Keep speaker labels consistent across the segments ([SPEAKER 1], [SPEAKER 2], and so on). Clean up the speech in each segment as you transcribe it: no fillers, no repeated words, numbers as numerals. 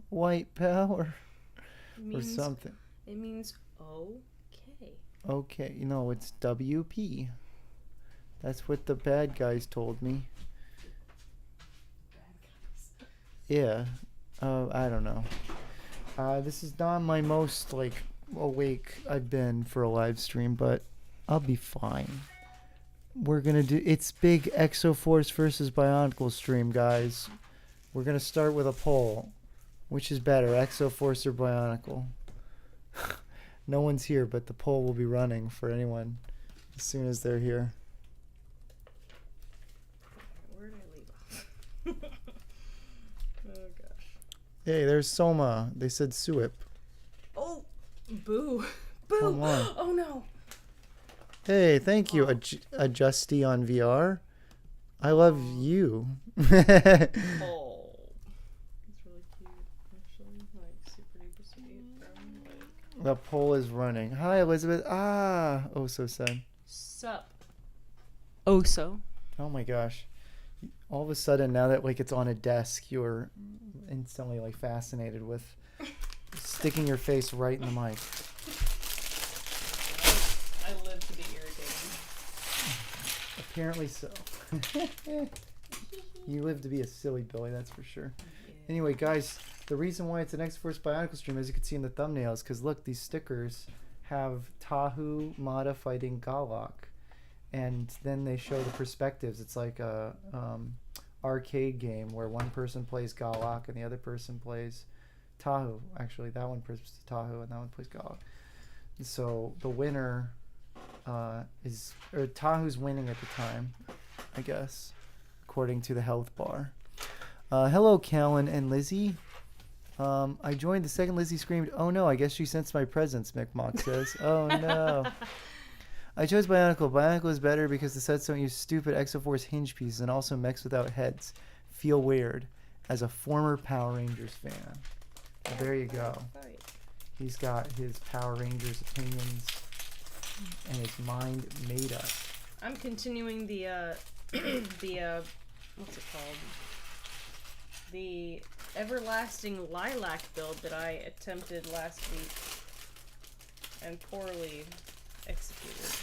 [SPEAKER 1] white power or
[SPEAKER 2] Means,
[SPEAKER 1] something.
[SPEAKER 2] it means okay.
[SPEAKER 1] Okay, it's WP. That's what the bad guys told me.
[SPEAKER 2] Bad guys.
[SPEAKER 1] Yeah. I don't know. This is not my most awake I've been for a live stream, but I'll be fine. We're gonna do it's big Exo-Force versus Bionicle stream, guys. We're gonna start with a poll. Which is better, Exo-Force or Bionicle? No one's here, but the poll will be running for anyone as soon as they're here.
[SPEAKER 2] Where did I leave off? Oh gosh.
[SPEAKER 1] Hey, there's Soma. They said Suip.
[SPEAKER 2] Oh, boo. Boo.
[SPEAKER 1] Come on.
[SPEAKER 2] Oh no.
[SPEAKER 1] Hey, thank you, Adjusty on VR. I love you.
[SPEAKER 2] Oh. It's really cute, actually. Super duper sweet.
[SPEAKER 1] The poll is running. Hi, Elizabeth. Oh, so sad.
[SPEAKER 2] Sup. Oh, so.
[SPEAKER 1] Oh my gosh. All of a sudden, now that it's on a desk, you're instantly fascinated with sticking your face right in the mic.
[SPEAKER 2] I live to be irritating.
[SPEAKER 1] Apparently so. You live to be a silly Billy, that's for sure.
[SPEAKER 2] Yeah.
[SPEAKER 1] Anyway, guys, the reason why it's an Exo-Force Bionicle stream, as you can see in the thumbnails, because look, these stickers have Tahu Mada fighting Galak, and then they show the perspectives. It's like a arcade game where one person plays Galak and the other person plays Tahu. Actually, that one plays Tahu and that one plays Galak. So the winner Tahu's winning at the time, I guess, according to the health bar. Hello, Callan and Lizzie. I joined the second Lizzie screamed, "Oh no, I guess she sensed my presence," McMock says. Oh no. I chose Bionicle. Bionicle is better because the sets don't use stupid Exo-Force hinge pieces and also mechs without heads. Feel weird. As a former Power Rangers fan. Well, there you go. He's got his Power Rangers opinions and his mind made up.
[SPEAKER 2] I'm continuing the what's it called? The everlasting lilac build that I attempted last week and poorly executed.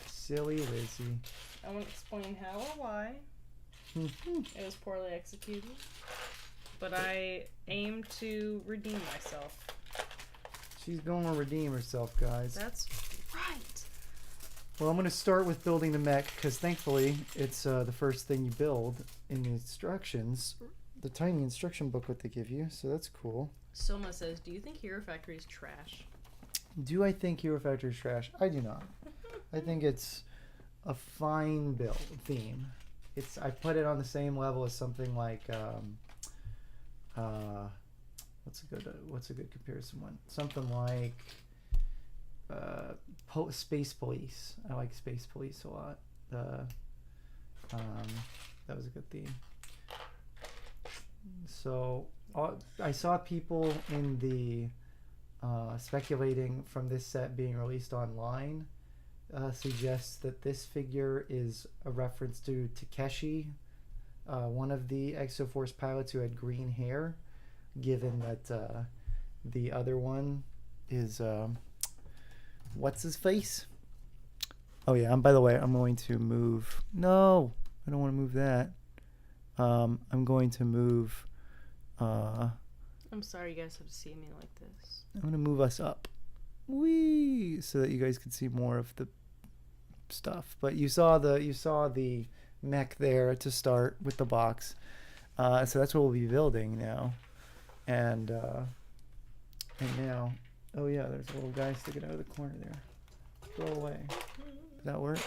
[SPEAKER 1] Silly Lizzie.
[SPEAKER 2] I won't explain how or why. It was poorly executed. But I aim to redeem myself.
[SPEAKER 1] She's going to redeem herself, guys.
[SPEAKER 2] That's right.
[SPEAKER 1] Well, I'm going to start with building the mech, because thankfully it's the first thing you build in the instructions. The tiny instruction booklet they give you, so that's cool.
[SPEAKER 2] Soma says, do you think Hero Factory is trash?
[SPEAKER 1] Do I think Hero Factory is trash? I do not. I think it's a fine build theme. I put it on the same level as something like what's a good comparison one? Something like Space Police. I like Space Police a lot. That was a good theme. So I saw people in the speculating from this set being released online suggests that this figure is a reference to Takeshi, one of the Exo-Force pilots who had green hair, given that the other one is what's his face? Oh yeah, by the way, I'm going to move. No, I don't want to move that. I'm going to move.
[SPEAKER 2] I'm sorry you guys have to see me like this.
[SPEAKER 1] I'm going to move us up. Whee! So that you guys can see more of the stuff. But you saw the mech there to start with the box. So that's what we'll be building now. And now, oh yeah, there's a little guy sticking out of the corner there. Go away. Did that work?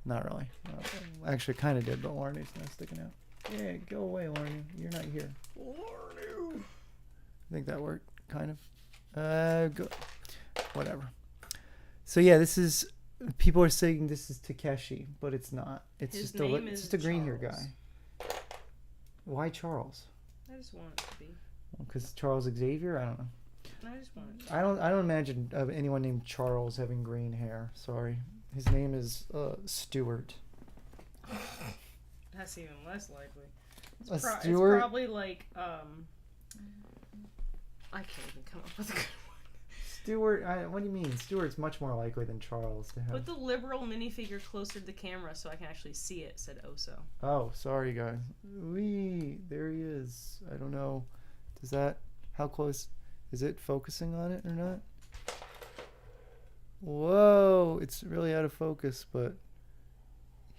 [SPEAKER 1] Not really. Actually, kind of did, but Larney's not sticking out. Yeah, go away, Larney. You're not here. Larney. I think that worked, kind of. Go. Whatever. So yeah, this is. People are saying this is Takeshi, but it's not. It's
[SPEAKER 2] His
[SPEAKER 1] just
[SPEAKER 2] name
[SPEAKER 1] it's
[SPEAKER 2] is
[SPEAKER 1] just a green hair
[SPEAKER 2] Charles.
[SPEAKER 1] guy. Why Charles?
[SPEAKER 2] I just want it to be.
[SPEAKER 1] Because Charles Xavier? I don't know.
[SPEAKER 2] I just want it.
[SPEAKER 1] I don't imagine anyone named Charles having green hair. Sorry. His name is Stuart.
[SPEAKER 2] That's even less likely. It's
[SPEAKER 1] Stewart?
[SPEAKER 2] probably like I can't even come up with a good one.
[SPEAKER 1] Stewart, what do you mean? Stewart's much more likely than Charles to have.
[SPEAKER 2] Put the liberal minifigure closer to the camera so I can actually see it, said Oso.
[SPEAKER 1] Oh, sorry guys. Wee, there he is. I don't know. Does that, how close, is it focusing on it or not? Whoa, it's really out of focus, but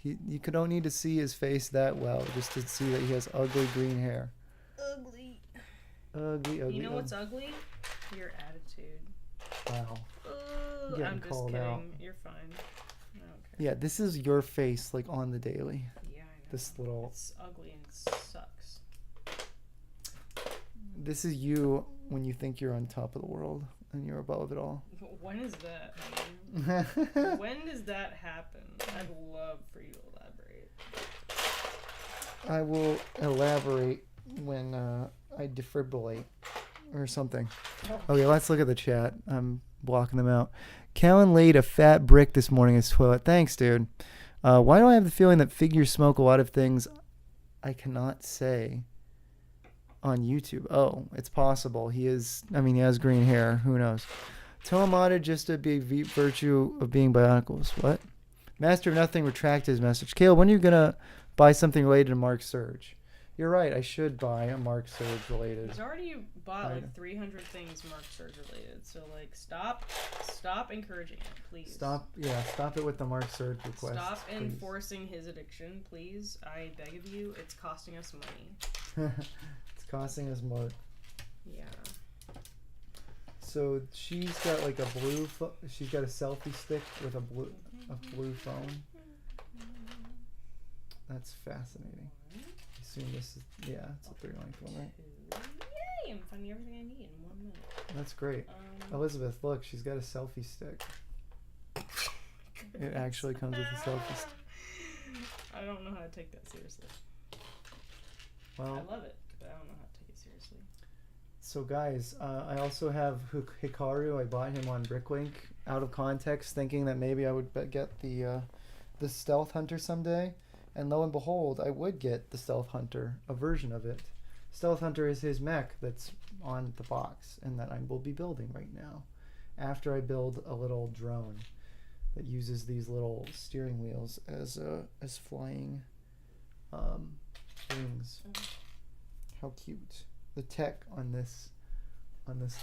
[SPEAKER 1] you don't need to see his face that well just to see that he has ugly green hair.
[SPEAKER 2] Ugly.
[SPEAKER 1] Ugly.
[SPEAKER 2] You know what's ugly? Your attitude.
[SPEAKER 1] Wow.
[SPEAKER 2] I'm just
[SPEAKER 1] called
[SPEAKER 2] kidding.
[SPEAKER 1] out.
[SPEAKER 2] You're fine. I don't care.
[SPEAKER 1] Yeah, this is your face like on the daily.
[SPEAKER 2] Yeah, I know.
[SPEAKER 1] This little.
[SPEAKER 2] It's ugly and it sucks.
[SPEAKER 1] This is you when you think you're on top of the world and you're above it all.
[SPEAKER 2] When is that? When does that happen? I'd love for you to elaborate.
[SPEAKER 1] I will elaborate when I defibrillate or something. Okay, let's look at the chat. I'm blocking them out. Callan laid a fat brick this morning in his toilet. Thanks, dude. Why do I have the feeling that figures smoke a lot of things I cannot say on YouTube? Oh, it's possible. He has green hair. Who knows? Telemata, just a big virtue of being Bionicles. What? Master of Nothing retracted his message. Caleb, when are you going to buy something related to Mark Surge? You're right. I should buy a Mark Surge related.
[SPEAKER 2] He's already bought like 300 things Mark Surge related. So like, stop encouraging it, please.
[SPEAKER 1] Stop it with the Mark Surge request.
[SPEAKER 2] Stop
[SPEAKER 1] please.
[SPEAKER 2] enforcing his addiction, please. I beg of you. It's costing us money.
[SPEAKER 1] It's costing us more.
[SPEAKER 2] Yeah.
[SPEAKER 1] So she's got like a blue. She's got a selfie stick with a blue phone. That's fascinating. I assume this is it's a 3-length one, right?
[SPEAKER 2] Yay! I'm finding everything I need in 1 minute.
[SPEAKER 1] That's great. Elizabeth, look, she's got a selfie stick. It actually comes with a selfie stick.
[SPEAKER 2] I don't know how to take that seriously.
[SPEAKER 1] Well,
[SPEAKER 2] I love it, but I don't know how to take it seriously.
[SPEAKER 1] So guys, I also have Hikaru. I bought him on Bricklink out of context, thinking that maybe I would get the Stealth Hunter someday. And lo and behold, I would get the Stealth Hunter, a version of it. Stealth Hunter is his mech that's on the box and that I will be building right now. After I build a little drone that uses these little steering wheels as flying wings. How cute. The tech on this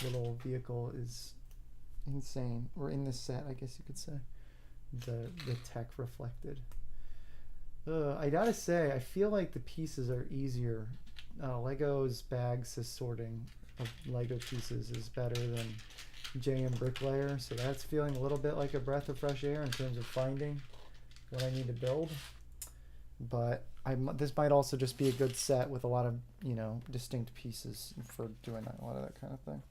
[SPEAKER 1] little vehicle is insane. Or in this set, I guess you could say. The tech reflected. I gotta say, I feel like the pieces are easier. Lego's bags sorting of Lego pieces is better than JM Bricklayer, so that's feeling a little bit like a breath of fresh air in terms of finding what I need to build. But this might also just be a good set with a lot of distinct pieces for doing a lot of that kind of thing.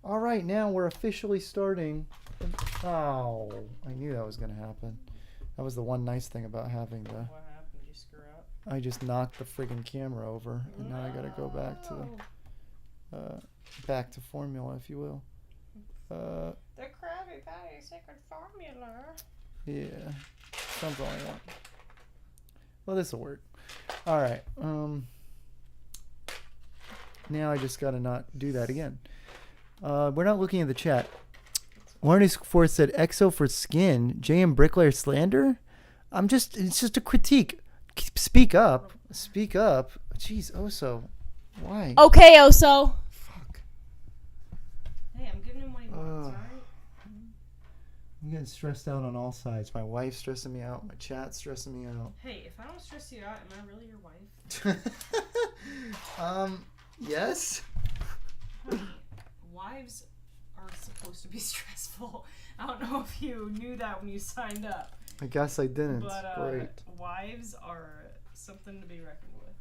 [SPEAKER 1] All right, now we're officially starting. Oh, I knew that was gonna happen. That was the one nice thing about having the...
[SPEAKER 2] What happened? Did you screw up?
[SPEAKER 1] I just knocked the friggin' camera over, and now I gotta go back to formula, if you will.
[SPEAKER 2] The Krabby Patty secret formula.
[SPEAKER 1] Yeah, something like that. Well, this'll work. All right. Now I just gotta not do that again. We're not looking at the chat. Exo-Force said Exo for skin. JM Bricklayer slander? It's just a critique. Speak up. Speak up. Jeez, Oso. Why?
[SPEAKER 3] Okay, Oso.
[SPEAKER 1] Fuck.
[SPEAKER 2] Hey, I'm giving him what he wants, alright?
[SPEAKER 1] I'm getting stressed out on all sides. My wife's stressing me out. My chat's stressing me out.
[SPEAKER 2] Hey, if I don't stress you out, am I really your wife?
[SPEAKER 1] Yes?
[SPEAKER 2] Honey, wives are supposed to be stressful. I don't know if you knew that when you signed up.
[SPEAKER 1] I guess I didn't.
[SPEAKER 2] But
[SPEAKER 1] Great.
[SPEAKER 2] wives are something to be reckoned with.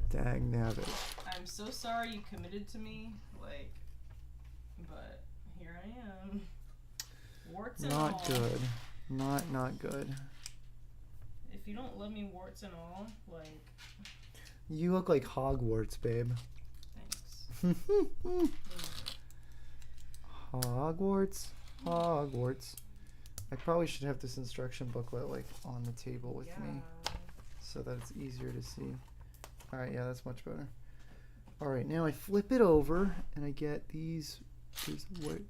[SPEAKER 1] Dang nabbit.
[SPEAKER 2] I'm so sorry you committed to me, but here I am. Warts and all.
[SPEAKER 1] Not good. Not good.
[SPEAKER 2] If you don't love me warts and all,
[SPEAKER 1] You look like Hogwarts, babe.
[SPEAKER 2] thanks.
[SPEAKER 1] Hogwarts. I probably should have this instruction booklet on the table with me so that it's easier to see. All right, yeah, that's much better. All right, now I flip it over and I get these. What?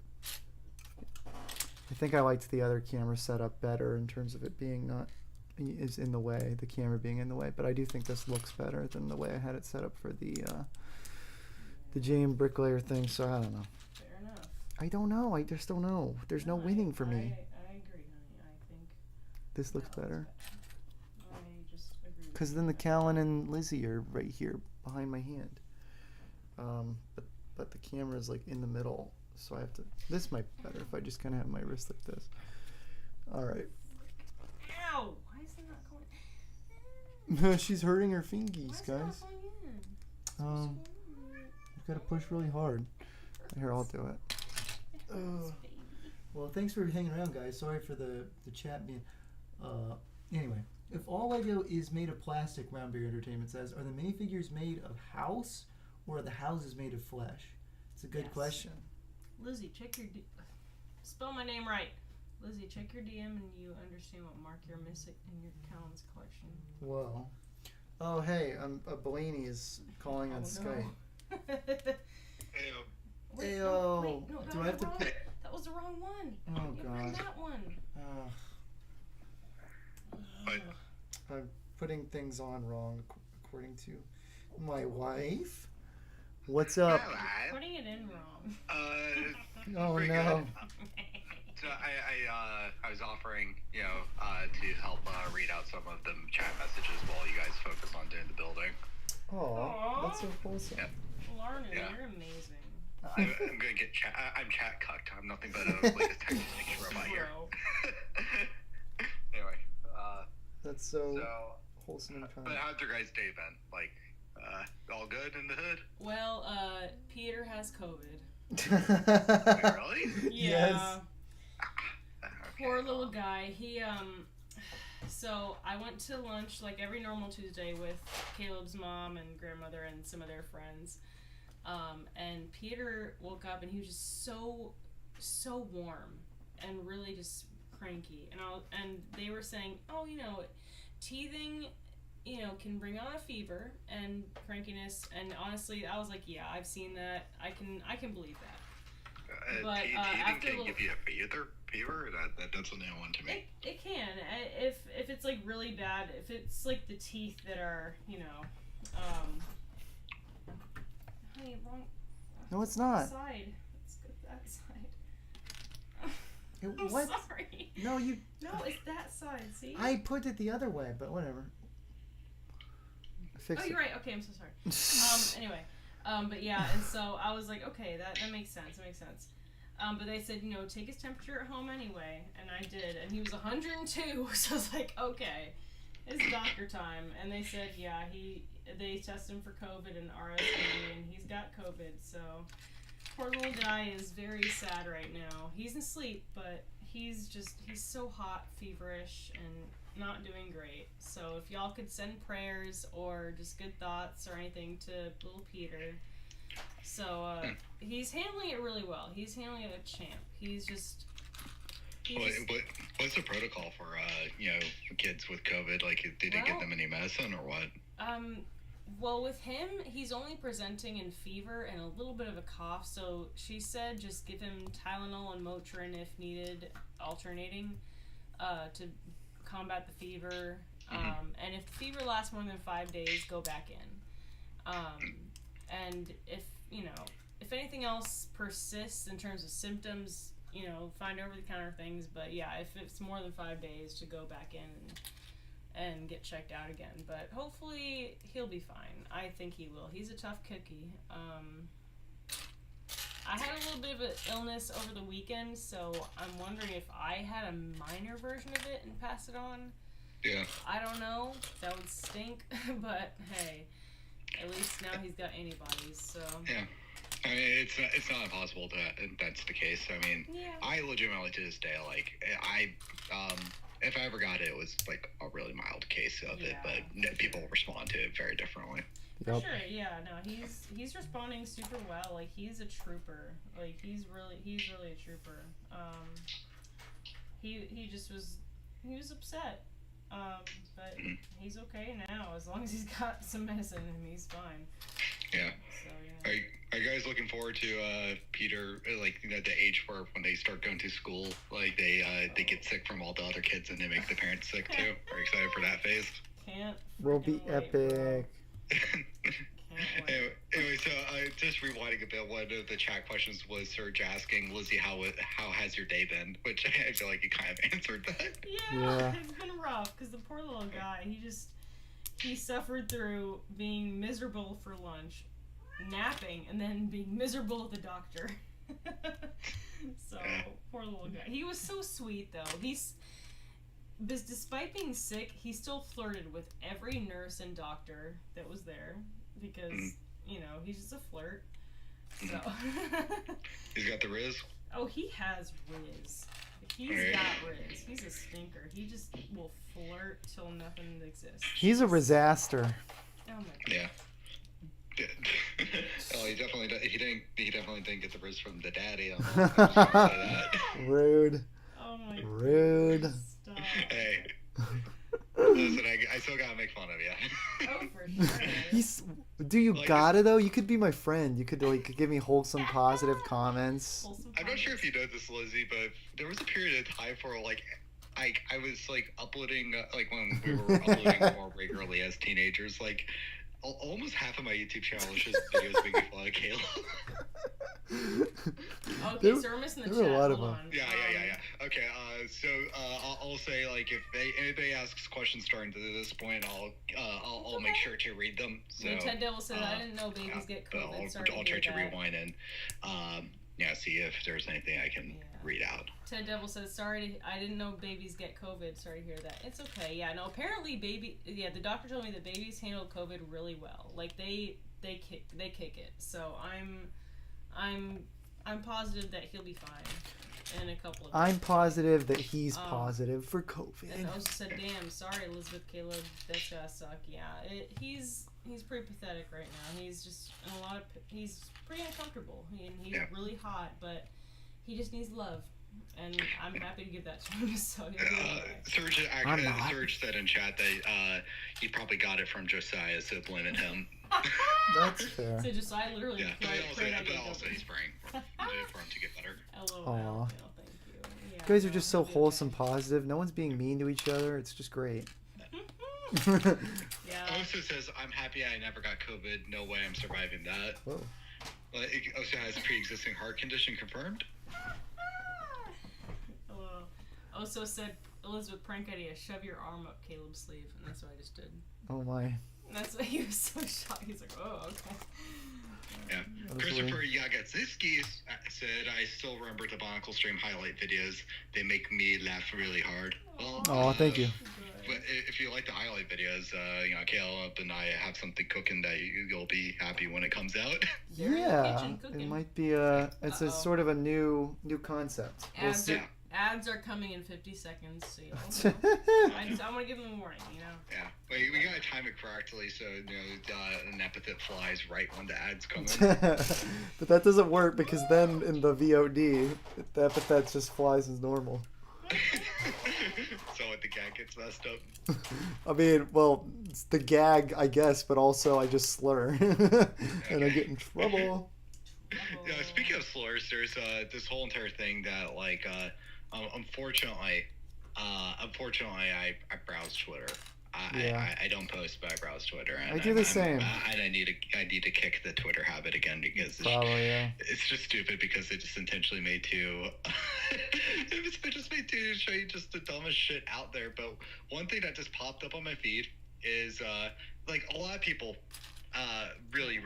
[SPEAKER 1] I think I liked the other camera setup better in terms of it being not is in the way, the camera being in the way. But I do think this looks better than the way I had it set up for the JM Bricklayer thing. So I don't know.
[SPEAKER 2] Fair enough.
[SPEAKER 1] I don't know. I just don't know. There's no winning for me.
[SPEAKER 2] I agree, honey. I think
[SPEAKER 1] This looks better.
[SPEAKER 2] I just agree.
[SPEAKER 1] Because then the Callan and Lizzie are right here behind my hand. But the camera is like in the middle, so I have to. This might be better if I just kind of have my wrist like this. All right.
[SPEAKER 2] Ow! Why is it not going?
[SPEAKER 1] She's hurting her fingies, guys.
[SPEAKER 2] Not
[SPEAKER 1] You've got to push really hard. Here, I'll do it. Well, thanks for hanging around, guys. Sorry for the chat being. Anyway, if all Lego is made of plastic, Round Beer Entertainment says, are the minifigures made of house or are the houses made of flesh? It's a good question.
[SPEAKER 2] Lizzie, check your spell my name right. Lizzie, check your DM and you understand what mark you're missing in your Callan's collection.
[SPEAKER 1] Whoa. Oh, hey, Blaney is calling on Skype. Ayo.
[SPEAKER 2] Wait, no,
[SPEAKER 1] do I have to pick?
[SPEAKER 2] That was the wrong one.
[SPEAKER 1] Oh,
[SPEAKER 2] You
[SPEAKER 1] God.
[SPEAKER 2] read that one.
[SPEAKER 1] I'm putting things on wrong, according to my wife. What's up?
[SPEAKER 2] You're putting it in wrong.
[SPEAKER 1] Oh,
[SPEAKER 3] pretty
[SPEAKER 1] no.
[SPEAKER 3] good. So I was offering, to help read out some of the chat messages while you guys focus on doing the building.
[SPEAKER 1] Oh, that's so wholesome.
[SPEAKER 3] Yeah.
[SPEAKER 2] Larned,
[SPEAKER 3] Yeah.
[SPEAKER 2] you're amazing.
[SPEAKER 3] I'm gonna get chat. I'm chat cucked. I'm nothing but a latest Texas robot here. Anyway,
[SPEAKER 1] That's so
[SPEAKER 3] so
[SPEAKER 1] wholesome and kind.
[SPEAKER 3] but how's your guys' day been? Like, all good in the hood?
[SPEAKER 2] Well, Peter has COVID.
[SPEAKER 3] Wait, really?
[SPEAKER 2] Yeah.
[SPEAKER 1] Yes.
[SPEAKER 3] Okay,
[SPEAKER 2] Poor little guy. He so I went to lunch like every normal Tuesday with Caleb's mom and grandmother and some of their friends. And Peter woke up and he was just so warm and really just cranky. And they were saying, oh, teething, can bring on a fever and crankiness. And honestly, I was like, yeah, I've seen that. I can believe that. But
[SPEAKER 3] teething
[SPEAKER 2] after
[SPEAKER 3] can give you a fever? That's a new one to me.
[SPEAKER 2] It can. If it's like really bad, if it's like the teeth that are, honey, wrong.
[SPEAKER 1] No, it's not.
[SPEAKER 2] Side. Let's go that side. I'm
[SPEAKER 1] What?
[SPEAKER 2] sorry.
[SPEAKER 1] No, you.
[SPEAKER 2] No, it's that side. See?
[SPEAKER 1] I put it the other way, but whatever. Fix
[SPEAKER 2] Oh,
[SPEAKER 1] it.
[SPEAKER 2] you're right. Okay, I'm so sorry. Anyway, but yeah, and so I was like, okay, that makes sense. That makes sense. But they said, take his temperature at home anyway, and I did, and he was 102. So I was like, okay, it's doctor time. And they said, yeah, they tested him for COVID and RSV, and he's got COVID. So poor little guy is very sad right now. He's asleep, but he's so hot, feverish, and not doing great. So if y'all could send prayers or just good thoughts or anything to little Peter. So he's handling it really well. He's handling it a champ.
[SPEAKER 3] What's the protocol for kids with COVID? Like, did they give them any medicine or what?
[SPEAKER 2] Well, with him, he's only presenting in fever and a little bit of a cough. So she said just give him Tylenol and Motrin if needed, alternating, to combat the fever. And if the fever lasts more than 5 days, go back in. And if anything else persists in terms of symptoms, find over-the-counter things. But yeah, if it's more than 5 days, to go back in and get checked out again. But hopefully he'll be fine. I think he will. He's a tough cookie. I had a little bit of an illness over the weekend, so I'm wondering if I had a minor version of it and passed it on.
[SPEAKER 3] Yeah.
[SPEAKER 2] I don't know. That would stink. But hey, at least now he's got antibodies. So.
[SPEAKER 3] Yeah. I mean, it's not impossible that's the case. I mean,
[SPEAKER 2] yeah.
[SPEAKER 3] I legitimately to this day, like, if I ever got it, it was like a really mild case of it, but people respond to it very differently.
[SPEAKER 2] For sure, yeah. No, he's responding super well. Like, he's a trooper. Like, he's really a trooper. He was upset. But he's okay now. As long as he's got some medicine in him, he's fine.
[SPEAKER 3] Yeah.
[SPEAKER 2] So, you know.
[SPEAKER 3] Are you guys looking forward to Peter, like, you know, the age where when they start going to school, like they get sick from all the other kids and they make the parents sick too? Are you excited for that phase?
[SPEAKER 2] Can't.
[SPEAKER 1] Will be
[SPEAKER 2] freaking wait, bro.
[SPEAKER 1] epic.
[SPEAKER 2] Can't wait.
[SPEAKER 3] Anyway, so just rewinding a bit, one of the chat questions was Serge asking Lizzie how has your day been, which I feel like you kind of answered that.
[SPEAKER 1] Yeah.
[SPEAKER 2] It's been rough because the poor little guy, he suffered through being miserable for lunch, napping, and then being miserable at the doctor. So poor little guy. He was so sweet though. Despite being sick, he still flirted with every nurse and doctor that was there because you know he's just a flirt. So
[SPEAKER 3] He's got the Riz.
[SPEAKER 2] oh, he has Riz. He's got Riz. He's a stinker. He just will flirt till nothing exists.
[SPEAKER 1] He's a disaster.
[SPEAKER 2] Oh my god.
[SPEAKER 3] Yeah. Oh, he definitely didn't get the Riz from the daddy. I'm just gonna say that.
[SPEAKER 1] Rude.
[SPEAKER 2] Oh my god.
[SPEAKER 1] Rude.
[SPEAKER 2] Stop.
[SPEAKER 3] Hey. Listen, I still gotta make fun of you.
[SPEAKER 2] Oh, for sure.
[SPEAKER 1] Do you
[SPEAKER 3] Like,
[SPEAKER 1] gotta though? You could be my friend. You could like give me wholesome, positive comments.
[SPEAKER 2] Wholesome
[SPEAKER 3] I'm not sure if you
[SPEAKER 2] comments.
[SPEAKER 3] know this, Lizzie, but there was a period of time for like I was like uploading like when we were uploading more regularly as teenagers, like almost half of my YouTube channel is just videos making fun of Caleb.
[SPEAKER 2] Okay, so we're missing the
[SPEAKER 1] there
[SPEAKER 2] chat.
[SPEAKER 1] were a lot of
[SPEAKER 2] Hold
[SPEAKER 1] them.
[SPEAKER 2] on.
[SPEAKER 3] Yeah. Okay, so I'll say like if anybody asks questions starting to this point, I'll make sure to read them. So
[SPEAKER 2] Ted Devil said, I didn't know babies get
[SPEAKER 3] but
[SPEAKER 2] COVID.
[SPEAKER 3] I'll try to rewind and see if there's anything I can read out.
[SPEAKER 2] Ted Devil says, I didn't know babies get COVID. Sorry to hear that. It's okay. Yeah, no, apparently the doctor told me that babies handle COVID really well. Like they kick it. So I'm positive that he'll be fine in a couple of
[SPEAKER 1] I'm
[SPEAKER 2] days.
[SPEAKER 1] positive that he's positive for COVID.
[SPEAKER 2] And I also said, damn, sorry, Elizabeth, Caleb, that's gotta suck. Yeah, he's pretty pathetic right now. He's just in he's pretty uncomfortable. And he's really hot, but he just needs love. And I'm happy to give that to him. So he'll be okay.
[SPEAKER 3] Serge said in chat that he probably got it from Josiah, so blame him.
[SPEAKER 1] That's fair.
[SPEAKER 2] So just I literally
[SPEAKER 3] Yeah, but also he's praying for him to get better.
[SPEAKER 2] LOL.
[SPEAKER 1] Aw.
[SPEAKER 2] Thank you. Yeah,
[SPEAKER 1] You guys are
[SPEAKER 2] no,
[SPEAKER 1] just so
[SPEAKER 2] he'll be
[SPEAKER 1] wholesome,
[SPEAKER 2] okay.
[SPEAKER 1] positive. No one's being mean to each other. It's just great.
[SPEAKER 2] Yeah.
[SPEAKER 3] Also says, I'm happy I never got COVID. No way I'm surviving that.
[SPEAKER 1] Whoa.
[SPEAKER 3] But it also has pre-existing heart condition confirmed.
[SPEAKER 2] Hello. Also said Elizabeth prank idea. Shove your arm up Caleb's sleeve, and that's what I just did.
[SPEAKER 1] Oh my.
[SPEAKER 2] And that's why he was so shocked. He's like, oh, okay.
[SPEAKER 3] Yeah.
[SPEAKER 1] That was
[SPEAKER 3] Christopher Yagatsiski said, I still remember the Bionicle stream highlight videos. They make me laugh really hard. Well,
[SPEAKER 1] Oh, thank you.
[SPEAKER 3] But if you like the highlight videos, Caleb and I have something cooking that you'll be happy when it comes out.
[SPEAKER 2] They're in the
[SPEAKER 1] Yeah,
[SPEAKER 2] kitchen
[SPEAKER 1] it
[SPEAKER 2] cooking.
[SPEAKER 1] might be it's a sort of a new concept. We'll
[SPEAKER 2] Ads,
[SPEAKER 1] see.
[SPEAKER 2] ads are coming in 50 seconds, so y'all. I want to give them a warning, you know.
[SPEAKER 3] Yeah, we gotta time it correctly so an epithet flies right when the ads come in.
[SPEAKER 1] But that doesn't work because then in the VOD, the epithet just flies as normal.
[SPEAKER 3] So the gag gets messed up.
[SPEAKER 1] I mean, well, it's the gag, I guess, but also I just slur, and I get in trouble.
[SPEAKER 3] Speaking of slurs, there's this whole entire thing that unfortunately, I browse Twitter. I don't post, but I browse Twitter. And
[SPEAKER 1] I do the same.
[SPEAKER 3] And I need to kick the Twitter habit again because
[SPEAKER 1] Probably, yeah.
[SPEAKER 3] it's just stupid because it's just intentionally made to. It's just made to show you just the dumbest shit out there. But one thing that just popped up on my feed is like a lot of people really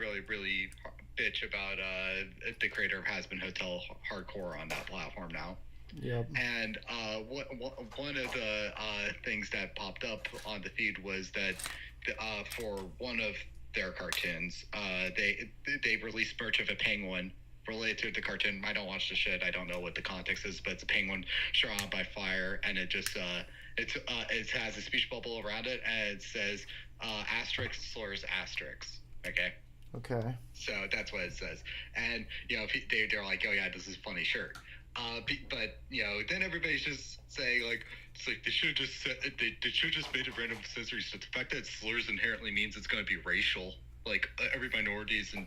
[SPEAKER 3] bitch about the creator of Has Been Hotel Hardcore on that platform now.
[SPEAKER 1] Yep.
[SPEAKER 3] And one of the things that popped up on the feed was that for one of their cartoons, they released merch of a penguin related to the cartoon. I don't watch the shit. I don't know what the context is, but it's a penguin shot by fire, and it just it has a speech bubble around it, and it says asterisk slurs asterisk. Okay. So that's what it says, and they're like, oh yeah, this is a funny shirt. But then everybody's just saying like, It's like they should have just said they should have just made it random sensory stuff. The fact that slurs inherently means it's going to be racial. Like every minorities and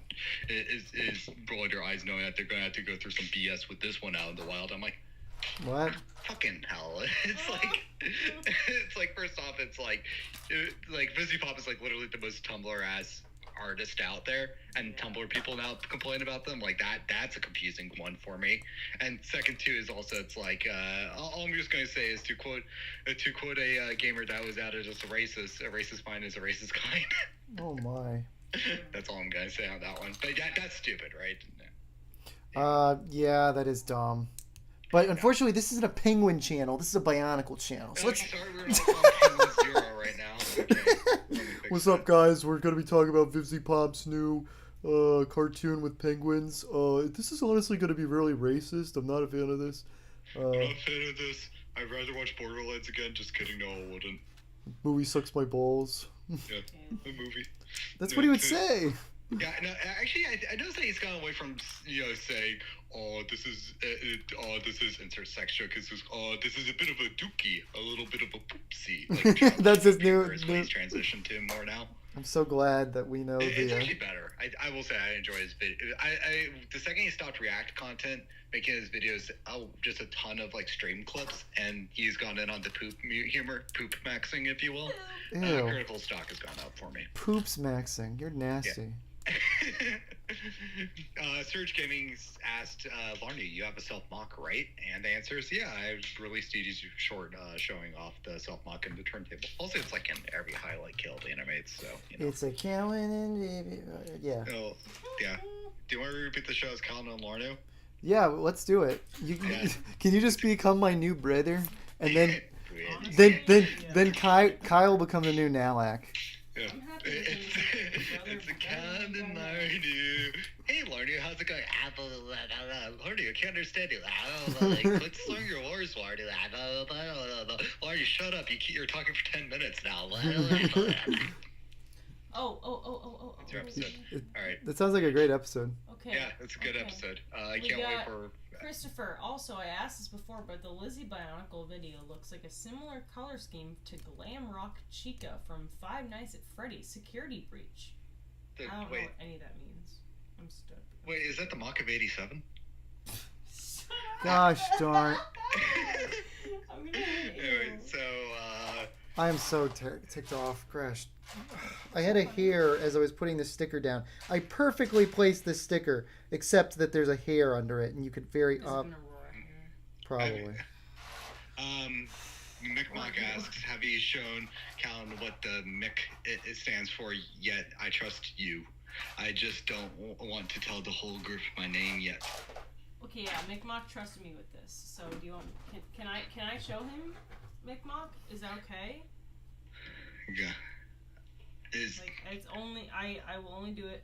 [SPEAKER 3] is rolling their eyes knowing that they're going to have to go through some BS with this one out in the wild. I'm like,
[SPEAKER 1] What?
[SPEAKER 3] fucking hell! It's like first off, it's like Fizzy Pop is like literally the most Tumblr ass artist out there, and Tumblr people now complain about them like that. That's a confusing one for me. And second too is also it's like all I'm just gonna say is to quote a gamer that was outed as a racist mind is a racist kind.
[SPEAKER 1] Oh my.
[SPEAKER 3] That's all I'm gonna say on that one. But that's stupid, right?
[SPEAKER 1] Yeah, that is dumb. But unfortunately, this isn't a penguin channel. This is a Bionicle channel. So let's...
[SPEAKER 3] Sorry, we're not on Penguin Zero right now. Okay.
[SPEAKER 1] What's up, guys? We're going to be talking about Vivzy Pop's new cartoon with penguins. This is honestly going to be really racist. I'm not a fan of this.
[SPEAKER 3] I'm not a fan of this. I'd rather watch Borderlands again. Just kidding. No, I wouldn't.
[SPEAKER 1] Movie sucks my balls.
[SPEAKER 3] Yeah, the movie.
[SPEAKER 1] That's what he would say.
[SPEAKER 3] Yeah, no, actually, I noticed that he's gone away from, saying, this is intersex joke. This is a bit of a dookie, a little bit of a poopsie. Like,
[SPEAKER 1] that's his new.
[SPEAKER 3] He's transitioned to more now.
[SPEAKER 1] I'm so glad that we know
[SPEAKER 3] It's actually better. I will say I enjoy his video. The second he stopped React content, making his videos just a ton of like stream clips, and he's gone in on the poop humor, poop maxing, if you will. Critical stock has gone up for me.
[SPEAKER 1] Poops maxing, you're nasty.
[SPEAKER 3] Yeah. Surge Gaming asked Larny, you have a self-mock, right? And the answer is yeah. I released Edie's short showing off the self-mock in the turntable. Also, it's like in every highlight kill the animates, so you know.
[SPEAKER 1] It's a Callan and yeah.
[SPEAKER 3] Oh, yeah. Do you want to repeat the show as Callan and Larno?
[SPEAKER 1] Yeah, let's do it. Can you just become my new brother, and then then Kyle become the new Nalak.
[SPEAKER 3] Yeah. It's a Callan and Larno. Hey Larno, how's it going? Larno, I can't understand you. Let's learn your words, Larno. Larno, shut up. You're talking for 10 minutes now.
[SPEAKER 2] Oh.
[SPEAKER 3] It's your episode. All right.
[SPEAKER 1] That sounds like a great episode.
[SPEAKER 2] Okay.
[SPEAKER 3] Yeah, it's a good episode. I can't wait for...
[SPEAKER 2] Christopher, also, I asked this before, but the Lizzie Bionicle video looks like a similar color scheme to Glam Rock Chica from Five Nights at Freddy's Security Breach. I don't know what any of that means. I'm stuck.
[SPEAKER 3] Wait, is that the mock of 87?
[SPEAKER 1] Gosh darn.
[SPEAKER 3] Anyway, so,
[SPEAKER 1] I am so ticked off. Crash. I had a hair as I was putting the sticker down. I perfectly placed the sticker, except that there's a hair under it, and you could very probably.
[SPEAKER 3] Mick Mock asks, have you shown Callan what the Mick it stands for yet? I trust you. I just don't want to tell the whole group my name yet.
[SPEAKER 2] Okay, yeah, Mick Mock trusted me with this. So do you want? Can I show him Mick Mock? Is that okay?
[SPEAKER 3] Yeah.
[SPEAKER 2] It's only I will only do it.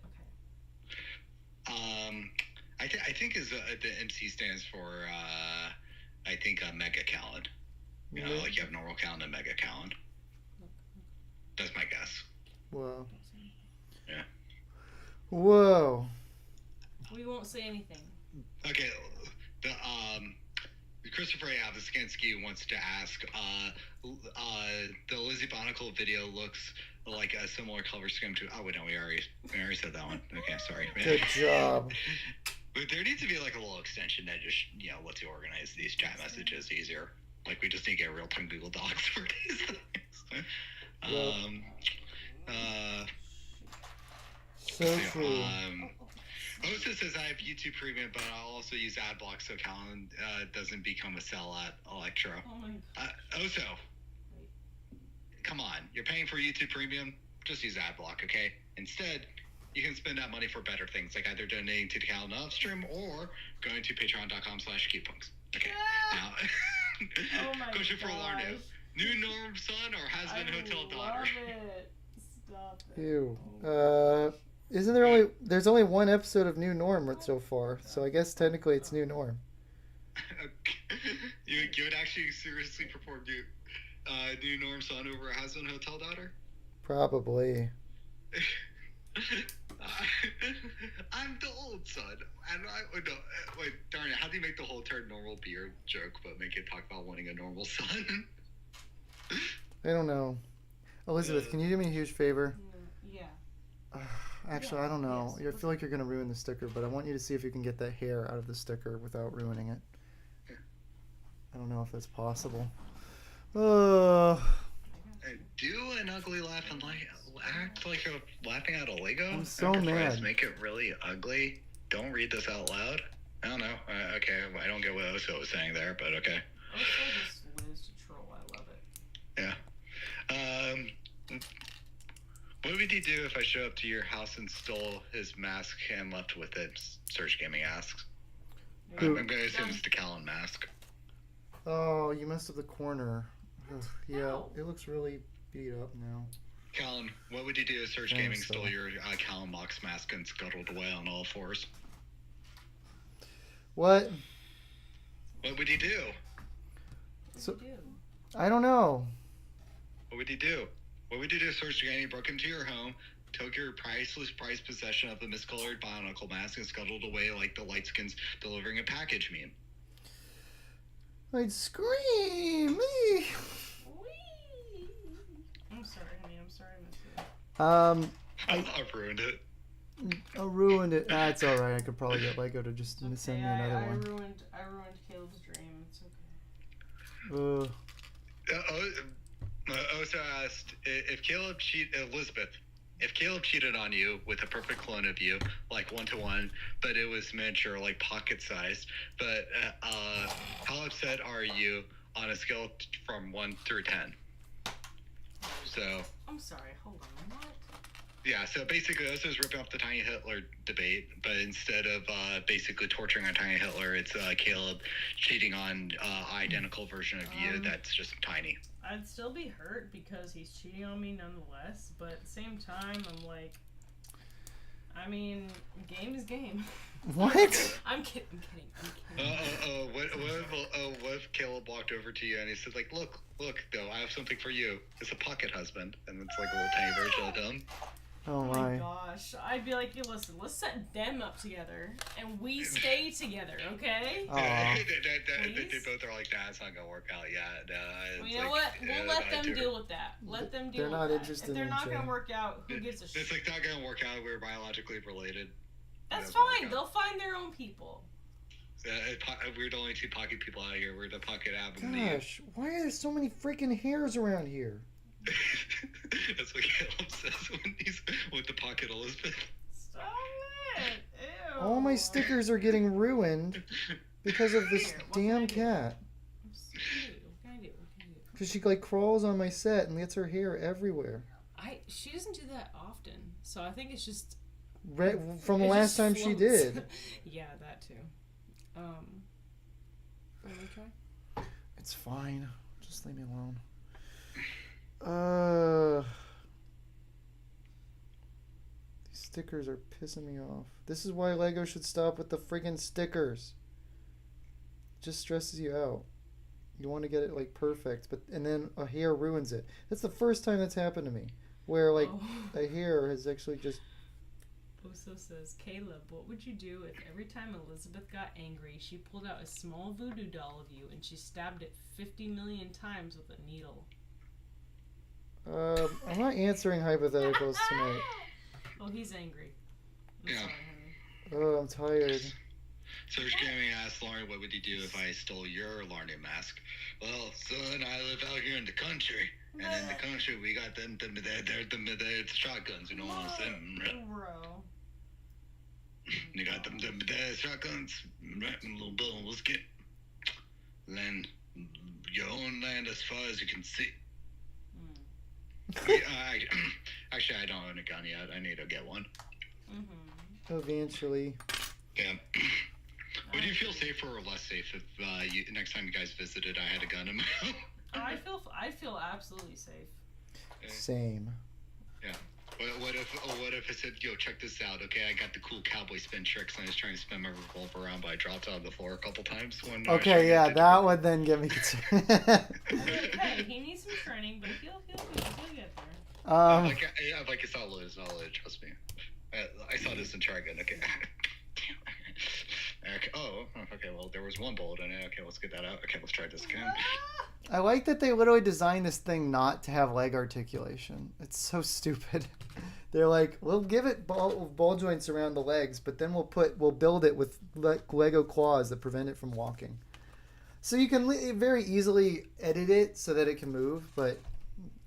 [SPEAKER 2] Okay.
[SPEAKER 3] I think the MC stands for I think Mega Callan. You know, like you have normal Callan and Mega Callan. That's my guess.
[SPEAKER 1] Whoa.
[SPEAKER 3] Yeah.
[SPEAKER 1] Whoa.
[SPEAKER 2] We won't say anything.
[SPEAKER 3] Okay. The Christopher A. Avaskinski wants to ask, the Lizzie Bionicle video looks like a similar color scheme to... Oh, wait, no, we already said that one. Okay, sorry.
[SPEAKER 1] Good job.
[SPEAKER 3] But there needs to be, like, a little extension that just, lets you organize these chat messages easier. Like, we just need to get real-time Google Docs for these things.
[SPEAKER 1] So true.
[SPEAKER 3] Osa says I have YouTube Premium, but I'll also use AdBlock so Callan doesn't become a sell at Electro.
[SPEAKER 2] Oh my God.
[SPEAKER 3] Oso, come on. You're paying for YouTube Premium? Just use AdBlock, okay? Instead, you can spend that money for better things, like either donating to the Callan Upstream or going to patreon.com/cutepunks. Okay, now,
[SPEAKER 2] Oh my
[SPEAKER 3] question for
[SPEAKER 2] gosh.
[SPEAKER 3] Larno. New norm son or has-been hotel daughter?
[SPEAKER 2] It. Stop it.
[SPEAKER 1] Ew. Isn't there only... There's only one episode of New Norm so far, so I guess technically it's New Norm.
[SPEAKER 3] You would actually seriously perform new norm son over a has-been hotel daughter?
[SPEAKER 1] Probably.
[SPEAKER 3] I'm the old son, and wait, darn it! How do you make the whole turn normal beard joke, but make it talk about wanting a normal son?
[SPEAKER 1] I don't know. Elizabeth, can you do me a huge favor?
[SPEAKER 2] Yeah.
[SPEAKER 1] Actually,
[SPEAKER 2] Yeah,
[SPEAKER 1] I don't know.
[SPEAKER 2] yes.
[SPEAKER 1] I feel like you're gonna ruin the sticker, but I want you to see if you can get that hair out of the sticker without ruining it. I don't know if that's possible.
[SPEAKER 3] Do an ugly laugh and like act like you're laughing at a Lego.
[SPEAKER 1] I'm so
[SPEAKER 3] Enterprise,
[SPEAKER 1] mad.
[SPEAKER 3] Make it really ugly. Don't read this out loud. I don't know. Okay, I don't get what Oso was saying there, but okay.
[SPEAKER 2] Oso just lives to troll. I love it.
[SPEAKER 3] Yeah. What would you do if I show up to your house and stole his mask and left with it? Search Gaming asks. I'm going to assume it's the Callan mask.
[SPEAKER 1] Oh, you messed up the corner. Ugh, yeah,
[SPEAKER 2] No.
[SPEAKER 1] it looks really beat up now.
[SPEAKER 3] Callan, what would you do if Search
[SPEAKER 1] Thanks,
[SPEAKER 3] Gaming stole
[SPEAKER 1] though.
[SPEAKER 3] your Callan box mask and scuttled away on all fours?
[SPEAKER 1] What?
[SPEAKER 3] What would you do?
[SPEAKER 1] So-
[SPEAKER 2] What do you do?
[SPEAKER 1] I don't know.
[SPEAKER 3] What would you do? What would you do if Search Gaming broke into your home, took your priceless prized possession of the miscolored Bionicle mask, and scuttled away like the Lightskins delivering a package meme?
[SPEAKER 1] I'd scream.
[SPEAKER 2] Whee! I'm sorry, honey. I'm sorry I missed you.
[SPEAKER 3] I've ruined it.
[SPEAKER 1] I ruined it. That's all right. I could probably get Lego to just
[SPEAKER 2] It's
[SPEAKER 1] send
[SPEAKER 2] okay.
[SPEAKER 1] me another
[SPEAKER 2] I
[SPEAKER 1] one.
[SPEAKER 2] ruined Caleb's dream. It's okay.
[SPEAKER 3] Osa asked if Caleb if Caleb cheated on you with a perfect clone of you, like 1-to-1, but it was miniature, like pocket sized, but how upset are you on a scale from 1 through 10? So
[SPEAKER 2] I'm sorry. Hold on. What?
[SPEAKER 3] yeah, so basically Osa's ripping off the Tiny Hitler debate, but instead of basically torturing on Tiny Hitler, it's Caleb cheating on identical version of you that's just tiny.
[SPEAKER 2] I'd still be hurt because he's cheating on me nonetheless, but at the same time, I'm like, I mean, game is game.
[SPEAKER 1] What?
[SPEAKER 2] I'm kidding.
[SPEAKER 3] What if Caleb walked over to you and he said, like, look, though, I have something for you. It's a pocket husband, and it's like a little tiny version of him.
[SPEAKER 1] Oh
[SPEAKER 2] Oh my
[SPEAKER 1] my.
[SPEAKER 2] gosh. I'd be like, listen, let's set them up together, and we stay together, okay?
[SPEAKER 1] Aw.
[SPEAKER 3] They both are like, nah, it's not gonna work out yet.
[SPEAKER 2] Well, you know what? We'll let them deal with that. Let them deal
[SPEAKER 1] They're
[SPEAKER 2] with
[SPEAKER 1] not
[SPEAKER 2] that.
[SPEAKER 1] interested
[SPEAKER 2] If they're
[SPEAKER 1] in
[SPEAKER 2] not
[SPEAKER 1] each
[SPEAKER 2] gonna
[SPEAKER 1] other.
[SPEAKER 2] work out, who gives a shit?
[SPEAKER 3] It's like not gonna work out. We're biologically related.
[SPEAKER 2] That's
[SPEAKER 3] Doesn't work
[SPEAKER 2] fine.
[SPEAKER 3] out.
[SPEAKER 2] They'll find their own people.
[SPEAKER 3] We're the only two pocket people out here. We're the pocket Ab and Eve.
[SPEAKER 1] Gosh, why are there so many freaking hairs around here?
[SPEAKER 3] That's what Caleb says when he's with the pocket Elizabeth.
[SPEAKER 2] Stop it. Ew.
[SPEAKER 1] All my stickers are getting ruined because of this
[SPEAKER 2] Here, what can I
[SPEAKER 1] damn
[SPEAKER 2] do?
[SPEAKER 1] cat.
[SPEAKER 2] What can I do?
[SPEAKER 1] Because she like crawls on my set and gets her hair everywhere.
[SPEAKER 2] She doesn't do that often, so I think it's just
[SPEAKER 1] From the
[SPEAKER 2] it
[SPEAKER 1] last
[SPEAKER 2] just
[SPEAKER 1] time she
[SPEAKER 2] floats.
[SPEAKER 1] did.
[SPEAKER 2] Yeah, that too. Want me to try?
[SPEAKER 1] It's fine. Just leave me alone. These stickers are pissing me off. This is why Lego should stop with the friggin' stickers. It just stresses you out. You want to get it like perfect, and then a hair ruins it. That's the first time that's happened to me, where like a hair has actually just.
[SPEAKER 2] Oso says, Caleb, what would you do if every time Elizabeth got angry, she pulled out a small voodoo doll of you and she stabbed it 50 million times with a needle?
[SPEAKER 1] I'm not answering hypotheticals tonight.
[SPEAKER 2] Oh, he's angry. I'm
[SPEAKER 3] Yeah.
[SPEAKER 2] sorry, honey.
[SPEAKER 1] Oh, I'm tired.
[SPEAKER 3] Search Gaming asked Lauren, what would you do if I stole your Larnia mask? Well, son, I live out here in the country. And in the country, we got them the shotguns, you know what I'm saying?
[SPEAKER 2] Bro.
[SPEAKER 3] You got them the shotguns, right? Little bill, let's get land, your own land as far as you can see. Actually, I don't own a gun yet. I need to get one.
[SPEAKER 1] Eventually.
[SPEAKER 3] Yeah. Would you feel safer or less safe if next time you guys visited, I had a gun in my home?
[SPEAKER 2] I feel absolutely safe.
[SPEAKER 1] Same.
[SPEAKER 3] Yeah. What if I said, yo, check this out, okay? I got the cool cowboy spin tricks, and I was trying to spin my revolver around, but I dropped out of the floor a couple times. When I was trying
[SPEAKER 1] Okay,
[SPEAKER 3] to
[SPEAKER 1] yeah,
[SPEAKER 3] get
[SPEAKER 1] that would then get me concerned.
[SPEAKER 2] Hey, he needs some training, but he'll get there.
[SPEAKER 3] like it's not loaded, trust me. I saw this in Target, okay. Okay, oh, okay, well, there was one bullet in it. Okay, let's get that out. Okay, let's try this again.
[SPEAKER 1] I like that they literally designed this thing not to have leg articulation. It's so stupid. They're like, we'll give it ball joints around the legs, but then we'll build it with Lego claws that prevent it from walking. So you can very easily edit it so that it can move, but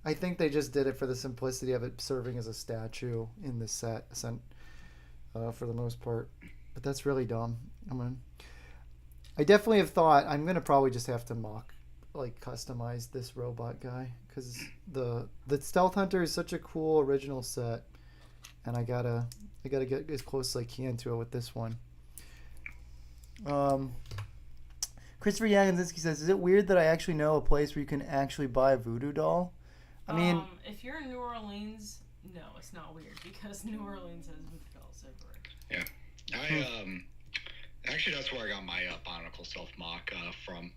[SPEAKER 1] I think they just did it for the simplicity of it serving as a statue in the set, for the most part. But that's really dumb. I definitely have thought I'm gonna probably just have to customize this robot guy, because the Stealth Hunter is such a cool original set, and I gotta get as close as I can to it with this one. Christopher Yaginzinski says, "Is it weird that I actually know a place where you can actually buy a voodoo doll?" I mean,
[SPEAKER 2] if you're in New Orleans, no, it's not weird because New Orleans has voodoo dolls everywhere.
[SPEAKER 3] Yeah, actually, that's where I got my Bionicle self-mock from.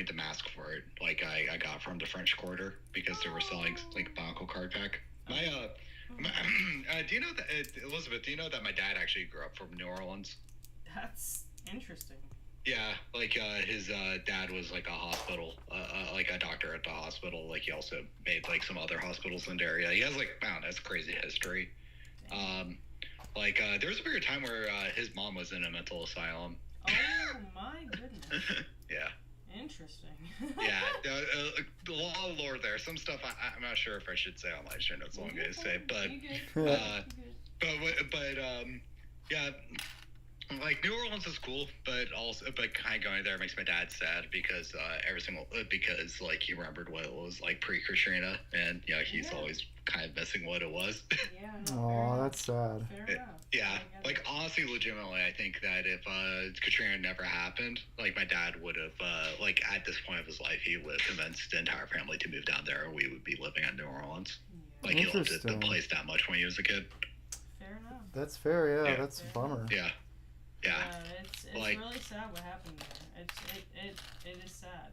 [SPEAKER 3] The mask for it. I got from the French Quarter because they were selling Bionicle card pack. Do you know that Elizabeth? Do you know that my dad actually grew up from New Orleans?
[SPEAKER 2] That's interesting.
[SPEAKER 3] Yeah, his dad was a hospital, a doctor at the hospital. He also made some other hospitals in the area. He has that's crazy history. There was a period of time where his mom was in a mental asylum.
[SPEAKER 2] Oh my goodness.
[SPEAKER 3] Yeah.
[SPEAKER 2] Interesting.
[SPEAKER 3] Yeah, a lot of lore there. Some stuff I'm not sure if I should say on live stream. That's all I'm going to say. But, yeah. New Orleans is cool, but kind of going there makes my dad sad because he remembered what it was like pre-Katrina, and he's always kind of missing what it was.
[SPEAKER 2] Yeah.
[SPEAKER 1] Oh, that's sad.
[SPEAKER 2] Fair enough.
[SPEAKER 3] Yeah, honestly, legitimately, I think that if Katrina never happened, my dad would have at this point of his life, he would have convinced the entire family to move down there, and we would be living in New Orleans. He loved the place that much when he was a kid.
[SPEAKER 2] Fair enough.
[SPEAKER 1] That's fair. Yeah. That's a bummer.
[SPEAKER 3] Yeah.
[SPEAKER 2] Yeah, it's really sad what happened there. It is sad.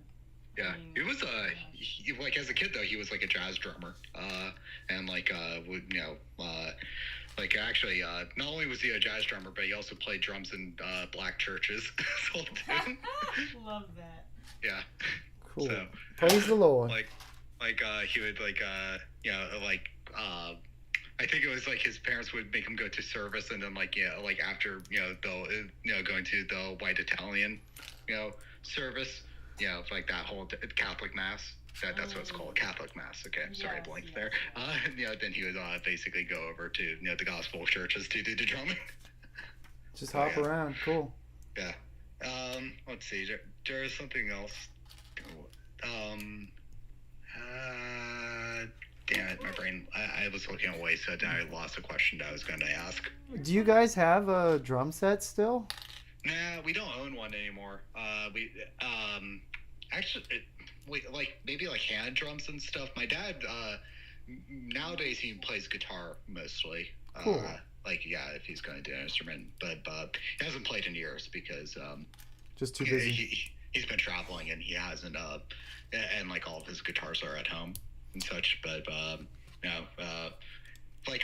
[SPEAKER 3] Yeah,
[SPEAKER 2] I mean,
[SPEAKER 3] he was as a kid though, he was a jazz drummer, and actually not only was he a jazz drummer, but he also played drums in black churches.
[SPEAKER 2] Love that.
[SPEAKER 3] Yeah.
[SPEAKER 1] Cool.
[SPEAKER 3] So,
[SPEAKER 1] praise the Lord.
[SPEAKER 3] He would I think it was his parents would make him go to service, and then after they'll going to the white Italian service, that whole Catholic mass. That's what it's called, Catholic mass. Okay, I'm sorry, I blanked there. Then he would basically go over to the gospel churches to do the drumming.
[SPEAKER 1] Just hop around, cool.
[SPEAKER 3] Yeah. Let's see. There's something else. Damn it, my brain. I was looking away, so then I lost the question that I was going to ask.
[SPEAKER 1] Do you guys have a drum set still?
[SPEAKER 3] Nah, we don't own one anymore. We actually, maybe hand drums and stuff. My dad, nowadays he plays guitar mostly.
[SPEAKER 1] Cool.
[SPEAKER 3] If he's going to do an instrument, but he hasn't played in years because
[SPEAKER 1] just too busy.
[SPEAKER 3] He's been traveling and he hasn't and all of his guitars are at home and such, but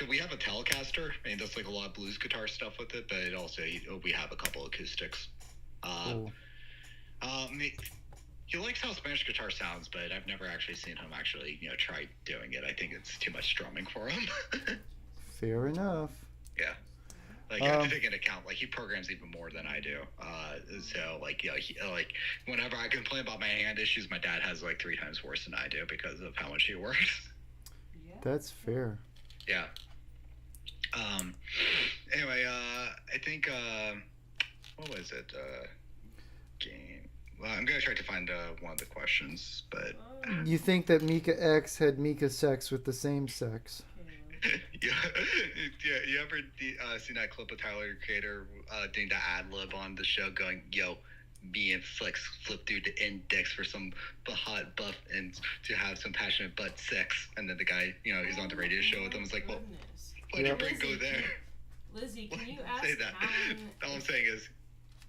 [SPEAKER 3] we have a Telecaster, and that's a lot of blues guitar stuff with it, but it also we have a couple acoustics.
[SPEAKER 1] Cool.
[SPEAKER 3] He likes how Spanish guitar sounds, but I've never actually seen him actually try doing it. I think it's too much strumming for him.
[SPEAKER 1] Fair enough.
[SPEAKER 3] Yeah. I have to take into account, he programs even more than I do. So, whenever I complain about my hand issues, my dad has 3 times worse than I do because of how much he works.
[SPEAKER 2] Yeah.
[SPEAKER 1] That's fair.
[SPEAKER 3] Yeah. Anyway, I think, what was it? Game. Well, I'm going to try to find one of the questions, but...
[SPEAKER 1] You think that Mika X had Mika sex with the same sex?
[SPEAKER 3] Yeah, you ever seen that clip of Tyler, the Creator, doing the ad-lib on the show going, yo, me and Flex flipped through the index for some hot buff and to have some passionate butt sex, and then the guy, who's on the radio show with him was like, well, why'd your brain go there?
[SPEAKER 2] Lizzie, can you ask
[SPEAKER 3] say that?
[SPEAKER 2] Alan...
[SPEAKER 3] All I'm saying is,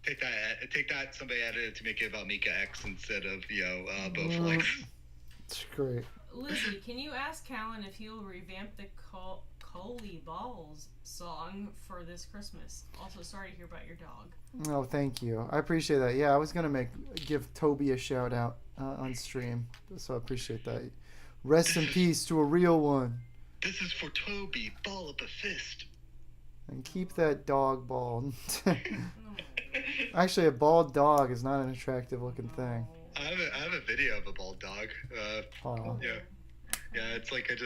[SPEAKER 3] take that, somebody edited it to make it about Mika X instead of, Bo Flex.
[SPEAKER 1] It's great.
[SPEAKER 2] Lizzie, can you ask Callan if he'll revamp the Coley Balls song for this Christmas. Also, sorry to hear about your dog.
[SPEAKER 1] Oh, thank you. I appreciate that. Yeah, I was gonna give Toby a shout out on stream, so I appreciate that. Rest in peace to a real one.
[SPEAKER 3] This is for Toby. Ball up a fist.
[SPEAKER 1] And keep that dog bald.
[SPEAKER 2] No.
[SPEAKER 1] Actually, a bald dog is not an attractive looking thing.
[SPEAKER 3] I have a video of a bald dog.
[SPEAKER 1] Aw.
[SPEAKER 3] Yeah, it's like it's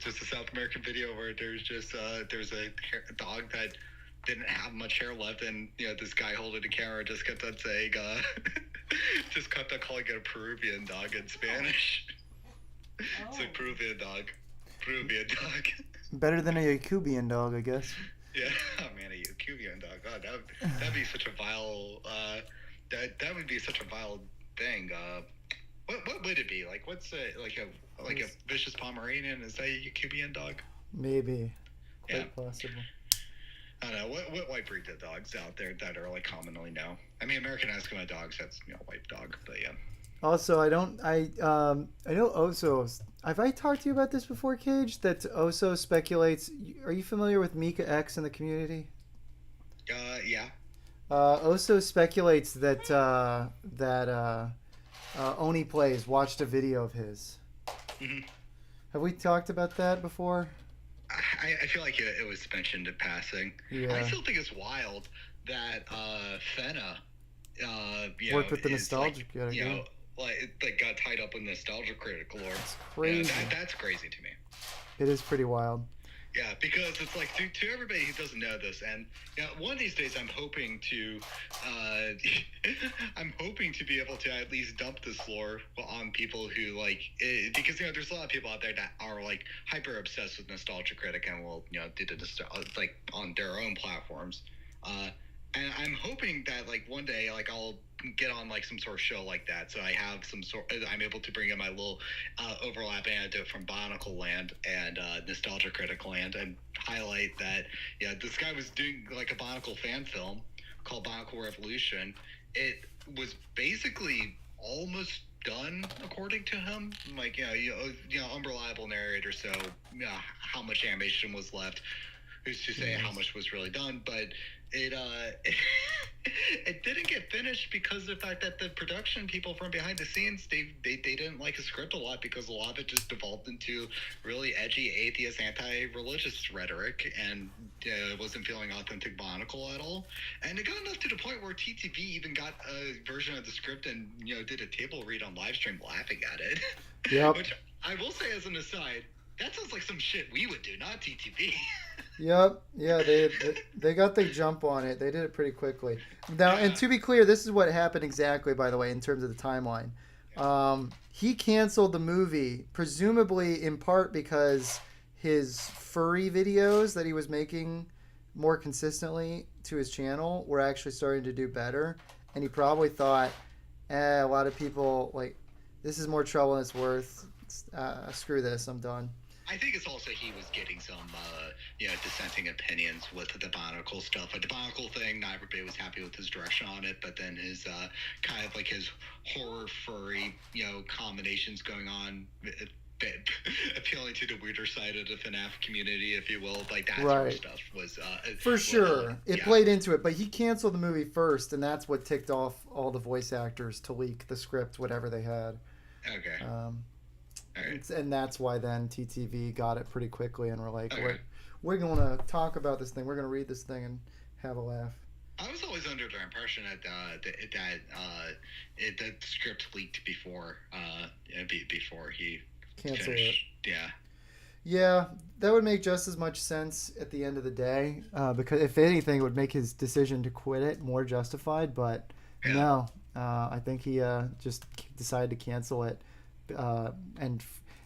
[SPEAKER 3] just a South American video where there's a dog that didn't have much hair left, and this guy holding the camera just kept on saying just kept on calling it a Peruvian dog in Spanish. It's like Peruvian dog.
[SPEAKER 1] Better than a Yakubian dog, I guess.
[SPEAKER 3] Yeah, oh man, a Yakubian dog. God, that'd be such a vile. That would be such a vile thing. What would it be like? What's like a vicious Pomeranian? Is that a Yakubian dog?
[SPEAKER 1] Maybe. Quite
[SPEAKER 3] Yeah.
[SPEAKER 1] possible.
[SPEAKER 3] I don't know. What white breed of dogs out there that are like commonly known? I mean, American Eskimo dogs. That's white dog, but yeah.
[SPEAKER 1] Also, I know Oso. Have I talked to you about this before, Cage? That Oso speculates. Are you familiar with Mika X in the community?
[SPEAKER 3] Yeah.
[SPEAKER 1] Oso speculates that Oni Plays watched a video of his.
[SPEAKER 3] Mm-hmm.
[SPEAKER 1] Have we talked about that before?
[SPEAKER 3] I feel like it was mentioned in passing.
[SPEAKER 1] Yeah.
[SPEAKER 3] I still think it's wild that Fena,
[SPEAKER 1] Worked with the
[SPEAKER 3] is,
[SPEAKER 1] nostalgia
[SPEAKER 3] like,
[SPEAKER 1] critic.
[SPEAKER 3] like got tied up in nostalgia critic lore.
[SPEAKER 1] It's crazy.
[SPEAKER 3] That's crazy to me.
[SPEAKER 1] It is pretty wild.
[SPEAKER 3] Yeah, because it's like to everybody who doesn't know this, and one of these days I'm hoping to be able to at least dump this lore on people who because there's a lot of people out there that are like hyper obsessed with nostalgia critic and will do the like on their own platforms, and I'm hoping that like one day I'll get on like some sort of show like that, so I have I'm able to bring in my little overlap anecdote from Bionicle land and nostalgia critic land and highlight that this guy was doing like a Bionicle fan film called Bionicle Revolution. It was basically almost done according to him, like unreliable narrator, so how much animation was left, who's to say how much was really done, but it it didn't get finished because of the fact that the production people from behind the scenes they didn't like the script a lot, because a lot of it just devolved into really edgy atheist anti-religious rhetoric, and wasn't feeling authentic Bionicle at all. And it got enough to the point where TTV even got a version of the script and did a table read on live stream laughing at it.
[SPEAKER 1] Yep.
[SPEAKER 3] Which I will say as an aside, that sounds like some shit we would do, not TTV.
[SPEAKER 1] Yep. Yeah, they got the jump on it. They did it pretty quickly. Now, and to be clear, this is what happened exactly, by the way, in terms of the timeline. He canceled the movie, presumably in part because his furry videos that he was making more consistently to his channel were actually starting to do better. And he probably thought, a lot of people, this is more trouble than it's worth. Screw this, I'm done.
[SPEAKER 3] I think it's also he was getting some, dissenting opinions with the Bionicle stuff. Like the Bionicle thing, not everybody was happy with his direction on it, but then his kind of like his horror furry, combinations going on, appealing to the weirder side of the FNAF community, if you will. Like that sort of stuff was
[SPEAKER 1] for sure. It played into it, but he canceled the movie first, and that's what ticked off all the voice actors to leak the script, whatever they had.
[SPEAKER 3] Okay.
[SPEAKER 1] Right. And that's why then TTV got it pretty quickly and were like, we're going to talk about this thing. We're going to read this thing and have a laugh.
[SPEAKER 3] I was always under the impression that the script leaked before he
[SPEAKER 1] canceled
[SPEAKER 3] finished.
[SPEAKER 1] it.
[SPEAKER 3] Yeah.
[SPEAKER 1] Yeah, that would make just as much sense at the end of the day, because if anything, it would make his decision to quit it more justified. But no, I think he just decided to cancel it.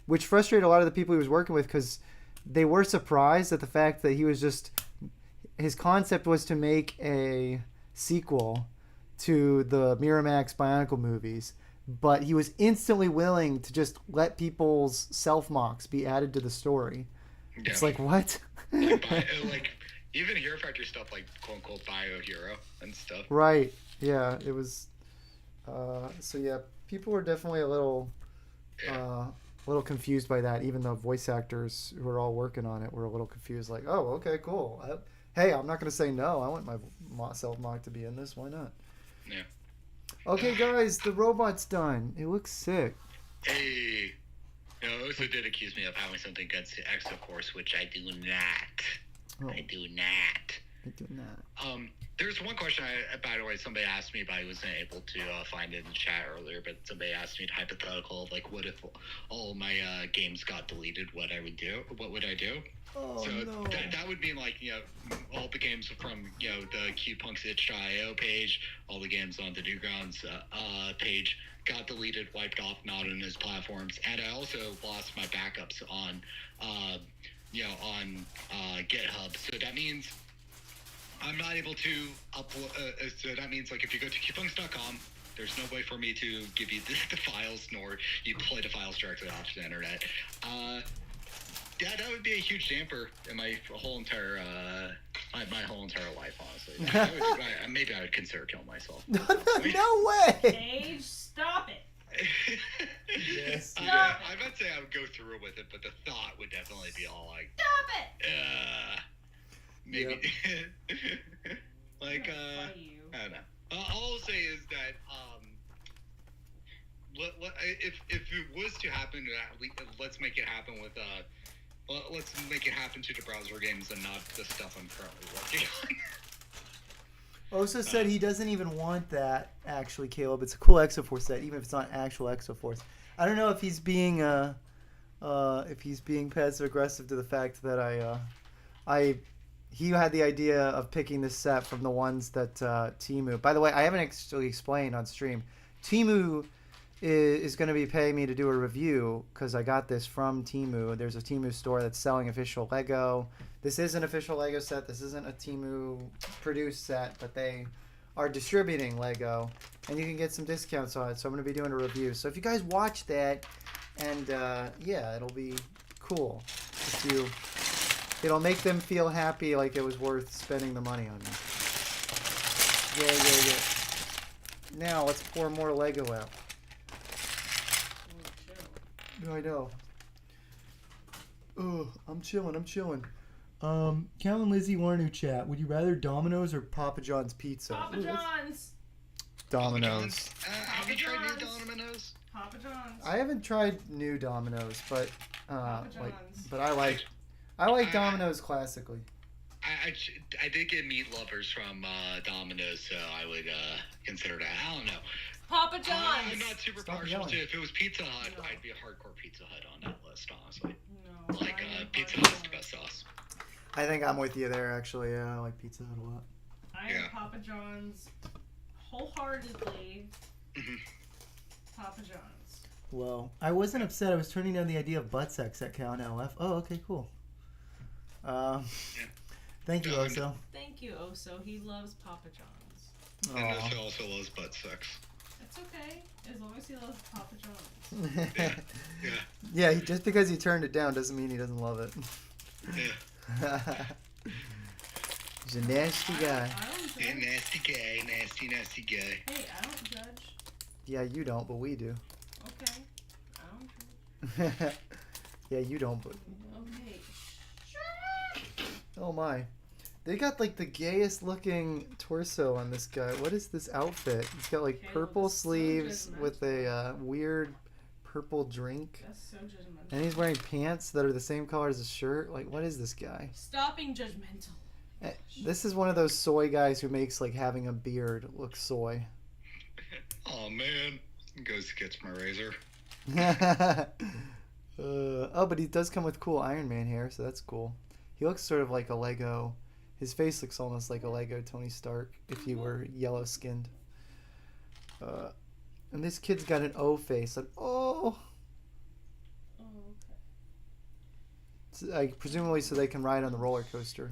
[SPEAKER 1] Which frustrated a lot of the people he was working with, because they were surprised at the fact that he was his concept was to make a sequel to the Miramax Bionicle movies, but he was instantly willing to just let people's self-mocks be added to the story. Yeah. It's like, what?
[SPEAKER 3] like even Hero Factory stuff, like quote-unquote Bio Hero and stuff.
[SPEAKER 1] Right, yeah, it was so yeah, people were definitely a little a little confused by that. Even the voice actors who are all working on it were a little confused. Like, oh, okay, cool. Hey, I'm not gonna say no. I want my self mock to be in this. Why not?
[SPEAKER 3] Yeah.
[SPEAKER 1] Okay, guys, the robot's done. It looks sick.
[SPEAKER 3] Hey. No, also did accuse me of having something against the Exo-Force, which I do not.
[SPEAKER 1] Oh.
[SPEAKER 3] I do not.
[SPEAKER 1] I do not.
[SPEAKER 3] There's one question, by the way, somebody asked me, but I wasn't able to find it in the chat earlier, but somebody asked me a hypothetical, like, what if all my games got deleted, what would I do?
[SPEAKER 1] Oh,
[SPEAKER 3] so
[SPEAKER 1] no.
[SPEAKER 3] that would mean, like, all the games from, the QPunks itch.io page, all the games on the Newgrounds page got deleted, wiped off, not on those platforms, and I also lost my backups on, on GitHub, so that means I'm not able to upload. So that means, like, if you go to qpunks.com, there's no way for me to give you the files, nor you play the files directly off the internet. Yeah, that would be a huge damper in my whole entire my whole entire life, honestly. Maybe I would consider killing myself.
[SPEAKER 1] No way.
[SPEAKER 2] Age, stop it.
[SPEAKER 1] Yes.
[SPEAKER 3] Yeah, I might say I would go through with it, but the thought would definitely be all like,
[SPEAKER 2] stop it.
[SPEAKER 3] Maybe.
[SPEAKER 2] Yep.
[SPEAKER 3] Like, I don't know. All I'll say is that, if it was to happen, let's make it happen with, let's make it happen to the browser games and not the stuff I'm currently working on.
[SPEAKER 1] Oso said he doesn't even want that, actually, Caleb. It's a cool Exo-Force set, even if it's not actual Exo-Force. I don't know if he's being passive aggressive to the fact that he had the idea of picking this set from the ones that Temu. By the way, I haven't actually explained on stream. Temu is going to be paying me to do a review because I got this from Temu. There's a Temu store that's selling official Lego. This is an official Lego set. This isn't a Temu produced set, but they are distributing Lego, and you can get some discounts on it. So I'm going to be doing a review. So if you guys watch that, and yeah, it'll be cool. It'll make them feel happy, like it was worth spending the money on me. Yeah. Now let's pour more Lego out. I know. Oh, I'm chilling. Cal and Lizzie want a new chat. Would you rather Domino's or Papa John's pizza?
[SPEAKER 2] Papa John's.
[SPEAKER 1] Domino's.
[SPEAKER 3] Have you tried new Domino's?
[SPEAKER 2] Papa John's.
[SPEAKER 1] I haven't tried new Domino's, but
[SPEAKER 2] Papa John's.
[SPEAKER 1] but I like Domino's classically.
[SPEAKER 3] I did get meat lovers from Domino's, so I would consider that. I don't know.
[SPEAKER 2] Papa John's.
[SPEAKER 3] I'm not super partial to it. If it was Pizza Hut, I'd be a hardcore Pizza Hut on that list, honestly.
[SPEAKER 2] No.
[SPEAKER 3] Like, Pizza Hut's the best sauce.
[SPEAKER 1] I think I'm with you there, actually. Yeah, I like Pizza Hut a lot.
[SPEAKER 2] I am Papa John's wholeheartedly. Papa John's.
[SPEAKER 1] Well, I wasn't upset. I was turning down the idea of butt sex at Cal and LF. Oh, okay, cool. Thank you, Oso.
[SPEAKER 2] Thank you, Oso. He loves Papa John's.
[SPEAKER 3] And Oso also loves butt sex.
[SPEAKER 2] It's okay, as long as he loves Papa John's.
[SPEAKER 1] Yeah, just because he turned it down doesn't mean he doesn't love it.
[SPEAKER 3] Yeah.
[SPEAKER 1] He's a nasty guy.
[SPEAKER 2] I don't judge.
[SPEAKER 3] Yeah, nasty guy.
[SPEAKER 2] Hey, I don't judge.
[SPEAKER 1] Yeah, you don't, but we do.
[SPEAKER 2] Okay. I don't judge.
[SPEAKER 1] Yeah, you don't, but...
[SPEAKER 2] Okay.
[SPEAKER 1] Oh my. They got like the gayest looking torso on this guy. What is this outfit? He's got like purple sleeves with a weird purple drink.
[SPEAKER 2] That's so judgmental.
[SPEAKER 1] And he's wearing pants that are the same color as his shirt. Like, what is this guy?
[SPEAKER 2] Stop being judgmental.
[SPEAKER 1] This is one of those soy guys who makes like having a beard look soy.
[SPEAKER 3] Oh man. Goes to gets my razor.
[SPEAKER 1] Oh, but he does come with cool Iron Man hair, so that's cool. He looks sort of like a Lego. His face looks almost like a Lego Tony Stark if he were yellow skinned. And this kid's got an O face. Like, oh.
[SPEAKER 2] Oh, okay.
[SPEAKER 1] So, presumably so they can ride on the roller coaster.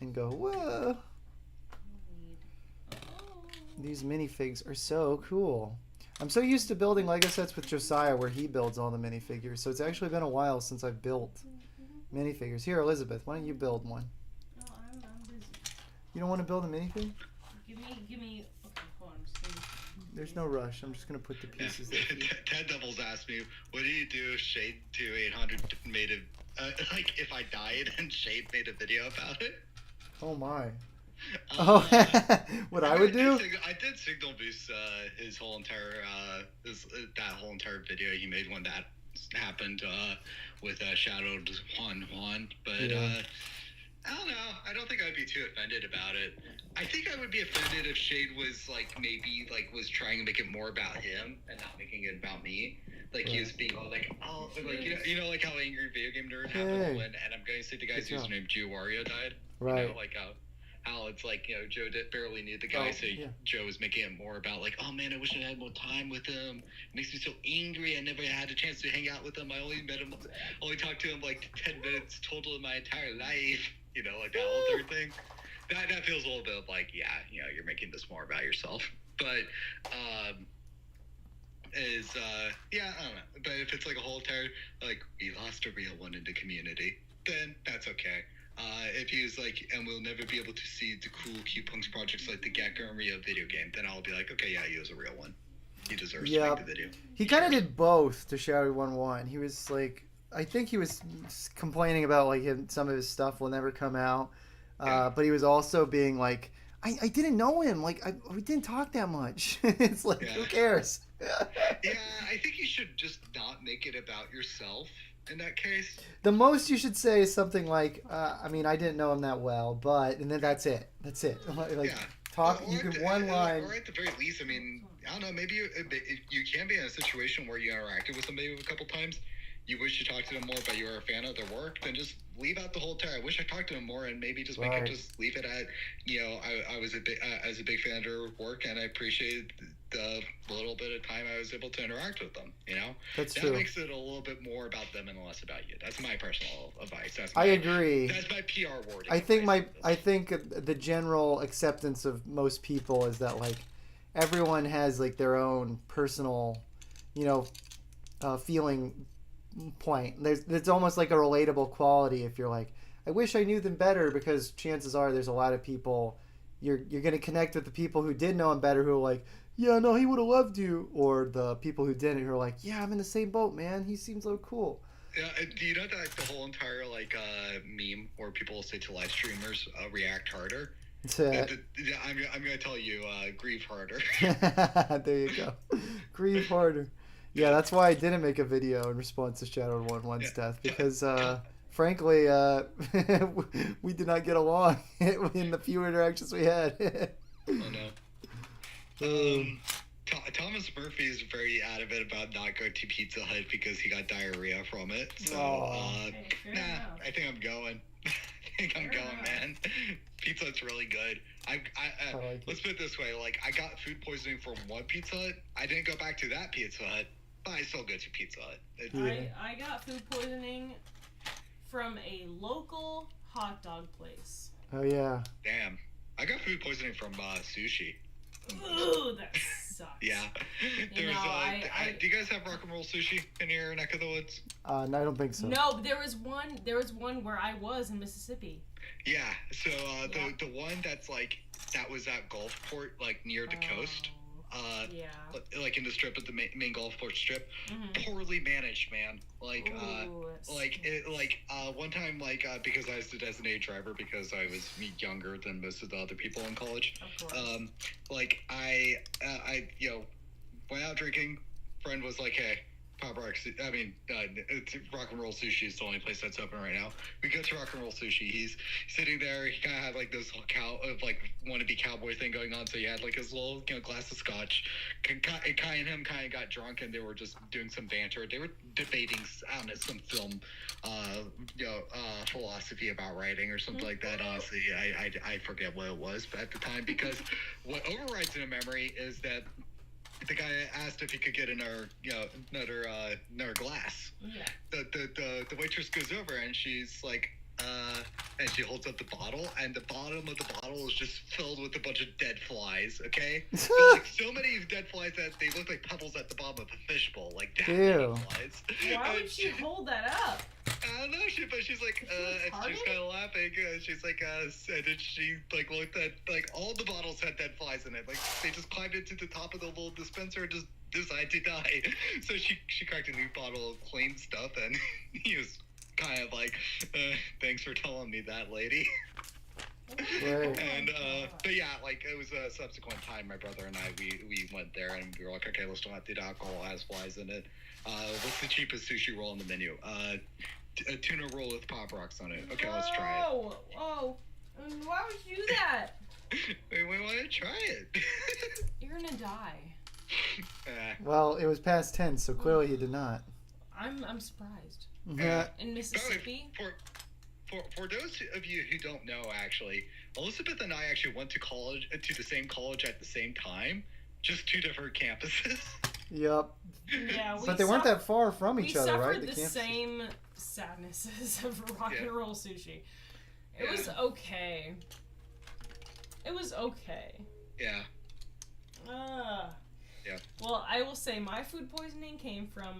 [SPEAKER 1] And go, whoa. These minifigs are so cool. I'm so used to building Lego sets with Josiah where he builds all the minifigures. So it's actually been a while since I've built minifigures. Here, Elizabeth, why don't you build one?
[SPEAKER 2] No, I'm busy.
[SPEAKER 1] You don't want to build a minifig?
[SPEAKER 2] Give me. Okay, hold on. Just give me.
[SPEAKER 1] There's no rush. I'm just gonna put the pieces there. For you.
[SPEAKER 3] Ted Devils asked me, "What do you do if Shade 2800 made a like if I died and Shade made a video about it?"
[SPEAKER 1] Oh my.
[SPEAKER 3] Uh,
[SPEAKER 1] What I would do?
[SPEAKER 3] I did signal boost his whole entire that whole entire video he made when that happened with shadowed Juan, but
[SPEAKER 1] Yeah.
[SPEAKER 3] I don't know. I don't think I'd be too offended about it. I think I would be offended if Shade was like maybe like was trying to make it more about him and not making it about me. Like he was being all like, oh, like you know, like how Angry Video Game Nerd happened when, and I'm going to say the guy's username Jew Wario died.
[SPEAKER 1] Right.
[SPEAKER 3] You know, like how it's like, you know, Joe barely knew the guy, so Joe was making it more about like, oh man, I wish I had more time with him. It makes me so angry. I never had a chance to hang out with him. I only talked to him like 10 minutes total in my entire life. You know, like that whole third thing. That feels a little bit like, yeah, you know, you're making this more about yourself. But yeah, I don't know. But if it's like a whole entire like we lost a real one in the community, then that's okay. If he's like, and we'll never be able to see the cool Q-Punks projects like the Gekko and Rio video game, then I'll be like, okay, yeah, he was a real one. He deserves to make the video.
[SPEAKER 1] He kind of did both to Shadow 1-1. He was like, I think he was complaining about like some of his stuff will never come out, but he was also being like, I didn't know him. Like we didn't talk that much. It's like who cares?
[SPEAKER 3] Yeah, I think you should just not make it about yourself. In that case,
[SPEAKER 1] the most you should say is something like, I mean, I didn't know him that well, but, and then that's it. Like, talk, you can one line.
[SPEAKER 3] Or at the very least, I mean, I don't know, maybe you can be in a situation where you interacted with somebody a couple times. You wish you talked to them more, but you were a fan of their work, then just leave out the whole entire. I wish I talked to them more, and maybe just make it just leave it at, you know, I was a big fan of their work, and I appreciated the little bit of time I was able to interact with them. You know,
[SPEAKER 1] that's
[SPEAKER 3] that
[SPEAKER 1] true.
[SPEAKER 3] makes it a little bit more about them and less about you. That's my personal advice.
[SPEAKER 1] I agree.
[SPEAKER 3] That's my PR wording.
[SPEAKER 1] I think the general acceptance of most people is that like everyone has like their own personal, you know, feeling point. There's almost like a relatable quality if you're like, I wish I knew them better, because chances are there's a lot of people you're gonna connect with the people who did know him better who are like, yeah, no, he would have loved you, or the people who didn't who are like, yeah, I'm in the same boat, man. He seems so cool.
[SPEAKER 3] Yeah, do you know that the whole entire like meme where people say to live streamers react harder? I'm gonna tell you, grieve harder.
[SPEAKER 1] There you go, grieve harder. Yeah, that's why I didn't make a video in response to Shadow 1-1's death, because frankly, we did not get along in the few interactions we had.
[SPEAKER 3] Oh no. Thomas Murphy is very adamant about not going to Pizza Hut because he got diarrhea from it. So, I think I'm going. Man. Pizza Hut's really good. Let's put it this way: like, I got food poisoning from one Pizza Hut. I didn't go back to that Pizza Hut, but I still go to Pizza Hut.
[SPEAKER 2] I got food poisoning from a local hot dog place.
[SPEAKER 1] Oh yeah.
[SPEAKER 3] Damn. I got food poisoning from sushi.
[SPEAKER 2] Ooh, that sucks.
[SPEAKER 3] Yeah. Do you guys have rock and roll sushi in your neck of the woods?
[SPEAKER 1] No, I don't think so.
[SPEAKER 2] No, but there was one where I was in Mississippi.
[SPEAKER 3] Yeah. So the one that's like that was at Gulfport, like near the coast. Like in the strip of the main Gulfport strip, poorly managed, man. Like, one time, because I was the designated driver because I was younger than most of the other people in college.
[SPEAKER 2] Of course.
[SPEAKER 3] I went out drinking. Friend was like, "Hey, Pop Rocks. I mean, Rock and Roll Sushi is the only place that's open right now. We go to Rock and Roll Sushi. He's sitting there. He kind of had like this whole wannabe cowboy thing going on. So he had like his little glass of scotch. Kai and him kind of got drunk, and they were just doing some banter. They were debating, I don't know, some film, philosophy about writing or something like that. Honestly, I forget what it was, but at the time, because what overrides in a memory is that the guy asked if he could get another glass.
[SPEAKER 2] Yeah.
[SPEAKER 3] The waitress goes over and she's like, And she holds up the bottle, and the bottom of the bottle is just filled with a bunch of dead flies, okay? But, like, so many dead flies that they look like pebbles at the bottom of a fishbowl, like that many flies.
[SPEAKER 2] Why would she hold that up?
[SPEAKER 3] I don't know, but she's like, and she's kind of laughing. She's like, and then she like looked at like all the bottles had dead flies in it. Like they just climbed into the top of the little dispenser and just decided to die. So she cracked a new bottle of clean stuff, and he was kind of like, thanks for telling me that, lady.
[SPEAKER 1] Right.
[SPEAKER 3] And but yeah, like it was a subsequent time. My brother and I we went there and we were like, okay, let's not do alcohol has flies in it. What's the cheapest sushi roll on the menu? A tuna roll with Pop Rocks on it. Okay, let's try it.
[SPEAKER 2] Oh, why would you do that?
[SPEAKER 3] We want to try it.
[SPEAKER 2] You're gonna die.
[SPEAKER 1] Well, it was past tense, so clearly he did not.
[SPEAKER 2] I'm surprised.
[SPEAKER 1] Yeah.
[SPEAKER 2] In Mississippi.
[SPEAKER 3] For those of you who don't know, actually, Elizabeth and I actually went to college, to the same college at the same time, just two different campuses.
[SPEAKER 1] Yep.
[SPEAKER 2] Yeah,
[SPEAKER 1] but they weren't that far from each other, right?
[SPEAKER 2] We suffered the same sadnesses of rock and roll sushi. It was okay. It was okay.
[SPEAKER 3] Yeah.
[SPEAKER 2] Yeah. Well, I will say my food poisoning came from.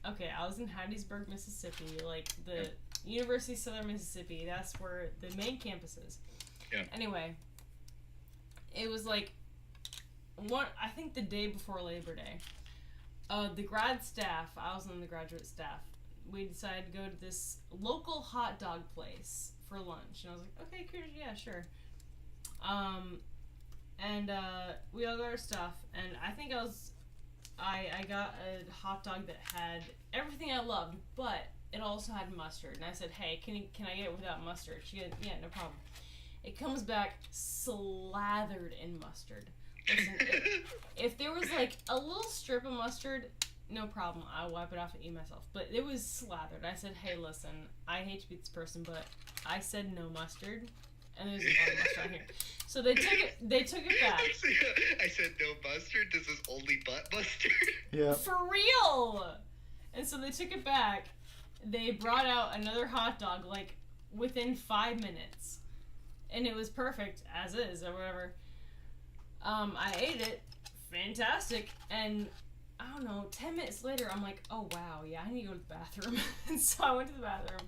[SPEAKER 2] Okay, I was in Hattiesburg, Mississippi, like the University of Southern Mississippi. That's where the main campus is.
[SPEAKER 3] Yeah.
[SPEAKER 2] Anyway, it was like I think the day before Labor Day. The grad staff, I was on the graduate staff, we decided to go to this local hot dog place for lunch. And I was like, okay, cool, yeah, sure. And we all got our stuff, and I think I got a hot dog that had everything I loved, but it also had mustard. And I said, hey, can I get it without mustard? She goes, yeah, no problem. It comes back slathered in mustard. Listen, if there was like a little strip of mustard, no problem. I'll wipe it off and eat myself. But it was slathered. I said, hey, listen, I hate to be this person, but I said no mustard. And there's a lot of mustard here. So they took it back.
[SPEAKER 3] I said no mustard. This is only butt mustard.
[SPEAKER 1] Yeah.
[SPEAKER 2] For real. And so they took it back. They brought out another hot dog like within 5 minutes, and it was perfect as is or whatever. I ate it, fantastic, and I don't know. 10 minutes later, I'm like, oh wow, yeah, I need to go to the bathroom. And so I went to the bathroom.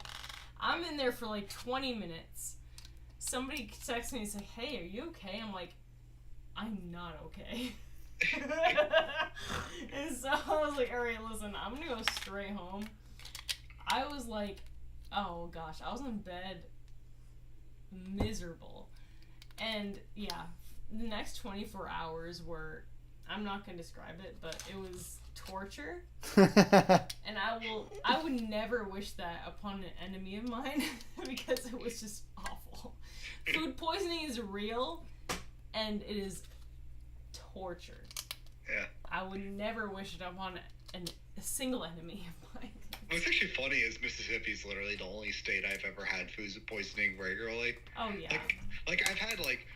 [SPEAKER 2] I'm in there for like 20 minutes. Somebody texts me and says, hey, are you okay? I'm like, I'm not okay. And so I was like, alright, listen, I'm gonna go straight home. I was like, oh gosh, I was in bed miserable. And yeah, the next 24 hours were, I'm not gonna describe it, but it was torture. And I would never wish that upon an enemy of mine because it was just awful. Food poisoning is real, and it is torture.
[SPEAKER 3] Yeah.
[SPEAKER 2] I would never wish it upon a single enemy of mine.
[SPEAKER 3] What's actually funny is Mississippi's literally the only state I've ever had food poisoning regularly.
[SPEAKER 2] Oh yeah.
[SPEAKER 3] Like I've had like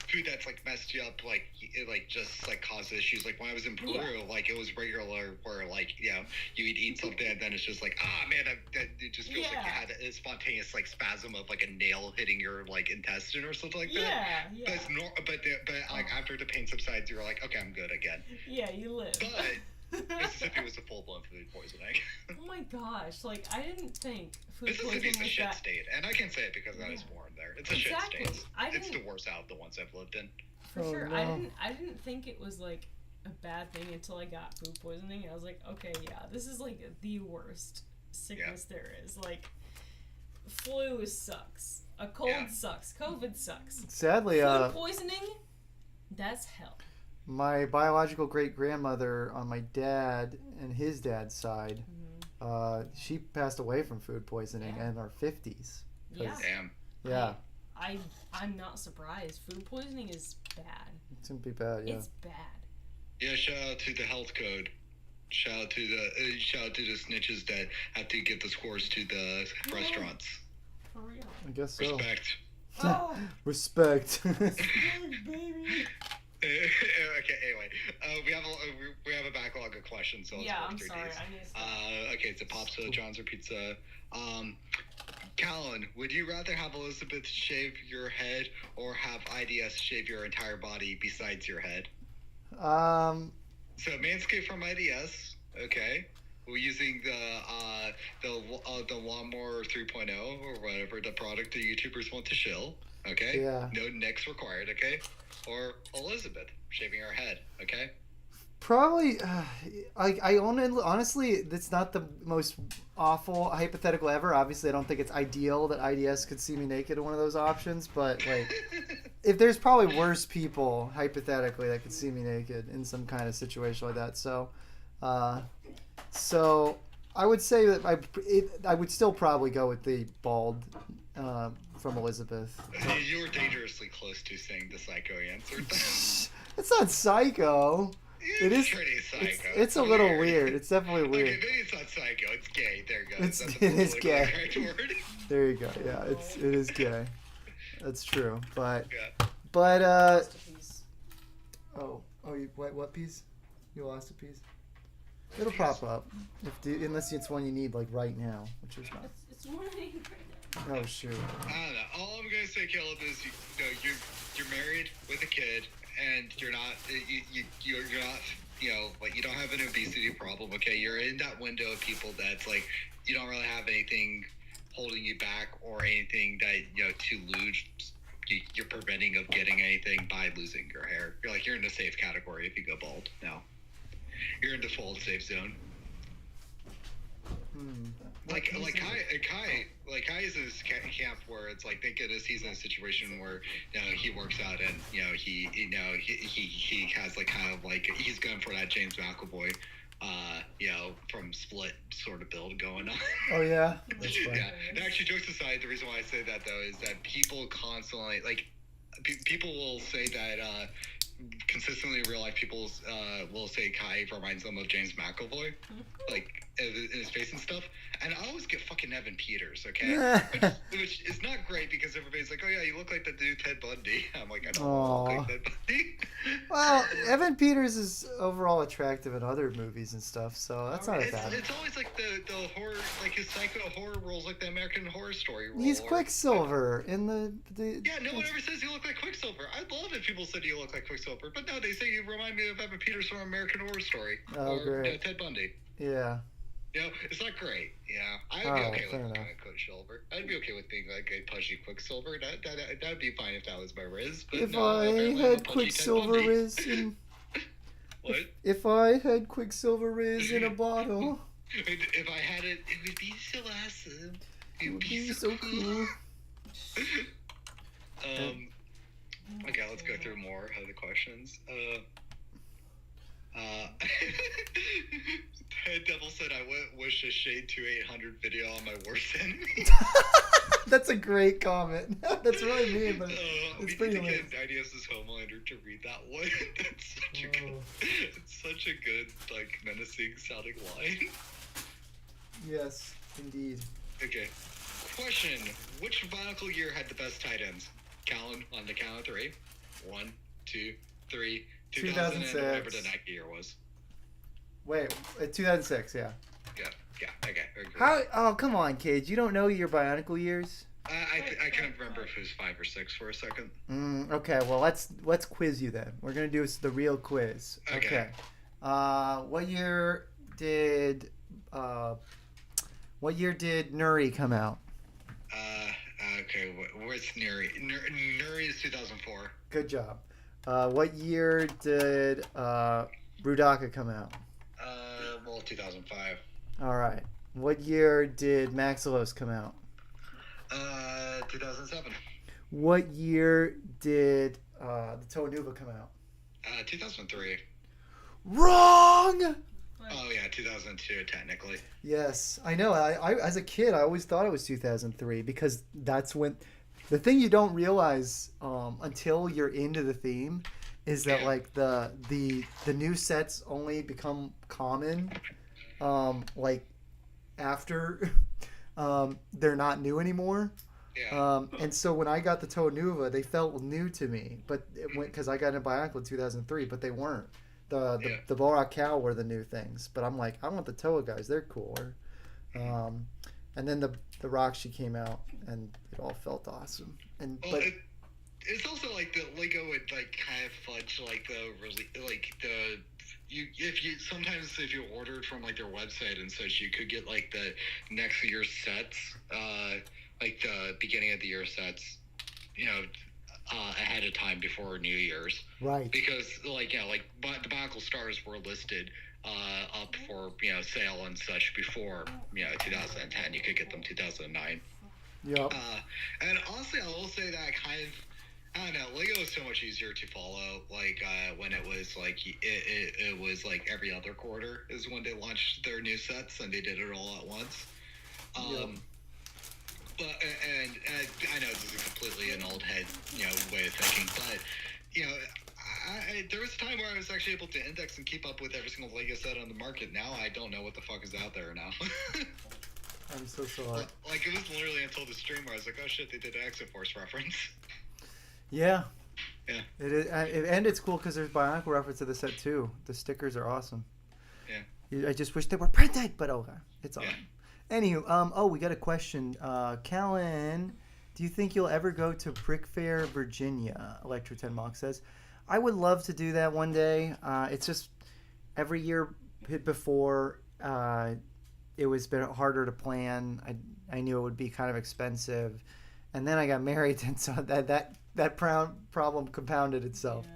[SPEAKER 3] food that's like messed you up, like it like just like caused issues. Like when I was in Peru, like it was regular where like you would eat something and then it's just like man, it just feels like you had a spontaneous like spasm of like a nail hitting your like intestine or something like that.
[SPEAKER 2] Yeah.
[SPEAKER 3] But it's but like after the pain subsides, you're like, okay, I'm good again.
[SPEAKER 2] Yeah, you live.
[SPEAKER 3] But Mississippi was a full-blown food poisoning.
[SPEAKER 2] Oh my gosh, like I didn't think food
[SPEAKER 3] Mississippi's
[SPEAKER 2] poisoning
[SPEAKER 3] a
[SPEAKER 2] was
[SPEAKER 3] shit
[SPEAKER 2] that.
[SPEAKER 3] state, and I can say it because I was born there. It's a shit state. It's the worst out of the ones I've lived in.
[SPEAKER 2] For sure.
[SPEAKER 1] No.
[SPEAKER 2] I didn't think it was like a bad thing until I got food poisoning. I was like, okay, yeah, this is like the worst sickness there is. Like flu sucks. A cold sucks. COVID sucks.
[SPEAKER 1] Sadly,
[SPEAKER 2] food poisoning, that's hell.
[SPEAKER 1] my biological great-grandmother on my dad and his dad's side, she passed away from food poisoning in her 50s.
[SPEAKER 2] Yeah.
[SPEAKER 3] Damn.
[SPEAKER 1] Yeah.
[SPEAKER 2] I'm not surprised. Food poisoning is bad.
[SPEAKER 1] It's gonna be bad, yeah.
[SPEAKER 2] It's bad.
[SPEAKER 3] Yeah, shout out to the health code. Shout out to the snitches that have to give the scores to the restaurants.
[SPEAKER 2] For real.
[SPEAKER 1] I guess so.
[SPEAKER 3] Respect.
[SPEAKER 2] Oh.
[SPEAKER 1] Respect.
[SPEAKER 2] Baby.
[SPEAKER 3] Okay. Anyway, we have a backlog of questions. So let's
[SPEAKER 2] Yeah,
[SPEAKER 3] work
[SPEAKER 2] I'm
[SPEAKER 3] through
[SPEAKER 2] sorry.
[SPEAKER 3] these.
[SPEAKER 2] I need to stop.
[SPEAKER 3] Okay, so Pop's John's or pizza. Callan, would you rather have Elizabeth shave your head or have IDS shave your entire body besides your head? So Manscaped from IDS, okay. We're using the Lawnmower 3.0 or whatever the product the YouTubers want to shill, okay?
[SPEAKER 1] Yeah.
[SPEAKER 3] No nicks required, okay? Or Elizabeth shaving her head, okay?
[SPEAKER 1] Probably, honestly, it's not the most awful hypothetical ever. Obviously, I don't think it's ideal that IDS could see me naked in one of those options, but like, if there's probably worse people hypothetically that could see me naked in some kind of situation like that. So I would say that I would still probably go with the bald from Elizabeth.
[SPEAKER 3] You were dangerously close to saying the psycho answer.
[SPEAKER 1] It's not psycho. It is
[SPEAKER 3] pretty psycho.
[SPEAKER 1] It's a little weird. It's definitely weird.
[SPEAKER 3] Okay, maybe it's not psycho. It's gay. There you go.
[SPEAKER 1] It is gay.
[SPEAKER 3] Correct word.
[SPEAKER 1] There you go. Yeah, it is gay. That's true. But
[SPEAKER 3] Yeah.
[SPEAKER 1] what piece? You lost a piece. It'll pop up unless it's one you need like right now, which is not.
[SPEAKER 2] It's one I need right now.
[SPEAKER 1] Oh shoot.
[SPEAKER 3] I don't know. All I'm gonna say, Caleb, is you're married with a kid, and you're not like you don't have an obesity problem. Okay, you're in that window of people that's like you don't really have anything holding you back or anything that to lose. You're preventing of getting anything by losing your hair. You're in the safe category if you go bald now. You're in the full safe zone. Like Kai is in this camp where it's like, thank goodness he's in a situation where he works out and he has like kind of like he's going for that James McAvoy from Split sort of build going on.
[SPEAKER 1] Oh yeah.
[SPEAKER 3] Yeah. And actually, jokes aside, the reason why I say that though is that people constantly people will say that consistently in real life people will say Kai reminds them of James McAvoy, like in his face and stuff, and I always get fucking Evan Peters, okay? which is not great because everybody's like, oh yeah, you look like the dude Ted Bundy. I'm like, I don't look like Ted Bundy.
[SPEAKER 1] Well, Evan Peters is overall attractive in other movies and stuff, so that's not bad.
[SPEAKER 3] It's always like the horror, like his psycho horror roles, like the American Horror Story role.
[SPEAKER 1] He's Quicksilver in the
[SPEAKER 3] yeah, no one ever says you look like Quicksilver. I'd love if people said you look like Quicksilver, but no, they say you remind me of Evan Peters from American Horror Story.
[SPEAKER 1] Oh,
[SPEAKER 3] or
[SPEAKER 1] great.
[SPEAKER 3] Ted Bundy.
[SPEAKER 1] Yeah.
[SPEAKER 3] It's not great. Yeah, I'd be okay with kind of Quicksilver. I'd be okay with being like a pudgy Quicksilver. That'd be fine if that was my Riz. But
[SPEAKER 1] if
[SPEAKER 3] no,
[SPEAKER 1] I had Quicksilver Riz in
[SPEAKER 3] what?
[SPEAKER 1] If I had Quicksilver Riz in a bottle.
[SPEAKER 3] If I had it, it would be so awesome.
[SPEAKER 1] It would be so cool.
[SPEAKER 3] Okay, let's go through more of the questions. Devil said I wish a Shade 2800 video on my worst enemy.
[SPEAKER 1] That's a great comment. That's really mean, but it's pretty
[SPEAKER 3] amazing. IDS's Homelander to read that one. It's such a good, like, menacing sounding line.
[SPEAKER 1] Yes, indeed.
[SPEAKER 3] Okay. Question: which Bionicle year had the best tight ends? Callan, on the count of 3. 1, 2, 3.
[SPEAKER 1] 2006.
[SPEAKER 3] Whatever the Nike year was.
[SPEAKER 1] Wait, 2006, yeah.
[SPEAKER 3] Yeah, okay.
[SPEAKER 1] How? Oh, come on, Cage. You don't know your Bionicle years?
[SPEAKER 3] I can't remember if it was 5 or 6 for a second.
[SPEAKER 1] Okay, well, let's quiz you then. We're going to do the real quiz. Okay. What year did Nuri come out?
[SPEAKER 3] Okay, where's Nuri? Nuri is 2004.
[SPEAKER 1] Good job. What year did Rudaka come out?
[SPEAKER 3] 2005.
[SPEAKER 1] All right. What year did Maxilos come out?
[SPEAKER 3] 2007.
[SPEAKER 1] What year did the Toanuva come out?
[SPEAKER 3] 2003.
[SPEAKER 1] Wrong!
[SPEAKER 3] Oh yeah, 2002 technically.
[SPEAKER 1] Yes, I know. I as a kid, I always thought it was 2003 because that's when the thing you don't realize until you're into the theme is that like the new sets only become common like after they're not new anymore.
[SPEAKER 3] Yeah.
[SPEAKER 1] And so when I got the Toanuva, they felt new to me, but it went because I got into Bionicle in 2003, but they weren't. The Borak Cow were the new things, but I'm like, I want the Toa guys. They're cooler. And then the Roxy came out, and it all felt awesome. And
[SPEAKER 3] Well,
[SPEAKER 1] but
[SPEAKER 3] it's also like the Lego would like kind of fudge like the sometimes if you ordered from like their website and such, you could get like the next year's sets, like the beginning of the year sets, you know, ahead of time before New Year's.
[SPEAKER 1] right.
[SPEAKER 3] Because like the Bionicle stars were listed up for sale and such before 2010. You could get them 2009.
[SPEAKER 1] Yep.
[SPEAKER 3] And honestly, I will say that I don't know. Lego was so much easier to follow. Like when it was like it was like every other quarter is when they launched their new sets, and they did it all at once.
[SPEAKER 1] Yep.
[SPEAKER 3] But and I know this is completely an old head way of thinking, but there was a time where I was actually able to index and keep up with every single Lego set on the market. Now I don't know what the fuck is out there now.
[SPEAKER 1] I'm so sorry.
[SPEAKER 3] Like it was literally until the stream where I was like, oh shit, they did an Exo-Force reference.
[SPEAKER 1] Yeah.
[SPEAKER 3] Yeah.
[SPEAKER 1] It is, and it's cool because there's Bionicle reference to the set too. The stickers are awesome.
[SPEAKER 3] Yeah.
[SPEAKER 1] I just wish they were printed, but okay, it's all
[SPEAKER 3] Yeah.
[SPEAKER 1] right. Anywho, we got a question. Callan, do you think you'll ever go to Brick Fair, Virginia? Electro 10 Mock says, I would love to do that one day. It's just every year before, it was a bit harder to plan. I knew it would be kind of expensive, and then I got married, and so that problem compounded itself.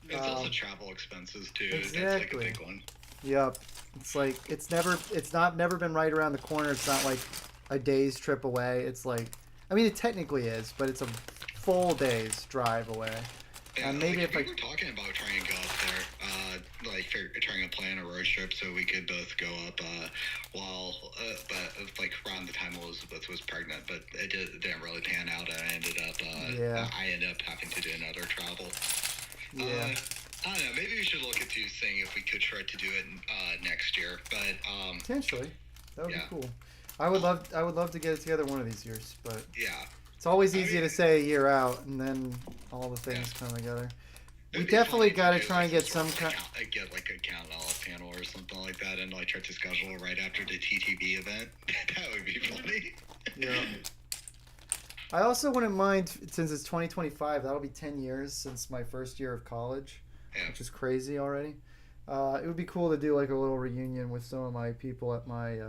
[SPEAKER 2] Yeah,
[SPEAKER 3] It's also travel expenses too.
[SPEAKER 1] Exactly.
[SPEAKER 3] That's like a big one.
[SPEAKER 1] Yep. It's like never been right around the corner. It's not like a day's trip away. It's like, I mean, it technically is, but it's a full day's drive away.
[SPEAKER 3] Yeah,
[SPEAKER 1] And maybe
[SPEAKER 3] like,
[SPEAKER 1] if
[SPEAKER 3] we were talking about trying to go up there, like trying to plan a road trip so we could both go up but like around the time Elizabeth was pregnant, but it didn't really pan out. I ended up having to do another travel.
[SPEAKER 1] Yeah.
[SPEAKER 3] I don't know. Maybe we should look into seeing if we could try to do it next year. But
[SPEAKER 1] Potentially, that would
[SPEAKER 3] yeah.
[SPEAKER 1] be cool. I would love to get it together one of these years, but
[SPEAKER 3] yeah,
[SPEAKER 1] it's always easy to say a year out, and then all the things come together. We
[SPEAKER 3] it'd be
[SPEAKER 1] definitely
[SPEAKER 3] funny
[SPEAKER 1] got to
[SPEAKER 3] do,
[SPEAKER 1] try
[SPEAKER 3] like,
[SPEAKER 1] and get
[SPEAKER 3] some
[SPEAKER 1] some
[SPEAKER 3] sort
[SPEAKER 1] kind.
[SPEAKER 3] of get like a countdown panel or something like that, and like try to schedule it right after the TTV event. That would be funny.
[SPEAKER 1] Yeah. I also wouldn't mind, since it's 2025, that'll be 10 years since my first year of college,
[SPEAKER 3] Yeah.
[SPEAKER 1] which is crazy already. It would be cool to do like a little reunion with some of my people at my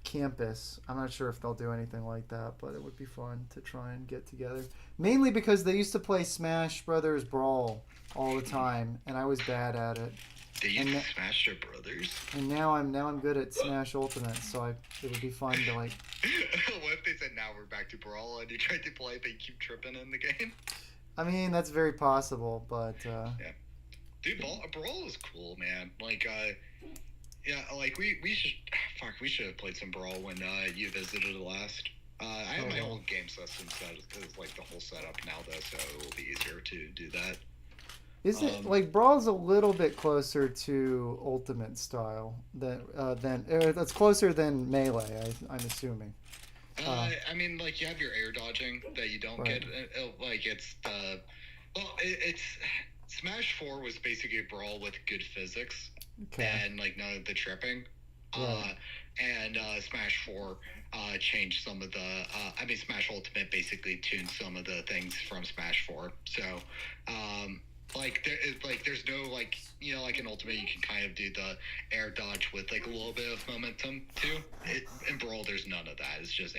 [SPEAKER 1] campus. I'm not sure if they'll do anything like that, but it would be fun to try and get together. Mainly because they used to play Smash Brothers Brawl all the time, and I was bad at it.
[SPEAKER 3] They used to smash their brothers.
[SPEAKER 1] And now I'm good at Smash Ultimate, so it would be fun to like.
[SPEAKER 3] What if they said now we're back to Brawl and you tried to play but you keep tripping in the game?
[SPEAKER 1] I mean, that's very possible, but
[SPEAKER 3] Dude, Brawl is cool, man. Like, yeah, like we should have played some Brawl when you visited last. I have my old game system set. It's like the whole setup now, though, so it will be easier to do that.
[SPEAKER 1] Is it like Brawl's a little bit closer to Ultimate style than that's closer than Melee? I'm assuming.
[SPEAKER 3] I mean, like you have your air dodging that you don't get. Like it's it's Smash 4 was basically a Brawl with good physics and like none of the tripping. And Smash 4 changed some of the. I mean, Smash Ultimate basically tuned some of the things from Smash 4. So. There's no like like in Ultimate you can kind of do the air dodge with like a little bit of momentum too. In Brawl there's none of that. It's just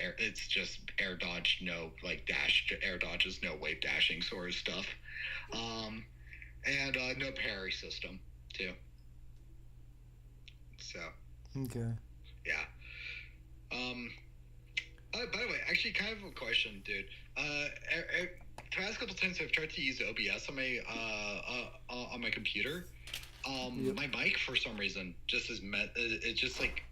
[SPEAKER 3] air dodge, no like dash air dodges, no wave dashing sort of stuff, and no parry system too. So
[SPEAKER 1] okay.
[SPEAKER 3] Yeah. By the way, actually, kind of a question, dude. The past couple times I've tried to use OBS on my computer. My mic for some reason just it's just like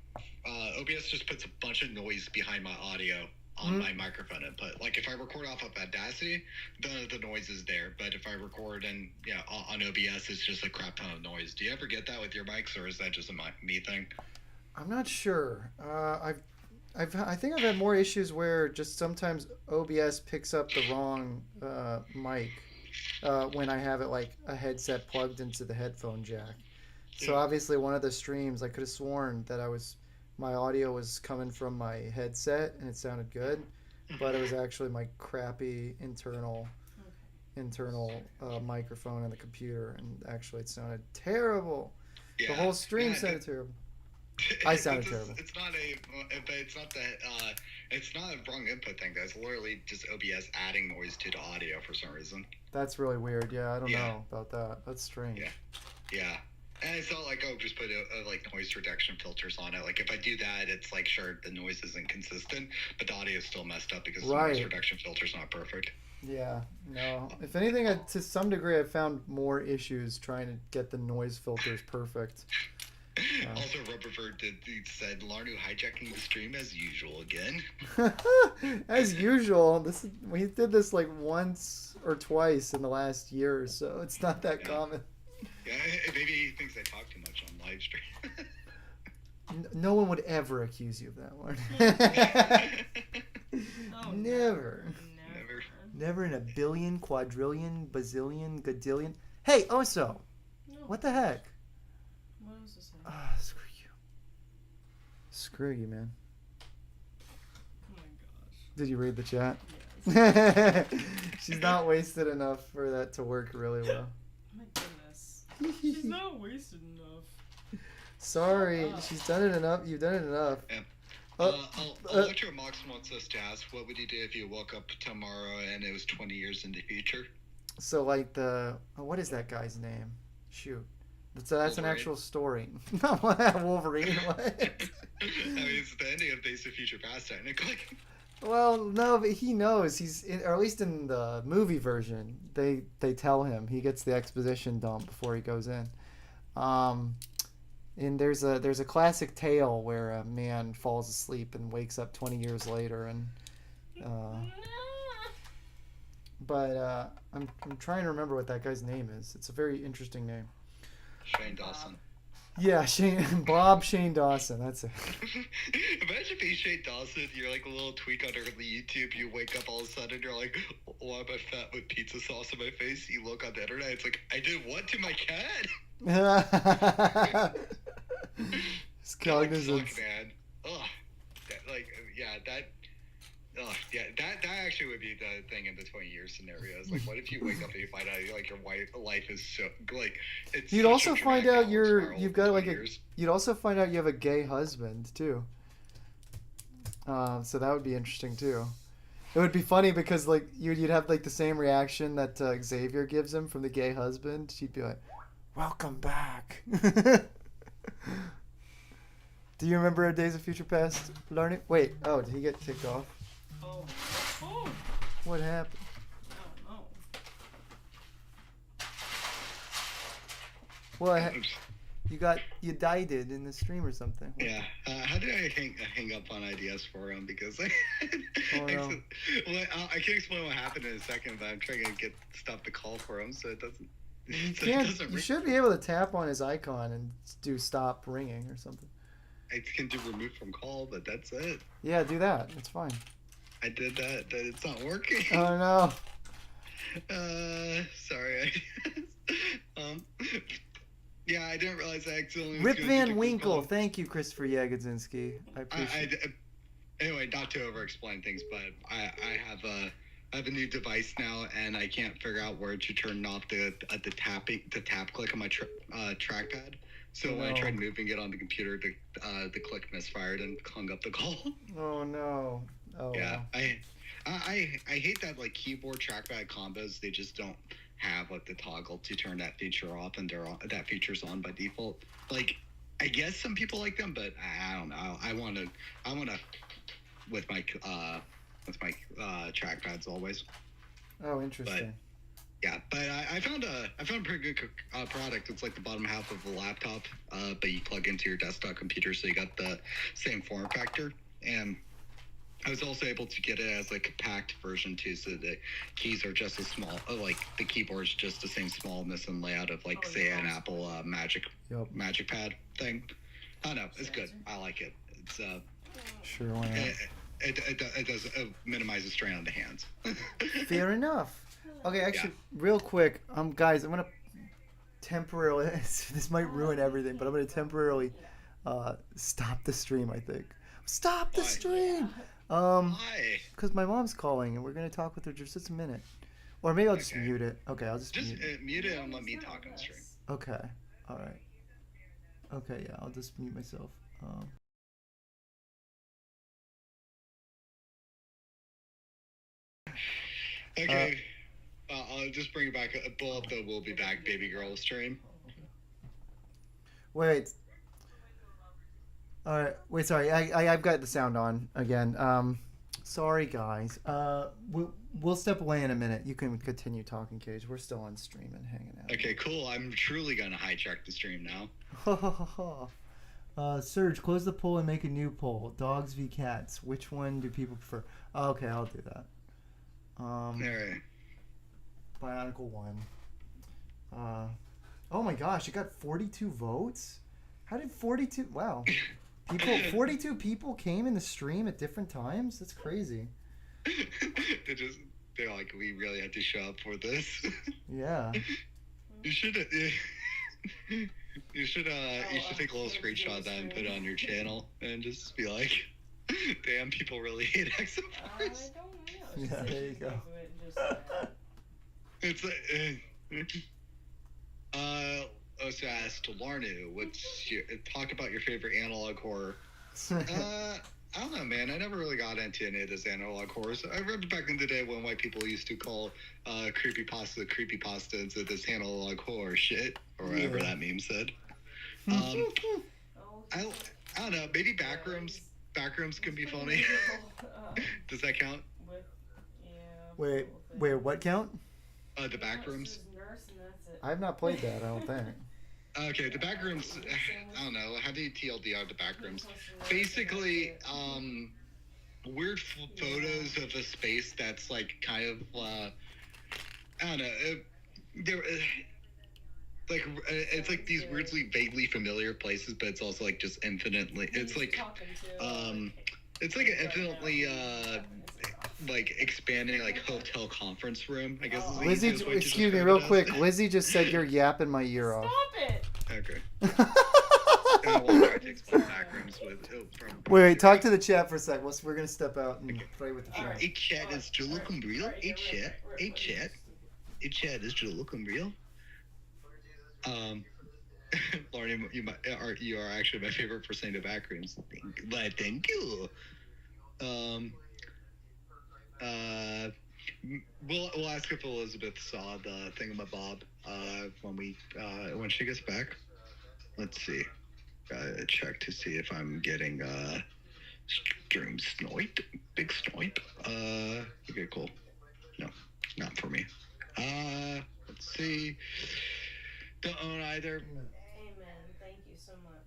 [SPEAKER 3] OBS just puts a bunch of noise behind my audio on my microphone input. Like if I record off of Audacity, the noise is there, but if I record on OBS, it's just a crap ton of noise. Do you ever get that with your mics, or is that just a me thing?
[SPEAKER 1] I'm not sure. I think I've had more issues where just sometimes OBS picks up the wrong mic when I have it like a headset plugged into the headphone jack. So obviously one of the streams I could have sworn that I was my audio was coming from my headset and it sounded good, but it was actually my crappy internal microphone on the computer, and actually it sounded terrible.
[SPEAKER 3] Yeah.
[SPEAKER 1] The whole stream sounded terrible. I sounded terrible.
[SPEAKER 3] It's not a wrong input thing. That's literally just OBS adding noise to the audio for some reason.
[SPEAKER 1] That's really weird. Yeah, I don't know about that. That's strange.
[SPEAKER 3] Yeah. And it's not like, just put like noise reduction filters on it. Like if I do that, it's like, sure, the noise isn't consistent, but the audio is still messed up because the noise reduction filter's not perfect.
[SPEAKER 1] Yeah, no. If anything, to some degree, I found more issues trying to get the noise filters perfect.
[SPEAKER 3] Also, Rubberford said, Larnu hijacking the stream as usual again.
[SPEAKER 1] As usual. We did this like once or twice in the last year or so. It's not that common.
[SPEAKER 3] Yeah, maybe he thinks I talk too much on live stream.
[SPEAKER 1] No one would ever accuse you of that one. Never. Never in a billion, quadrillion, bazillion, gadillion. Hey, Oso!
[SPEAKER 2] No.
[SPEAKER 1] What the heck?
[SPEAKER 2] What was this?
[SPEAKER 1] Screw you. Screw you, man.
[SPEAKER 2] Oh my gosh.
[SPEAKER 1] Did you read the chat?
[SPEAKER 2] Yes.
[SPEAKER 1] She's not wasted enough for that to work really well.
[SPEAKER 2] Oh my goodness. She's not wasted enough.
[SPEAKER 1] Sorry, she's done it enough. You've done it enough.
[SPEAKER 3] Yeah. Electro Mox wants us to ask, what would you do if you woke up tomorrow and it was 20 years in the future?
[SPEAKER 1] So, like what is that guy's name? Shoot. That's an actual story. Wolverine, what?
[SPEAKER 3] I mean, it's the ending of Days of Future Past, technically.
[SPEAKER 1] Well, no, but he knows. Or at least in the movie version, they tell him. He gets the exposition dump before he goes in. And there's a classic tale where a man falls asleep and wakes up 20 years later, and but I'm trying to remember what that guy's name is. It's a very interesting name.
[SPEAKER 3] Shane Dawson.
[SPEAKER 1] Yeah, Bob Shane Dawson. That's it.
[SPEAKER 3] Imagine being Shane Dawson. You're like a little tweak under the YouTube. You wake up all of a sudden. You're like, why am I fat with pizza sauce on my face? You look on the internet. It's like, I did what to my cat? It's cognizant. Man. Ugh. That actually would be the thing in the 20-year scenarios. Like, what if you wake up and you find out like your life is so like it's.
[SPEAKER 1] You'd also find out you've got like you'd also find out you have a gay husband too. So that would be interesting too. It would be funny because like you'd have like the same reaction that Xavier gives him from the gay husband. She'd be like, "Welcome back." Do you remember Days of Future Past learning? Wait, did he get kicked off?
[SPEAKER 2] Oh.
[SPEAKER 1] What happened?
[SPEAKER 2] I don't know.
[SPEAKER 1] Well, you died in the stream or something.
[SPEAKER 3] Yeah. How did I hang up on ideas for him? Because I can explain what happened in a second, but I'm trying to stop the call for him, so it doesn't.
[SPEAKER 1] You should be able to tap on his icon and do stop ringing or something.
[SPEAKER 3] I can do remove from call, but that's it.
[SPEAKER 1] Yeah, do that. It's fine.
[SPEAKER 3] I did that. It's not working.
[SPEAKER 1] Oh no.
[SPEAKER 3] Sorry. Yeah, I didn't realize I accidentally.
[SPEAKER 1] Rip Van Winkle. Thank you, Christopher Yagodzinski. I appreciate it.
[SPEAKER 3] Anyway, not to over-explain things, but I have a new device now, and I can't figure out where to turn off the tap click on my trackpad. So when I tried moving it on the computer, the click misfired and hung up the call. Oh no! Oh yeah, wow. I hate that like keyboard trackpad combos. They just don't have like the toggle to turn that feature off, and that feature's on by default. Like I guess some people like them, but I don't know. I wanna with my trackpads always.
[SPEAKER 1] Oh, interesting.
[SPEAKER 3] But I found a pretty good product. It's like the bottom half of a laptop, but you plug into your desktop computer, so you got the same form factor. And I was also able to get it as like a packed version too, so the keys are just as small. Like the keyboard's just the same smallness and layout of like an Apple Magic Pad thing. I don't know, it's good. I like it. It's
[SPEAKER 1] sure. Why not?
[SPEAKER 3] It does minimizes strain on the hands.
[SPEAKER 1] Fair enough. Okay, actually, real quick, guys, I'm gonna temporarily. This might ruin everything, but I'm gonna temporarily Stop the stream. I think. Stop the
[SPEAKER 3] Why?
[SPEAKER 1] stream.
[SPEAKER 3] Why?
[SPEAKER 1] Because my mom's calling and we're gonna talk with her just a minute. Or maybe I'll just
[SPEAKER 3] Okay.
[SPEAKER 1] mute it. Okay, I'll just
[SPEAKER 3] Just
[SPEAKER 1] mute it.
[SPEAKER 3] mute it and let me talk on the stream.
[SPEAKER 1] Okay. All right. Okay, yeah, I'll just mute myself.
[SPEAKER 3] Okay. I'll just bring it back. Pull up the "We'll Be Back, Baby Girl" stream.
[SPEAKER 1] Wait. All right. Wait. Sorry. I've got the sound on again. Sorry guys. We'll step away in a minute. You can continue talking, Cage. We're still on stream and hanging out.
[SPEAKER 3] Okay, cool. I'm truly gonna hijack the stream now.
[SPEAKER 1] Serge, close the poll and make a new poll. Dogs v cats. Which one do people prefer? Okay, I'll do that.
[SPEAKER 3] All right.
[SPEAKER 1] Bionicle won. Oh my gosh, it got 42 votes? How did 42... Wow. 42 people came in the stream at different times? That's crazy.
[SPEAKER 3] They're like, we really have to show up for this.
[SPEAKER 1] Yeah.
[SPEAKER 3] You should take a little screenshot of that and put it on your channel and just be like, damn, people really hate Exo-Force.
[SPEAKER 2] I don't know.
[SPEAKER 1] Yeah, there you go.
[SPEAKER 3] It's also asked to Larnu, talk about your favorite analog horror. I don't know, man. I never really got into any of this analog horrors. I remember back in the day when white people used to call creepypasta instead of this analog horror shit, or whatever that meme said. I don't know. Maybe Backrooms can be funny. Does that count?
[SPEAKER 1] Wait, what count?
[SPEAKER 3] The Backrooms.
[SPEAKER 1] I have not played that, I don't think.
[SPEAKER 3] Okay, the Backrooms, I don't know, how do you TLDR the Backrooms? Basically, weird photos of a space that's like kind of, I don't know, it's like these weirdly, vaguely familiar places, but it's also like just infinitely, it's like an infinitely, like expanding like hotel conference room, I guess.
[SPEAKER 1] Lizzie, excuse me, real quick. Lizzie just said you're yapping my ear off.
[SPEAKER 2] Stop it!
[SPEAKER 3] Okay. I will try to explain Backrooms
[SPEAKER 1] Wait, talk to the chat for a sec. We're gonna step out and play with the chat.
[SPEAKER 3] Hey chat, is Joe looking real? Hey chat, is Joe looking real? Lauren, you are actually my favorite for saying the Backrooms. Thank you. We'll ask if Elizabeth saw the thingamabob when she gets back. Let's see. Gotta check to see if I'm getting stream snoip. Big snoip. Okay, cool. No, not for me. Let's see. Don't own either.
[SPEAKER 2] Amen. Thank you so much.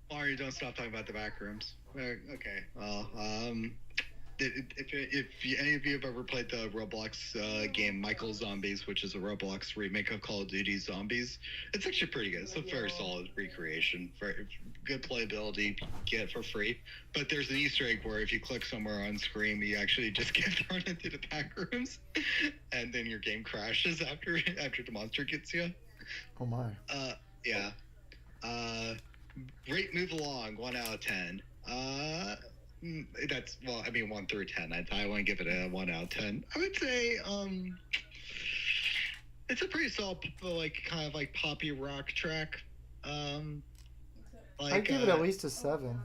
[SPEAKER 3] Or you don't stop talking about the Backrooms. Okay. Well, if any of you have ever played the Roblox game Michael Zombies, which is a Roblox remake of Call of Duty Zombies, it's actually pretty good. It's a very solid recreation. Very good playability, get it for free. But there's an Easter egg where if you click somewhere on screen, you actually just get thrown into the Backrooms, and then your game crashes after the monster gets you.
[SPEAKER 1] Oh my.
[SPEAKER 3] Yeah. Rate Move Along, 1 out of 10. That's 1 through 10. I want to give it a 1 out of 10. I would say it's a pretty solid, like kind of like poppy rock track.
[SPEAKER 1] I'd give it at least a 7.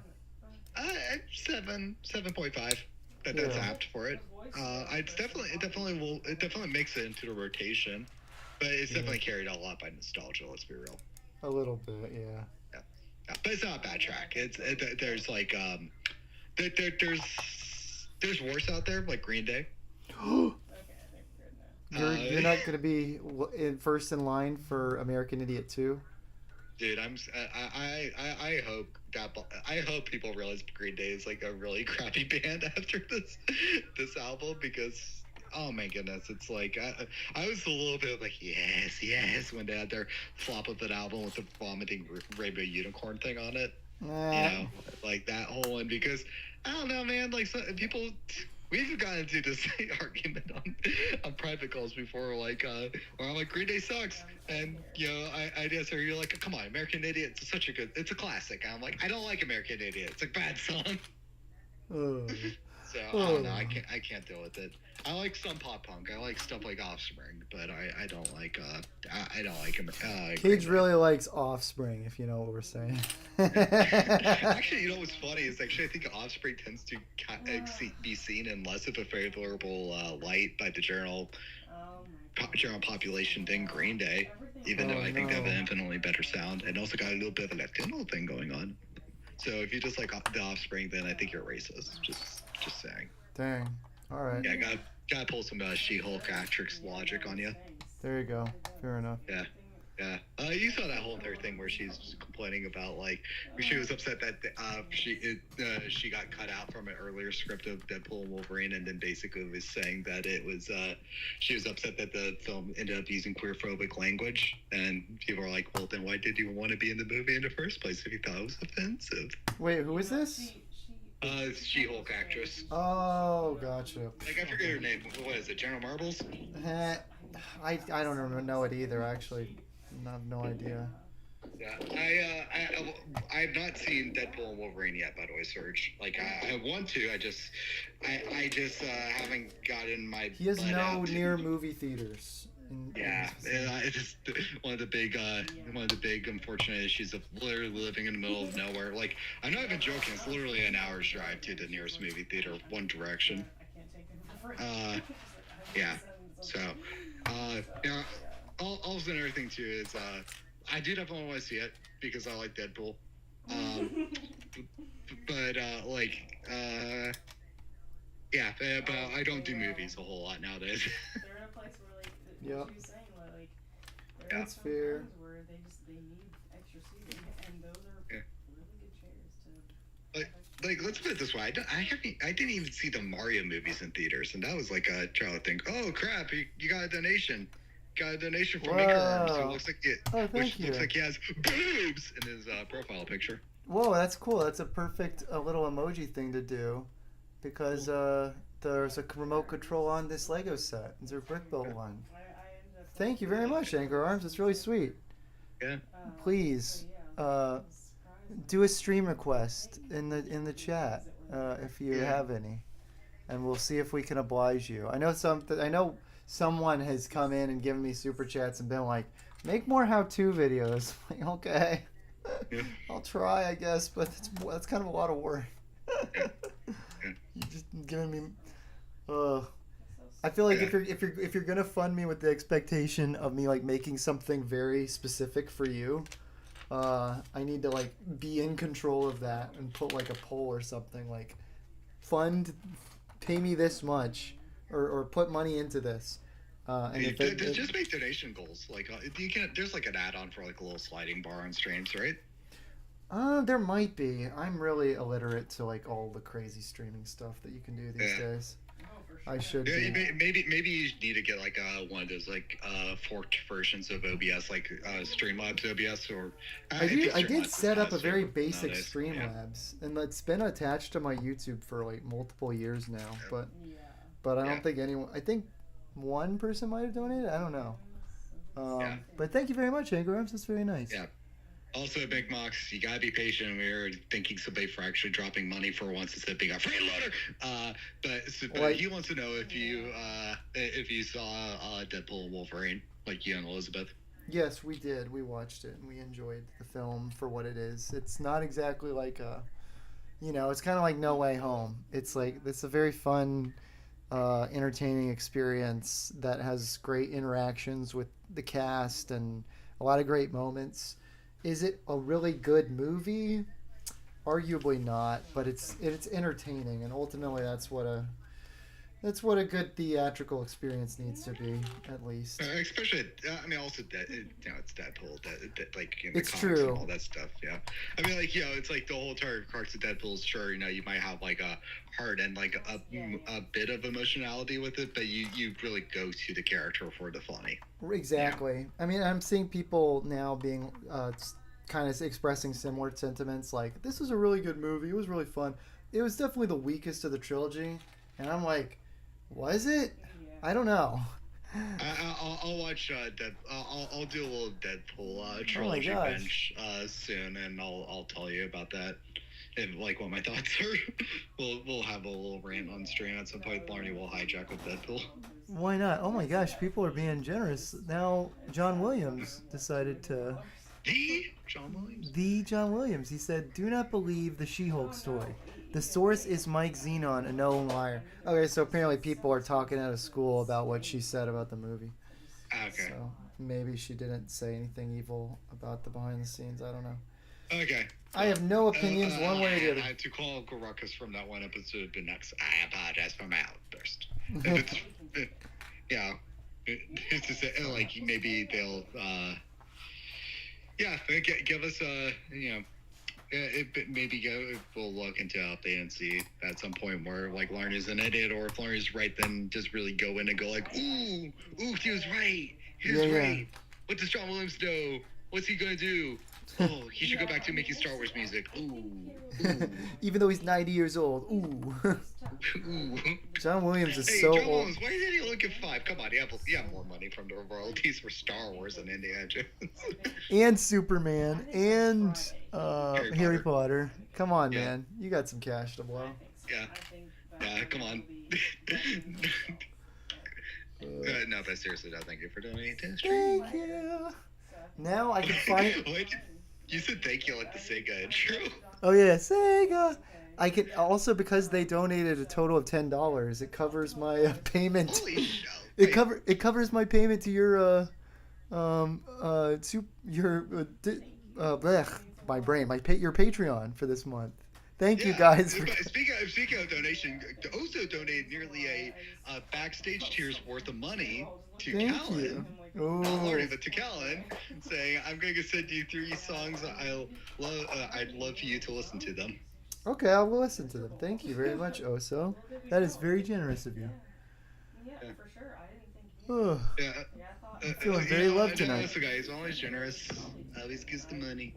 [SPEAKER 3] 7.5. That's apt for it. It definitely makes it into the rotation, but it's definitely carried a lot by nostalgia. Let's be real.
[SPEAKER 1] A little bit, yeah.
[SPEAKER 3] But it's not a bad track. There's like there's worse out there, like Green Day.
[SPEAKER 1] You're not gonna be first in line for American Idiot 2?
[SPEAKER 3] Dude, I hope people realize Green Day is like a really crappy band after this album, because oh my goodness, it's like I was a little bit like yes when they had their flop of an album with the vomiting rainbow unicorn thing on it. You know, like that whole one, because I don't know, man, like people we've gotten into this argument on private calls before, like where I'm like, Green Day sucks, and I answer, you're like, come on, American Idiot, it's a classic. And I'm like, I don't like American Idiot, it's a bad song. So I don't know, I can't deal with it. I like some pop punk. I like stuff like Offspring, but I don't like
[SPEAKER 1] Cage really likes Offspring, if you know what we're saying.
[SPEAKER 3] Actually, you know what's funny is I think Offspring tends to be seen in less of a favorable light by the general population than Green Day, even though I think they have an infinitely better sound and also got a little bit of a Latino thing going on. So if you just like the Offspring, then I think you're racist. Just saying.
[SPEAKER 1] Dang. All right.
[SPEAKER 3] Yeah, gotta pull some She-Hulk actress logic on you.
[SPEAKER 1] There you go. Fair enough.
[SPEAKER 3] Yeah. Yeah. You saw that whole entire thing where she's complaining about, like, she was upset that she got cut out from an earlier script of Deadpool and Wolverine, and then basically was saying that it was she was upset that the film ended up using queerphobic language, and people are like, well, then why did you want to be in the movie in the first place if you thought it was offensive?
[SPEAKER 1] Wait, who is this?
[SPEAKER 3] She-Hulk actress.
[SPEAKER 1] Oh, gotcha.
[SPEAKER 3] Like, I forget her name. What is it, General Marbles?
[SPEAKER 1] I don't know it either, actually. I have no idea.
[SPEAKER 3] Yeah, I have not seen Deadpool and Wolverine yet, by the way, Serge. Like, I want to, I just haven't gotten my.
[SPEAKER 1] He has no near movie theaters.
[SPEAKER 3] It's just one of the big unfortunate issues of literally living in the middle of nowhere. Like, I'm not even joking. It's literally an hour's drive to the nearest movie theater, one direction. Yeah. So, also another thing too is I do definitely want to see it because I like Deadpool. But I don't do movies a whole lot nowadays.
[SPEAKER 2] They're in a place where, like,
[SPEAKER 1] yep.
[SPEAKER 2] She was saying, like,
[SPEAKER 1] that's fair.
[SPEAKER 2] Where they need extra seating, and those are really good chairs to.
[SPEAKER 3] Like, let's put it this way: I didn't even see the Mario movies in theaters, and that was like a child thing. Oh crap! You got a donation. Got a donation from Maker Arms. So it looks like looks like he has boobs in his profile picture.
[SPEAKER 1] Whoa, that's cool. That's a perfect little emoji thing to do, because there's a remote control on this Lego set. It's a brick built one. Thank you very much, Anchor Arms. It's really sweet.
[SPEAKER 3] Yeah.
[SPEAKER 1] Please, do a stream request in the chat if you have any, and we'll see if we can oblige you. I know someone has come in and given me super chats and been like, make more how-to videos. Like, okay, I'll try, I guess, but that's kind of a lot of work. You're just giving me. I feel like if you're gonna fund me with the expectation of me like making something very specific for you, I need to like be in control of that and put like a poll or something like, pay me this much, or put money into this.
[SPEAKER 3] Just make donation goals. Like there's like an add-on for like a little sliding bar on streams, right?
[SPEAKER 1] There might be. I'm really illiterate to like all the crazy streaming stuff that you can do these days. I should.
[SPEAKER 3] Yeah, maybe you need to get like one of those like forked versions of OBS, like Streamlabs OBS, or
[SPEAKER 1] I did set up a very basic Streamlabs, and it's been attached to my YouTube for like multiple years now. But I don't think anyone. I think one person might have donated. I don't know. But thank you very much, Anchor Arms. That's very nice.
[SPEAKER 3] Yeah. Also, Big Mox, you gotta be patient. We were thanking somebody for actually dropping money for once instead of being a freeloader. But he wants to know if you saw Deadpool and Wolverine, like you and Elizabeth.
[SPEAKER 1] Yes, we did. We watched it and we enjoyed the film for what it is. It's not exactly like it's kind of like No Way Home. It's a very fun, entertaining experience that has great interactions with the cast and a lot of great moments. Is it a really good movie? Arguably not, but it's entertaining, and ultimately that's what a good theatrical experience needs to be, at least.
[SPEAKER 3] Especially, also it's Deadpool, like in the
[SPEAKER 1] it's
[SPEAKER 3] comics
[SPEAKER 1] true.
[SPEAKER 3] And all that stuff. Yeah, it's like the whole entire crux of Deadpool. Sure, you might have like a heart and like a bit of emotionality with it, but you really go to the character for the funny.
[SPEAKER 1] Exactly. Yeah. I'm seeing people now being kind of expressing similar sentiments, like, this is a really good movie. It was really fun. It was definitely the weakest of the trilogy. And I'm like, was it? I don't know.
[SPEAKER 3] I'll watch I'll do a little Deadpool
[SPEAKER 1] Oh my
[SPEAKER 3] trilogy
[SPEAKER 1] gosh.
[SPEAKER 3] bench soon, and I'll tell you about that and like what my thoughts are. We'll have a little rant on stream at some point. Barney will hijack with Deadpool.
[SPEAKER 1] Why not? Oh my gosh, people are being generous. Now, John Williams decided to.
[SPEAKER 3] John Williams.
[SPEAKER 1] The John Williams. He said, "Do not believe the She-Hulk story. The source is Mike Xenon, a known liar." Okay, so apparently people are talking out of school about what she said about the movie.
[SPEAKER 3] Okay.
[SPEAKER 1] So maybe she didn't say anything evil about the behind the scenes. I don't know.
[SPEAKER 3] Okay.
[SPEAKER 1] I have no opinions one way or the other.
[SPEAKER 3] I had to call Uncle Ruckus from that one episode of the next. I apologize for my outburst. Yeah. It's just like maybe they'll. Yeah, give us we'll look into update and see at some point where like Lauren is an idiot, or if Lauren is right, then just really go in and go like, ooh, he was right. He was right. What does John Williams know? What's he gonna do? Oh, he should go back to making Star Wars music. Ooh.
[SPEAKER 1] Even though he's 90 years old. Ooh.
[SPEAKER 3] Ooh.
[SPEAKER 1] John Williams is
[SPEAKER 3] Hey,
[SPEAKER 1] so
[SPEAKER 3] John
[SPEAKER 1] old.
[SPEAKER 3] Williams, why did he look at 5? Come on, you have more money from the royalties for Star Wars than Indiana Jones.
[SPEAKER 1] And Superman and Harry Potter. Come on,
[SPEAKER 3] Yeah.
[SPEAKER 1] man. You got some cash to blow.
[SPEAKER 3] Yeah, come on. No, but seriously, no, thank you for donating to the stream.
[SPEAKER 1] Thank you. Now I can find.
[SPEAKER 3] Wait, you said thank you like the Sega intro.
[SPEAKER 1] Oh yeah, Sega. I can also, because they donated a total of $10. It covers my payment.
[SPEAKER 3] Holy shit.
[SPEAKER 1] It covers my payment to your my brain, your Patreon for this month. Thank you guys for.
[SPEAKER 3] Speaking of donation, Oso donated nearly a backstage tier's worth of money to
[SPEAKER 1] Thank
[SPEAKER 3] Callan.
[SPEAKER 1] you.
[SPEAKER 3] Lordy, but to Callan, saying, "I'm going to send you 3 songs. I'd love for you to listen to them."
[SPEAKER 1] Okay, I'll listen to them. Thank you very much, Oso. That is very generous of you.
[SPEAKER 2] Yeah, for sure. I didn't think
[SPEAKER 1] Oh,
[SPEAKER 3] Yeah.
[SPEAKER 1] I'm feeling very loved tonight.
[SPEAKER 3] This guy is always generous. Always gives the money.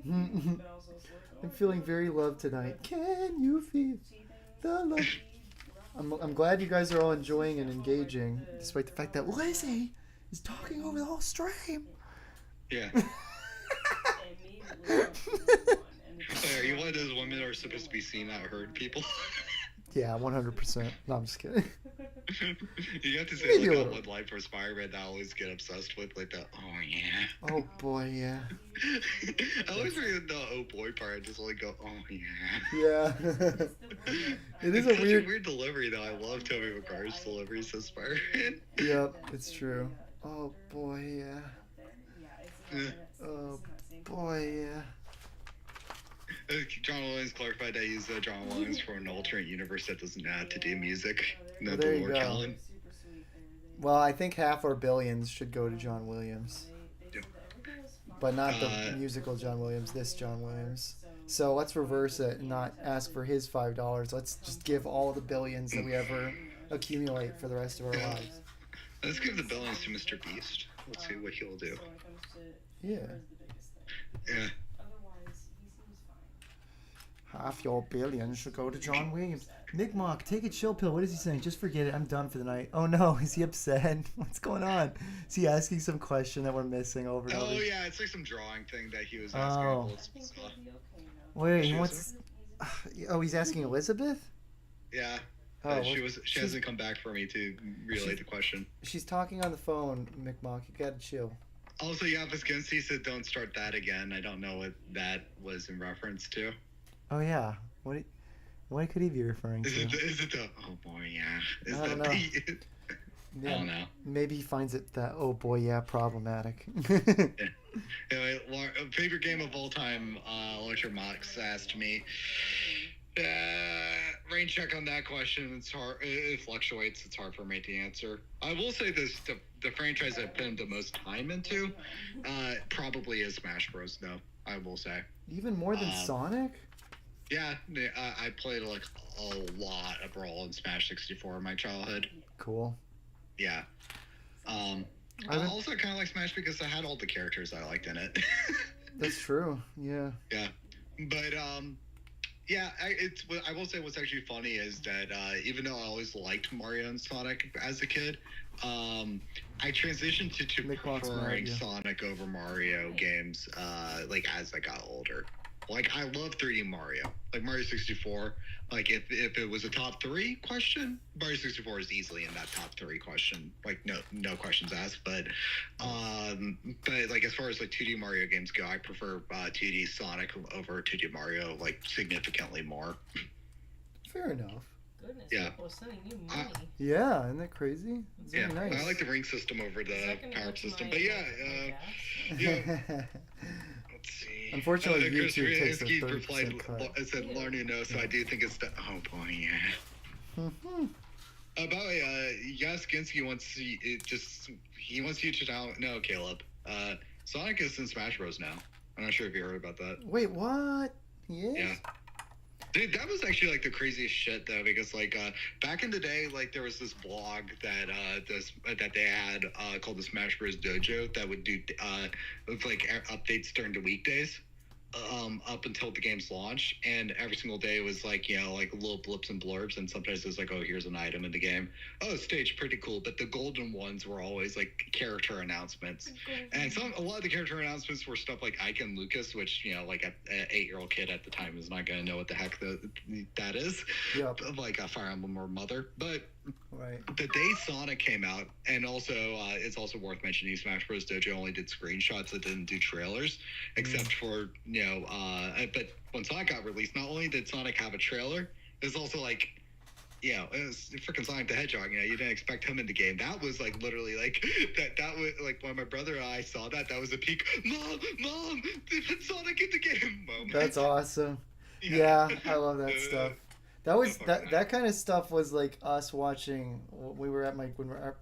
[SPEAKER 1] I'm feeling very loved tonight. Can you feel the love? I'm glad you guys are all enjoying and engaging, despite the fact that Lizzie is talking over the whole stream.
[SPEAKER 3] Yeah. Are you one of those women who are supposed to be seen, not heard people?
[SPEAKER 1] Yeah, 100%. No, I'm just kidding.
[SPEAKER 3] You have to say
[SPEAKER 1] Maybe a
[SPEAKER 3] like
[SPEAKER 1] little.
[SPEAKER 3] one line for Spider-Man that I always get obsessed with, like the oh yeah.
[SPEAKER 1] Oh boy, yeah.
[SPEAKER 3] I always read the oh boy part. I just like go oh yeah.
[SPEAKER 1] Yeah. It is
[SPEAKER 3] It's
[SPEAKER 1] a
[SPEAKER 3] such
[SPEAKER 1] weird.
[SPEAKER 3] a weird delivery though. I love Tobey Maguire's deliveries as Spider-Man.
[SPEAKER 1] Yep, it's true. Oh boy, yeah.
[SPEAKER 3] Yeah.
[SPEAKER 1] Oh boy, yeah.
[SPEAKER 3] John Williams clarified that he's John Williams for an alternate universe that doesn't know how to do music.
[SPEAKER 1] Well,
[SPEAKER 3] Not
[SPEAKER 1] there
[SPEAKER 3] the
[SPEAKER 1] you
[SPEAKER 3] Lord
[SPEAKER 1] go.
[SPEAKER 3] Callan.
[SPEAKER 1] Well, I think half our billions should go to John Williams, but not the musical John Williams. This John Williams. So let's reverse it and not ask for his $5. Let's just give all the billions that we ever accumulate for the rest of our lives.
[SPEAKER 3] Let's give the billions to Mr. Beast. Let's see what he'll do.
[SPEAKER 1] Yeah.
[SPEAKER 3] Yeah.
[SPEAKER 1] Half your billions should go to John Williams. Nick Mock, take a chill pill. What is he saying? Just forget it. I'm done for the night. Oh no, is he upset? What's going on? Is he asking some question that we're missing over and over?
[SPEAKER 3] Oh yeah, it's like some drawing thing that he was asking.
[SPEAKER 1] Oh. Wait, he wants. Oh, he's asking Elizabeth?
[SPEAKER 3] Yeah.
[SPEAKER 1] Oh,
[SPEAKER 3] She hasn't come back for me to relay the question.
[SPEAKER 1] She's talking on the phone, Mick Mock. You gotta chill.
[SPEAKER 3] Also, yeah, Visconsi said don't start that again. I don't know what that was in reference to.
[SPEAKER 1] Oh yeah. What could he be referring to?
[SPEAKER 3] Is it the oh boy yeah? Is
[SPEAKER 1] I don't
[SPEAKER 3] that
[SPEAKER 1] know.
[SPEAKER 3] I don't know.
[SPEAKER 1] Maybe he finds it that oh boy yeah problematic.
[SPEAKER 3] Anyway, favorite game of all time. Electric Mox asked me. Rain check on that question. It's hard. It fluctuates. It's hard for me to answer. I will say this: the franchise I've put the most time into, probably is Smash Bros. Though I will say.
[SPEAKER 1] Even more than Sonic?
[SPEAKER 3] Yeah, I played like a lot of Brawl and Smash 64 in my childhood.
[SPEAKER 1] Cool.
[SPEAKER 3] Yeah. I also kind of like Smash because I had all the characters I liked in it.
[SPEAKER 1] That's true. Yeah.
[SPEAKER 3] Yeah. But Yeah, I will say what's actually funny is that even though I always liked Mario and Sonic as a kid, I transitioned to
[SPEAKER 1] Nick wants
[SPEAKER 3] preferring
[SPEAKER 1] Mario.
[SPEAKER 3] Sonic over Mario games like as I got older. Like I love 3D Mario, like Mario 64. Like if it was a top three question, Mario 64 is easily in that top three question. Like no questions asked. But like as far as like 2D Mario games go, I prefer 2D Sonic over 2D Mario like significantly more.
[SPEAKER 1] Fair enough.
[SPEAKER 2] Goodness,
[SPEAKER 3] Yeah.
[SPEAKER 2] people are sending you money.
[SPEAKER 1] Yeah, isn't that crazy? It's
[SPEAKER 3] Yeah,
[SPEAKER 1] very nice.
[SPEAKER 3] I like the ring system over the
[SPEAKER 2] Second
[SPEAKER 3] power
[SPEAKER 2] to
[SPEAKER 3] system.
[SPEAKER 2] my-
[SPEAKER 3] But yeah,
[SPEAKER 2] my gas.
[SPEAKER 3] yeah. Let's see.
[SPEAKER 1] Unfortunately,
[SPEAKER 3] Chris
[SPEAKER 1] YouTube takes a
[SPEAKER 3] Rinsky
[SPEAKER 1] 30% cut.
[SPEAKER 3] It said
[SPEAKER 2] Ew.
[SPEAKER 3] learning no, so I do think it's the. Oh boy, yeah.
[SPEAKER 1] Mhm.
[SPEAKER 3] By the way, Yaskinsky wants he wants you to know, Caleb. Sonic is in Smash Bros. Now. I'm not sure if you heard about that.
[SPEAKER 1] Wait, what? He is?
[SPEAKER 3] Yeah. Dude, that was actually like the craziest shit though, because like back in the day, like there was this blog that that they had called the Smash Bros. Dojo that would do like updates during the weekdays. Up until the game's launch, and every single day was like like little blips and blurbs, and sometimes it was like, oh, here's an item in the game, oh, stage pretty cool, but the golden ones were always like character announcements, and a lot of the character announcements were stuff like Ike and Lucas, which like an 8-year-old kid at the time is not going to know what the heck that is.
[SPEAKER 1] Yep.
[SPEAKER 3] Like a Fire Emblem or Mother, but
[SPEAKER 1] Right.
[SPEAKER 3] the day Sonic came out, and also it's also worth mentioning Smash Bros. Dojo only did screenshots, it didn't do trailers, except for but when Sonic got released, not only did Sonic have a trailer, it was also like it was freaking Sonic the Hedgehog. You didn't expect him in the game. That was like literally like that was like when my brother and I saw that was a peak. Mom, they put Sonic in the game moment.
[SPEAKER 1] That's awesome. Yeah, I love that stuff. That was that kind of stuff was like us watching. We were at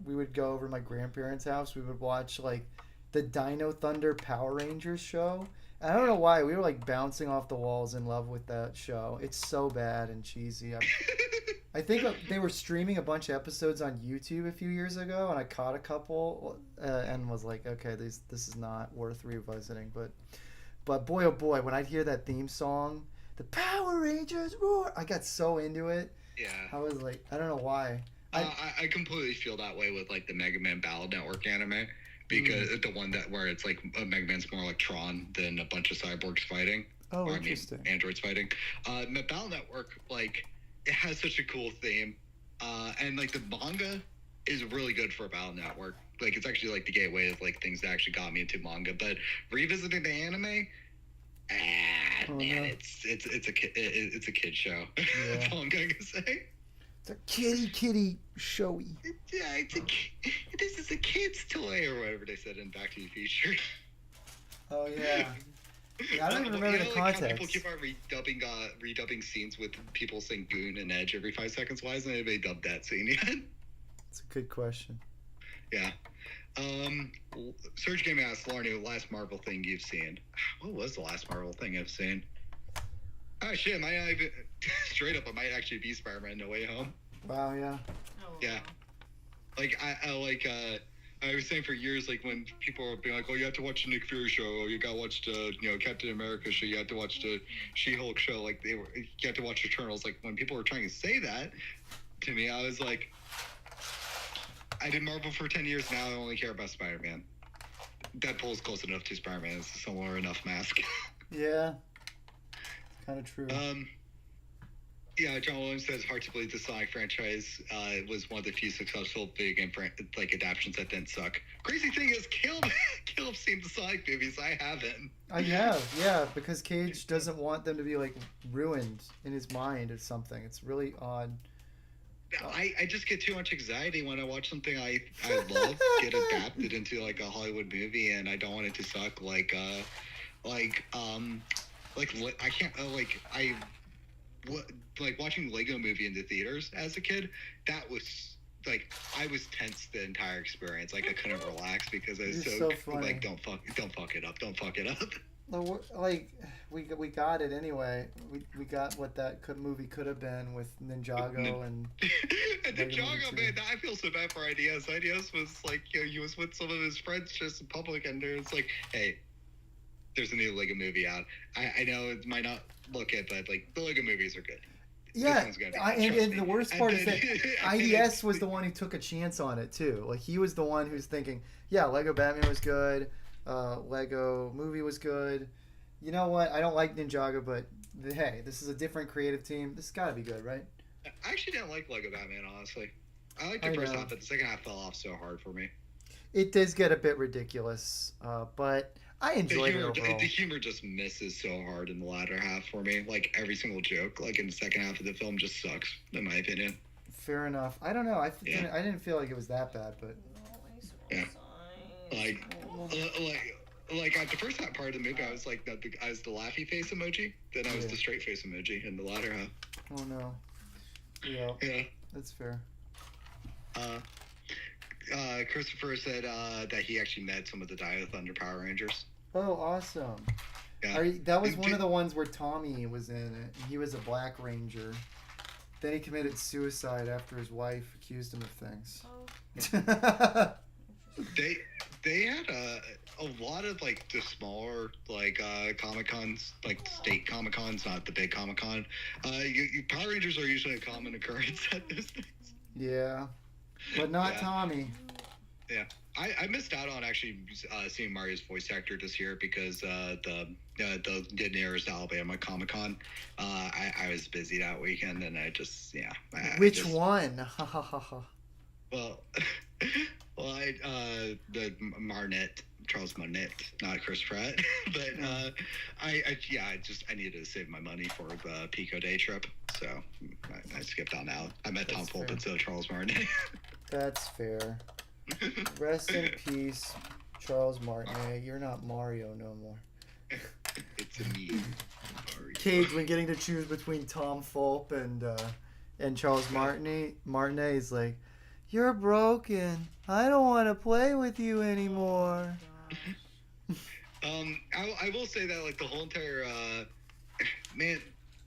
[SPEAKER 1] we would go over to my grandparents' house. We would watch like the Dino Thunder Power Rangers show. And I don't know why we were like bouncing off the walls in love with that show. It's so bad and cheesy. I think they were streaming a bunch of episodes on YouTube a few years ago, and I caught a couple and was like, okay, this is not worth revisiting. But boy, oh boy, when I'd hear that theme song, the Power Rangers roar, I got so into it.
[SPEAKER 3] Yeah.
[SPEAKER 1] I was like, I don't know why.
[SPEAKER 3] I completely feel that way with like the Mega Man Battle Network anime, because the one where it's like Mega Man's more like Tron than a bunch of cyborgs fighting.
[SPEAKER 1] Oh,
[SPEAKER 3] or,
[SPEAKER 1] interesting.
[SPEAKER 3] Androids fighting. Battle Network, like, it has such a cool theme, and like the manga is really good for Battle Network. Like, it's actually like the gateway of like things that actually got me into manga. But revisiting the anime, man,
[SPEAKER 1] no.
[SPEAKER 3] it's a kid show.
[SPEAKER 1] Yeah.
[SPEAKER 3] That's all I'm gonna say.
[SPEAKER 1] It's a kitty showy.
[SPEAKER 3] Yeah, this is a kid's toy, or whatever they said in Back to the Future.
[SPEAKER 1] Oh yeah. I don't even remember the
[SPEAKER 3] Like
[SPEAKER 1] context.
[SPEAKER 3] how people keep on redubbing scenes with people saying "goon" and "edge" every 5 seconds. Why hasn't anybody dubbed that scene yet?
[SPEAKER 1] It's a good question.
[SPEAKER 3] Yeah. Serge Game asked Larny, last Marvel thing you've seen. What was the last Marvel thing I've seen? Oh shit, straight up, it might actually be Spider-Man No Way Home.
[SPEAKER 1] Wow, yeah.
[SPEAKER 2] Oh,
[SPEAKER 3] Yeah. Like I was saying for years, like when people were being like, "Oh, you have to watch the Nick Fury show. Oh, you gotta watch the Captain America show. You have to watch the She-Hulk show. Like you have to watch Eternals." Like when people were trying to say that to me, I was like, I did Marvel for 10 years. Now I only care about Spider-Man. Deadpool is close enough to Spider-Man. It's a similar enough mask.
[SPEAKER 1] Yeah. Kind of true.
[SPEAKER 3] Yeah, John Williams says hard to believe the Sonic franchise was one of the few successful video game adaptations that didn't suck. Crazy thing is, Caleb's seen the Sonic movies. I haven't.
[SPEAKER 1] I have, yeah, because Cage doesn't want them to be like ruined in his mind or something. It's really odd.
[SPEAKER 3] I just get too much anxiety when I watch something I love get adapted into like a Hollywood movie, and I don't want it to suck. Like I can't like watching Lego Movie in the theaters as a kid. That was like I was tense the entire experience. Like I couldn't relax because I was
[SPEAKER 1] so funny.
[SPEAKER 3] like don't fuck it up.
[SPEAKER 1] Like we got it anyway. We got what that movie could have been with Ninjago and
[SPEAKER 3] Ninjago, man, I feel so bad for IDS. IDS was like he was with some of his friends just in public, and it's like, hey, there's a new Lego movie out. I know it might not look it, but like the Lego movies are good.
[SPEAKER 1] Yeah,
[SPEAKER 3] This one's gonna be
[SPEAKER 1] and,
[SPEAKER 3] good, trust
[SPEAKER 1] and the
[SPEAKER 3] me.
[SPEAKER 1] worst
[SPEAKER 3] And
[SPEAKER 1] part is
[SPEAKER 3] then-
[SPEAKER 1] that IDS was the one who took a chance on it too. Like he was the one who's thinking, yeah, Lego Batman was good, Lego movie was good. You know what? I don't like Ninjago, but hey, this is a different creative team. This has got to be good, right?
[SPEAKER 3] I actually didn't like Lego Batman, honestly. I liked
[SPEAKER 1] I
[SPEAKER 3] the first
[SPEAKER 1] know.
[SPEAKER 3] half, but the second half fell off so hard for me.
[SPEAKER 1] It does get a bit ridiculous, but I enjoyed it overall.
[SPEAKER 3] The humor just misses so hard in the latter half for me. Like every single joke, like in the second half of the film, just sucks, in my opinion.
[SPEAKER 1] Fair enough. I don't know.
[SPEAKER 3] Yeah.
[SPEAKER 1] I didn't feel like it was that bad, but
[SPEAKER 3] Yeah. Like at the first half part of the movie, I was like I was the laughy face emoji, then I was
[SPEAKER 1] Yeah.
[SPEAKER 3] the straight face emoji in the latter half.
[SPEAKER 1] oh no. Yeah,
[SPEAKER 3] Yeah.
[SPEAKER 1] that's fair.
[SPEAKER 3] Christopher said that he actually met some of the Dio Thunder Power Rangers.
[SPEAKER 1] Oh, awesome.
[SPEAKER 3] Yeah.
[SPEAKER 1] That was one of the ones where Tommy was in it. He was a Black Ranger. Then he committed suicide after his wife accused him of things.
[SPEAKER 2] Oh,
[SPEAKER 3] They had a lot of like the smaller like Comic Cons, like state Comic Cons, not the big Comic Con. Power Rangers are usually a common occurrence at those things.
[SPEAKER 1] Yeah, but not
[SPEAKER 3] Yeah.
[SPEAKER 1] Tommy.
[SPEAKER 3] Yeah, I missed out on actually seeing Mario's voice actor this year because the nearest Alabama Comic Con, I was busy that weekend and I just
[SPEAKER 1] Which one? Ha ha ha ha.
[SPEAKER 3] Well, the Marnette, Charles Marnette, not Chris Pratt, but I needed to save my money for the Pico Day trip, so I skipped on out. I met Tom
[SPEAKER 1] That's
[SPEAKER 3] Fulton,
[SPEAKER 1] fair.
[SPEAKER 3] so Charles Marnette.
[SPEAKER 1] That's fair. Rest in peace, Charles Martinet. You're not Mario no more.
[SPEAKER 3] It's a me.
[SPEAKER 1] Cage, when getting to choose between Tom Fulp and Charles Martinet, is like, "You're broken. I don't want to play with you anymore."
[SPEAKER 2] gosh.
[SPEAKER 3] I will say that like the whole entire man,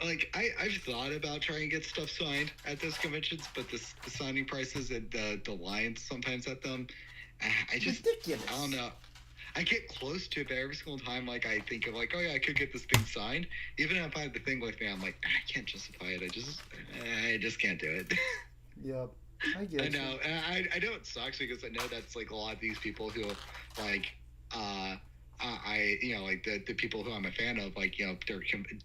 [SPEAKER 3] like I've thought about trying to get stuff signed at those conventions, but the signing prices and the lines sometimes at them, I just
[SPEAKER 1] Ridiculous.
[SPEAKER 3] I don't know. I get close to it, but every single time, like I think of like, oh yeah, I could get this thing signed. Even if I have the thing with me, I'm like, I can't justify it. I just can't do it.
[SPEAKER 1] Yep. I get
[SPEAKER 3] I
[SPEAKER 1] you.
[SPEAKER 3] know. And I know it sucks because I know that's like a lot of these people who like like the people who I'm a fan of, like, they're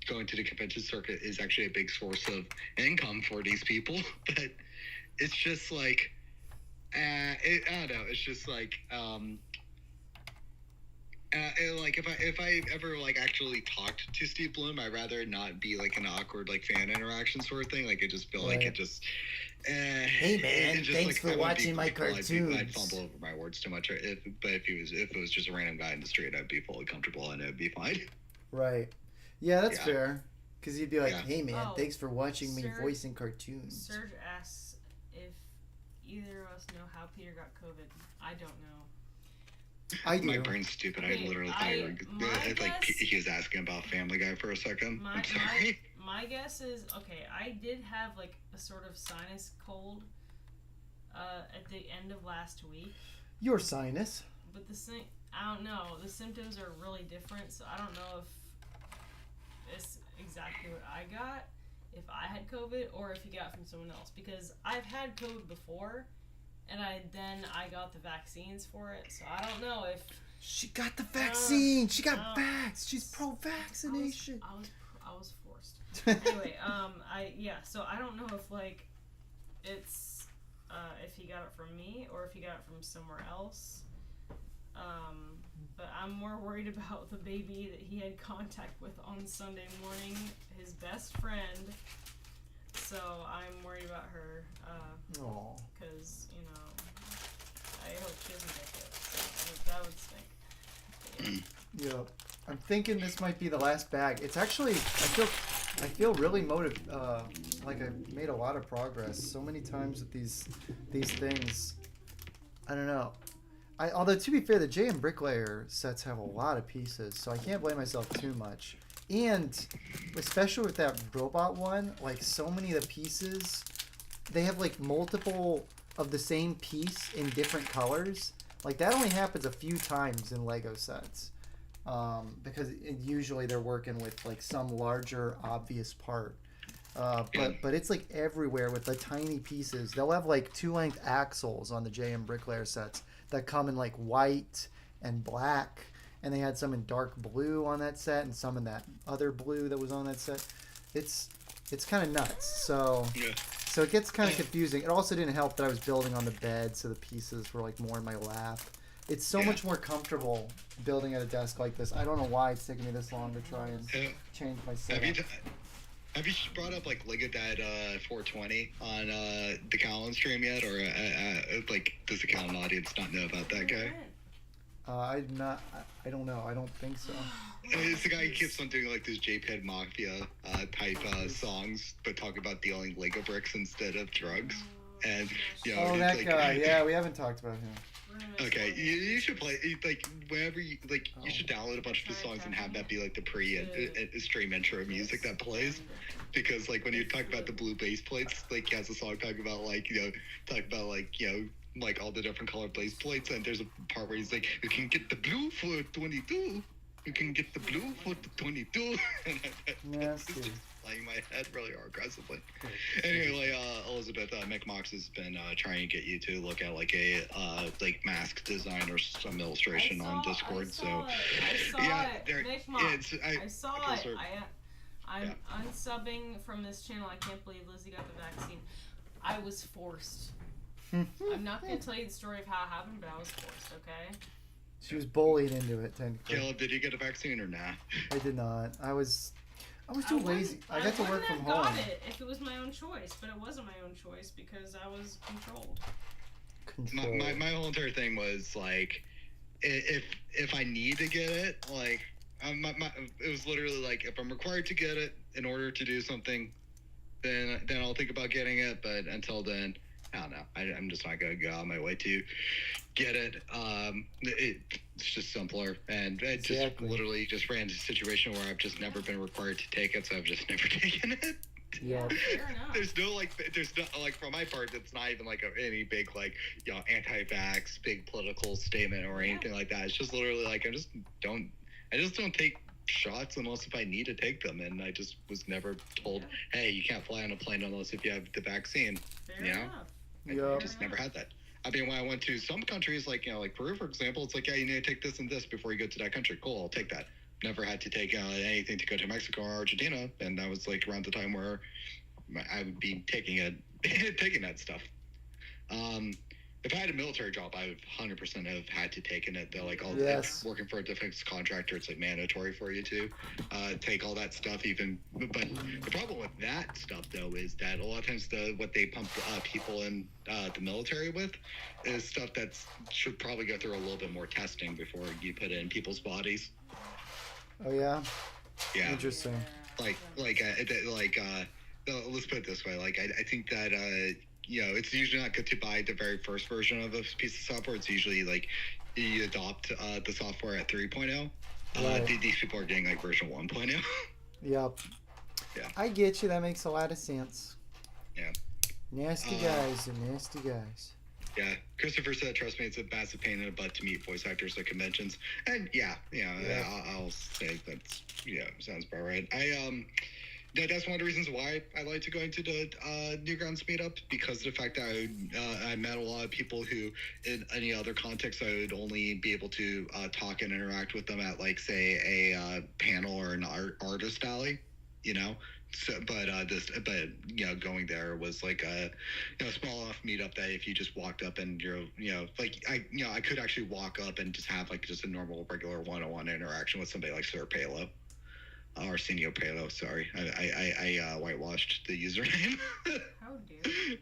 [SPEAKER 3] going to the convention circuit is actually a big source of income for these people. But it's just like, I don't know. It's just like, like if I ever like actually talked to Steve Bloom, I'd rather not be like an awkward like fan interaction sort of thing. Like I just feel like
[SPEAKER 1] Right.
[SPEAKER 3] it just.
[SPEAKER 1] Hey, man,
[SPEAKER 3] it just,
[SPEAKER 1] thanks
[SPEAKER 3] like,
[SPEAKER 1] for
[SPEAKER 3] I wouldn't
[SPEAKER 1] watching
[SPEAKER 3] be
[SPEAKER 1] my
[SPEAKER 3] comfortable.
[SPEAKER 1] cartoons.
[SPEAKER 3] I'd fumble over my words too much. But if it was just a random guy in the street, I'd be fully comfortable and it'd be fine.
[SPEAKER 1] Right. Yeah, that's
[SPEAKER 3] Yeah.
[SPEAKER 1] fair. Because you'd be like,
[SPEAKER 3] Yeah.
[SPEAKER 1] "Hey, man,
[SPEAKER 2] Oh,
[SPEAKER 1] thanks for watching me
[SPEAKER 2] Serge-
[SPEAKER 1] voicing cartoons."
[SPEAKER 2] Serge asks if either of us know how Peter got COVID. I don't know.
[SPEAKER 1] I do.
[SPEAKER 3] My brain's stupid. I
[SPEAKER 2] Okay,
[SPEAKER 3] literally
[SPEAKER 2] my
[SPEAKER 3] thought
[SPEAKER 2] guess-
[SPEAKER 3] he was asking about Family Guy for a second.
[SPEAKER 2] My
[SPEAKER 3] I'm sorry.
[SPEAKER 2] my guess is, okay, I did have like a sort of sinus cold at the end of last week,
[SPEAKER 1] Your sinus.
[SPEAKER 2] but I don't know. The symptoms are really different, so I don't know if it's exactly what I got, if I had COVID, or if you got it from someone else. Because I've had COVID before, and I got the vaccines for it, so I don't know if
[SPEAKER 1] She got the vaccine. She got
[SPEAKER 2] uh,
[SPEAKER 1] vax. She's pro-vaccination.
[SPEAKER 2] I was forced. Anyway, so I don't know if like it's if he got it from me or if he got it from somewhere else. But I'm more worried about the baby that he had contact with on Sunday morning, his best friend. So I'm worried about her,
[SPEAKER 1] Aw.
[SPEAKER 2] because I hope she doesn't get it. So that would stink.
[SPEAKER 1] Yep. I'm thinking this might be the last bag. It's actually, I feel really like I've made a lot of progress so many times with these things. I don't know. Although to be fair, the JM Bricklayer sets have a lot of pieces, so I can't blame myself too much. And especially with that robot one, like so many of the pieces, they have like multiple of the same piece in different colors. Like that only happens a few times in Lego sets. because usually they're working with like some larger obvious part. But it's like everywhere with the tiny pieces. They'll have like 2-length axles on the JM Bricklayer sets that come in like white and black, and they had some in dark blue on that set and some in that other blue that was on that set. It's kind of nuts. So it gets kind of confusing. It also didn't help that I was building on the bed, so the pieces were like more in my lap. It's so much more comfortable building at a desk like this. I don't know why it's taking me this long to try and change my setup.
[SPEAKER 3] Have you brought up like Lego Dad 420 on the Callan stream yet, or like does the Callan audience not know about that guy?
[SPEAKER 1] I don't know. I don't think so.
[SPEAKER 3] It's the guy who keeps on doing like this JPEG Mafia type songs, but talk about dealing Lego bricks instead of drugs. And
[SPEAKER 1] that like, guy. Yeah, we haven't talked about him.
[SPEAKER 3] Okay, you should play like whenever you like. You should download a bunch of his songs and have that be like the stream intro music that plays, because like when you talk about the blue base plates, like he has a song talking about like like all the different colored base plates, and there's a part where he's like, you can get the blue for 22. You can get the blue for the 22. It's just playing my head really aggressively. Anyway, Elizabeth, McMox has been trying to get you to look at like a like mask design or some illustration on Discord. I saw it.
[SPEAKER 2] I'm unsubbing from this channel. I can't believe Lizzie got the vaccine. I was forced. I'm not going to tell you the story of how it happened, but I was forced, okay?
[SPEAKER 1] She was bullied into it, technically.
[SPEAKER 3] Caleb, did you get a vaccine or not?
[SPEAKER 1] I did not. I was too lazy. I got to work from home.
[SPEAKER 2] I got it if it was my own choice, but it wasn't my own choice because I was controlled.
[SPEAKER 3] My whole entire thing was like, if I need to get it, like, it was literally like, if I'm required to get it in order to do something, then I'll think about getting it. But until then, I don't know. I'm just not going to go out my way to get it. It's just simpler. And it just literally just ran into a situation where I've just never been required to take it, so I've just never taken it.
[SPEAKER 1] Yeah.
[SPEAKER 3] There's no for my part, it's not even like any big like anti-vax big political statement or anything like that. It's just literally like I just don't take shots unless if I need to take them, and I just was never told, hey, you can't fly on a plane unless if you have the vaccine. I just never had that. I mean, when I went to some countries like like Peru, for example, it's like, yeah, you need to take this and this before you go to that country. Cool, I'll take that. Never had to take anything to go to Mexico or Argentina, and that was like around the time where I would be taking that stuff. If I had a military job, I would 100% have had to taken it. They're like, working for a defense contractor, it's like mandatory for you to take all that stuff. But the problem with that stuff, though, is that a lot of times what they pump people in the military with is stuff that should probably go through a little bit more testing before you put it in people's bodies.
[SPEAKER 1] Oh yeah.
[SPEAKER 3] Yeah.
[SPEAKER 1] Interesting.
[SPEAKER 3] Let's put it this way. Like, I think that. It's usually not good to buy the very first version of a piece of software. It's usually like you adopt the software at 3.0. Right. These people are getting like version 1.0.
[SPEAKER 1] Yep.
[SPEAKER 3] Yeah.
[SPEAKER 1] I get you. That makes a lot of sense.
[SPEAKER 3] Yeah.
[SPEAKER 1] Nasty guys and nasty guys.
[SPEAKER 3] Yeah. Christopher said, trust me, it's a massive pain in the butt to meet voice actors at conventions. And I'll say that's, sounds about right. That's one of the reasons why I like to go into the Newgrounds meetup, because of the fact that I met a lot of people who, in any other context, I would only be able to talk and interact with them at, like, say, a panel or an artist alley, So, but going there was like a small enough meetup that if you just walked up and I could actually walk up and just have like just a normal regular one-on-one interaction with somebody like Sir Palo. Arsenio Palo, sorry. I whitewashed the username.
[SPEAKER 2] How dare you?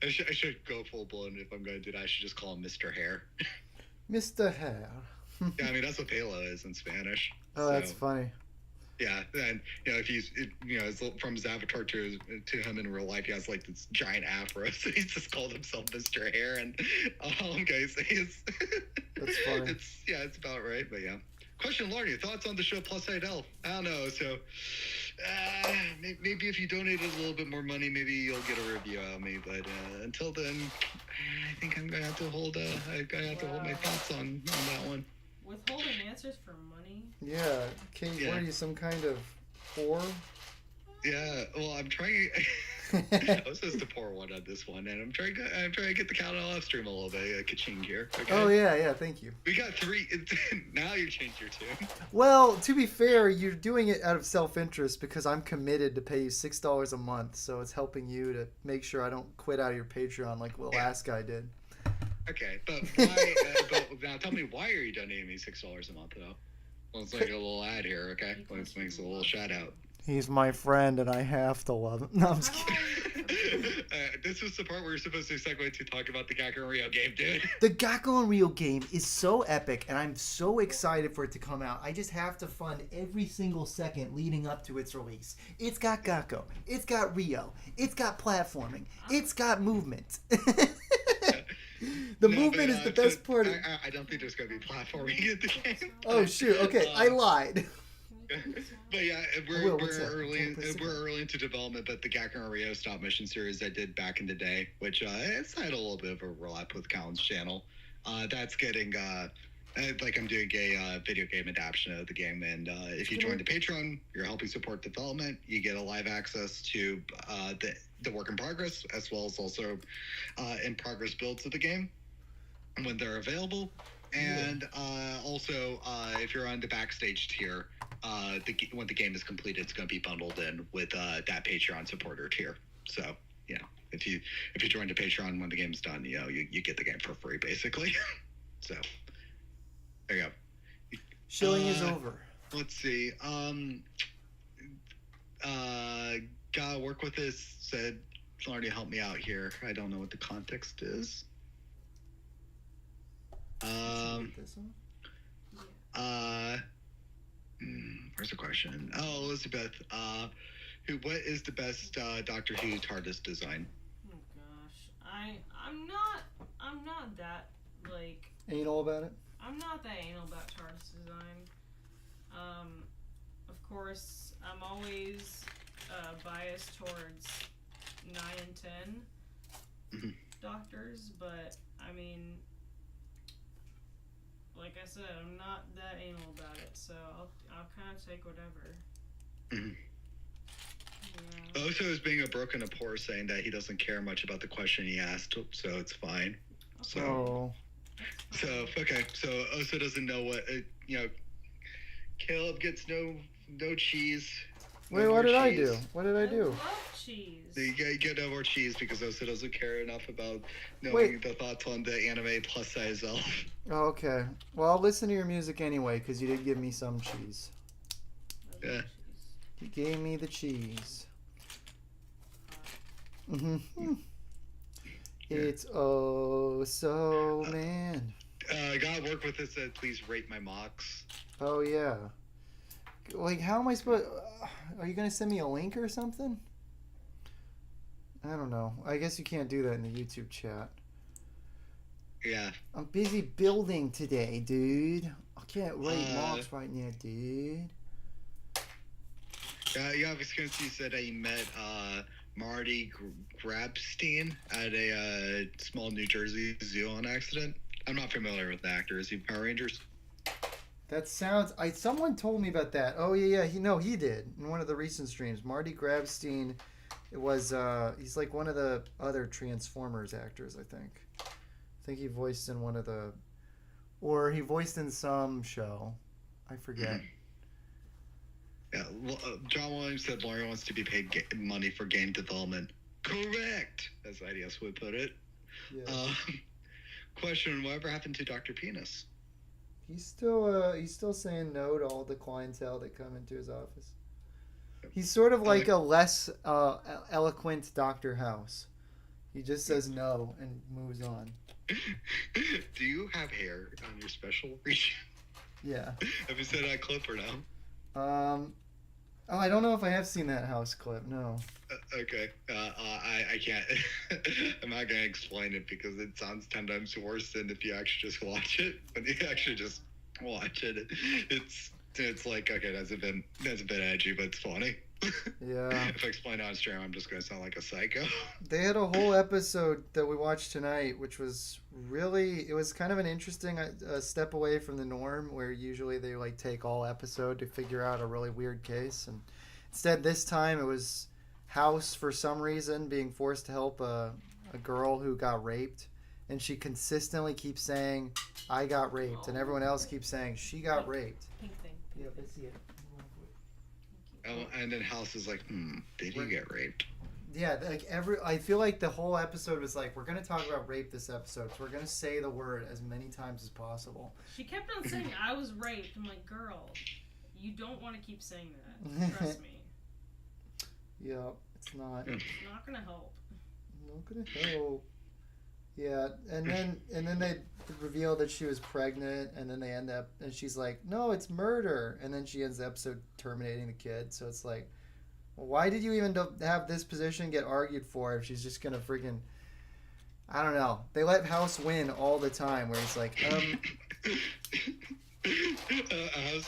[SPEAKER 3] I should go full blown if I'm going to do that. I should just call him Mr. Hair.
[SPEAKER 1] Mr. Hair.
[SPEAKER 3] Yeah, I mean, that's what Palo is in Spanish.
[SPEAKER 1] Oh, that's funny.
[SPEAKER 3] Yeah, and if he's from his avatar to him in real life, he has like this giant afro, so he's just called himself Mr. Hair, and all I'm gonna say is
[SPEAKER 1] that's funny.
[SPEAKER 3] It's about right, but yeah. Question, Lauren, your thoughts on the show Plus Side Elf? I don't know, so maybe if you donated a little bit more money, maybe you'll get a review out of me. But until then, I think I'm gonna have to hold. I gotta have to hold my thoughts on that one.
[SPEAKER 2] Withholding answers for money?
[SPEAKER 1] Yeah, Kate,
[SPEAKER 3] Yeah.
[SPEAKER 1] what are you, some kind of whore?
[SPEAKER 3] Yeah, well, I'm trying. I was supposed to pour one on this one, and I'm trying to get the count off stream a little bit. Ka-ching here. Okay?
[SPEAKER 1] Oh yeah, thank you.
[SPEAKER 3] We got 3. Now you changed your tune.
[SPEAKER 1] Well, to be fair, you're doing it out of self-interest because I'm committed to pay you $6 a month, so it's helping you to make sure I don't quit out of your Patreon like the last guy did.
[SPEAKER 3] Okay, but why? But now tell me, why are you donating me $6 a month though? Let's make a little ad here, okay? Let's make a little shout out.
[SPEAKER 1] He's my friend, and I have to love him. No, I'm just kidding.
[SPEAKER 3] This was the part where you're supposed to segue to talk about the Gakko Rio game, dude.
[SPEAKER 1] The Gakko Unreal game is so epic, and I'm so excited for it to come out. I just have to fund every single second leading up to its release. It's got Gakko. It's got Rio. It's got platforming. It's got movement. The movement is the best part.
[SPEAKER 3] I don't think there's going to be platforming in the game.
[SPEAKER 1] Oh, shoot. Okay, I lied.
[SPEAKER 3] But yeah,
[SPEAKER 1] Will,
[SPEAKER 3] we're
[SPEAKER 1] what's that?
[SPEAKER 3] early into development. But the Gakko Rio stop mission series I did back in the day, which it's had a little bit of a overlap with Colin's channel. That's getting like I'm doing a video game adaptation of the game, and if you join the Patreon, you're helping support development. You get a live access to the work in progress, as well as also in progress builds of the game when they're available. And also, if you're on the backstage tier, when the game is completed, it's going to be bundled in with that Patreon supporter tier. So, if you join the Patreon when the game's done, you get the game for free, basically. So, there you go.
[SPEAKER 1] Shilling is over.
[SPEAKER 3] Let's see. Gotta work with this. Said, Lardy, help me out here. I don't know what the context is. Where's the question? Oh, Elizabeth. What is the best Doctor Who TARDIS design?
[SPEAKER 2] Oh gosh, I'm not that like
[SPEAKER 1] Anal about it?
[SPEAKER 2] I'm not that anal about TARDIS design. Of course, I'm always biased towards 9 and 10 doctors, but I mean, like I said, I'm not that anal about it, so I'll kind of take whatever.
[SPEAKER 3] Mm-hmm.
[SPEAKER 2] Yeah.
[SPEAKER 3] Oso is being a broken poor, saying that he doesn't care much about the question he asked, so it's fine.
[SPEAKER 2] Okay.
[SPEAKER 3] So okay. So Oso doesn't know what Caleb gets no cheese.
[SPEAKER 1] Wait, what did I do? What did I do?
[SPEAKER 2] love cheese.
[SPEAKER 3] You get no more cheese because Oso doesn't care enough about knowing the thoughts on the anime plus size elf.
[SPEAKER 1] Oh, okay. Well, I'll listen to your music anyway, because you did give me some cheese.
[SPEAKER 2] I love
[SPEAKER 3] Yeah.
[SPEAKER 2] cheese.
[SPEAKER 1] You gave me the cheese. Mm-hmm. It's oh so man.
[SPEAKER 3] God work with us. Said please rate my mocks.
[SPEAKER 1] Oh yeah. Like, how am I supposed? Are you gonna send me a link or something? I don't know. I guess you can't do that in the YouTube chat.
[SPEAKER 3] Yeah.
[SPEAKER 1] I'm busy building today, dude. I can't rate mocks right now, dude.
[SPEAKER 3] Yeah, Visconti said that he met Marty Grabstein at a small New Jersey zoo on accident. I'm not familiar with the actor. Is he Power Rangers?
[SPEAKER 1] That sounds. Someone told me about that. Oh yeah. He did in one of the recent streams. Marty Grabstein. It was. He's like one of the other Transformers actors. I think he voiced in one of the, or he voiced in some show. I forget.
[SPEAKER 3] Yeah, John Williams said Laurie wants to be paid money for game development. Correct, as IDS would put it.
[SPEAKER 1] Yeah.
[SPEAKER 3] Question: whatever happened to Dr. Penis?
[SPEAKER 1] He's still saying no to all the clientele that come into his office. He's sort of like a less eloquent Dr. House. He just says no and moves on.
[SPEAKER 3] Do you have hair on your special region?
[SPEAKER 1] Yeah.
[SPEAKER 3] Have you seen that clip or no?
[SPEAKER 1] Oh, I don't know if I have seen that house clip. No.
[SPEAKER 3] Okay. I can't. I'm not gonna explain it because it sounds 10 times worse than if you actually just watch it. When you actually just watch it, it's like, okay, that's a bit edgy, but it's funny.
[SPEAKER 1] Yeah.
[SPEAKER 3] If I explain on stream, I'm just gonna sound like a psycho.
[SPEAKER 1] They had a whole episode that we watched tonight, which was really, it was kind of an interesting step away from the norm, where usually they like take all episode to figure out a really weird case, and instead this time it was House for some reason being forced to help a girl who got raped, and she consistently keeps saying, "I got raped," and everyone else keeps saying, "She got raped."
[SPEAKER 2] Pink thing.
[SPEAKER 1] Yep, I see it.
[SPEAKER 3] Oh, and then House is like, did he get raped?
[SPEAKER 1] Yeah, like I feel like the whole episode was like, we're gonna talk about rape this episode, so we're gonna say the word as many times as possible.
[SPEAKER 2] She kept on saying I was raped. I'm like, girl, you don't want to keep saying that. Trust me.
[SPEAKER 1] Yeah, it's not.
[SPEAKER 2] It's not gonna help.
[SPEAKER 1] Not gonna help. Yeah, and then they reveal that she was pregnant, and then they end up, and she's like, "No, it's murder," and then she ends the episode terminating the kid. So it's like, well, why did you even have this position get argued for if she's just gonna freaking? I don't know. They let House win all the time, where he's like,
[SPEAKER 3] House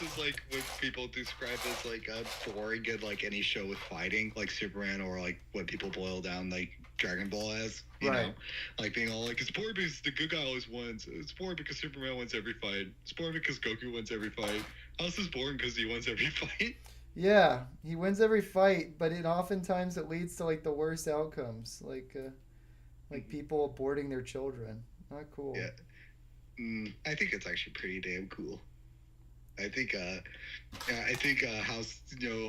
[SPEAKER 3] is like what people describe as like boring in like any show with fighting, like Superman, or like what people boil down like Dragon Ball as. You know, like being all like, it's boring because the good guy always wins. It's boring because Superman wins every fight. It's boring because Goku wins every fight. House is boring because he wins every fight.
[SPEAKER 1] Yeah, he wins every fight, but oftentimes it leads to like the worst outcomes, like people aborting their children. Not cool.
[SPEAKER 3] Yeah, I think it's actually pretty damn cool. I think House,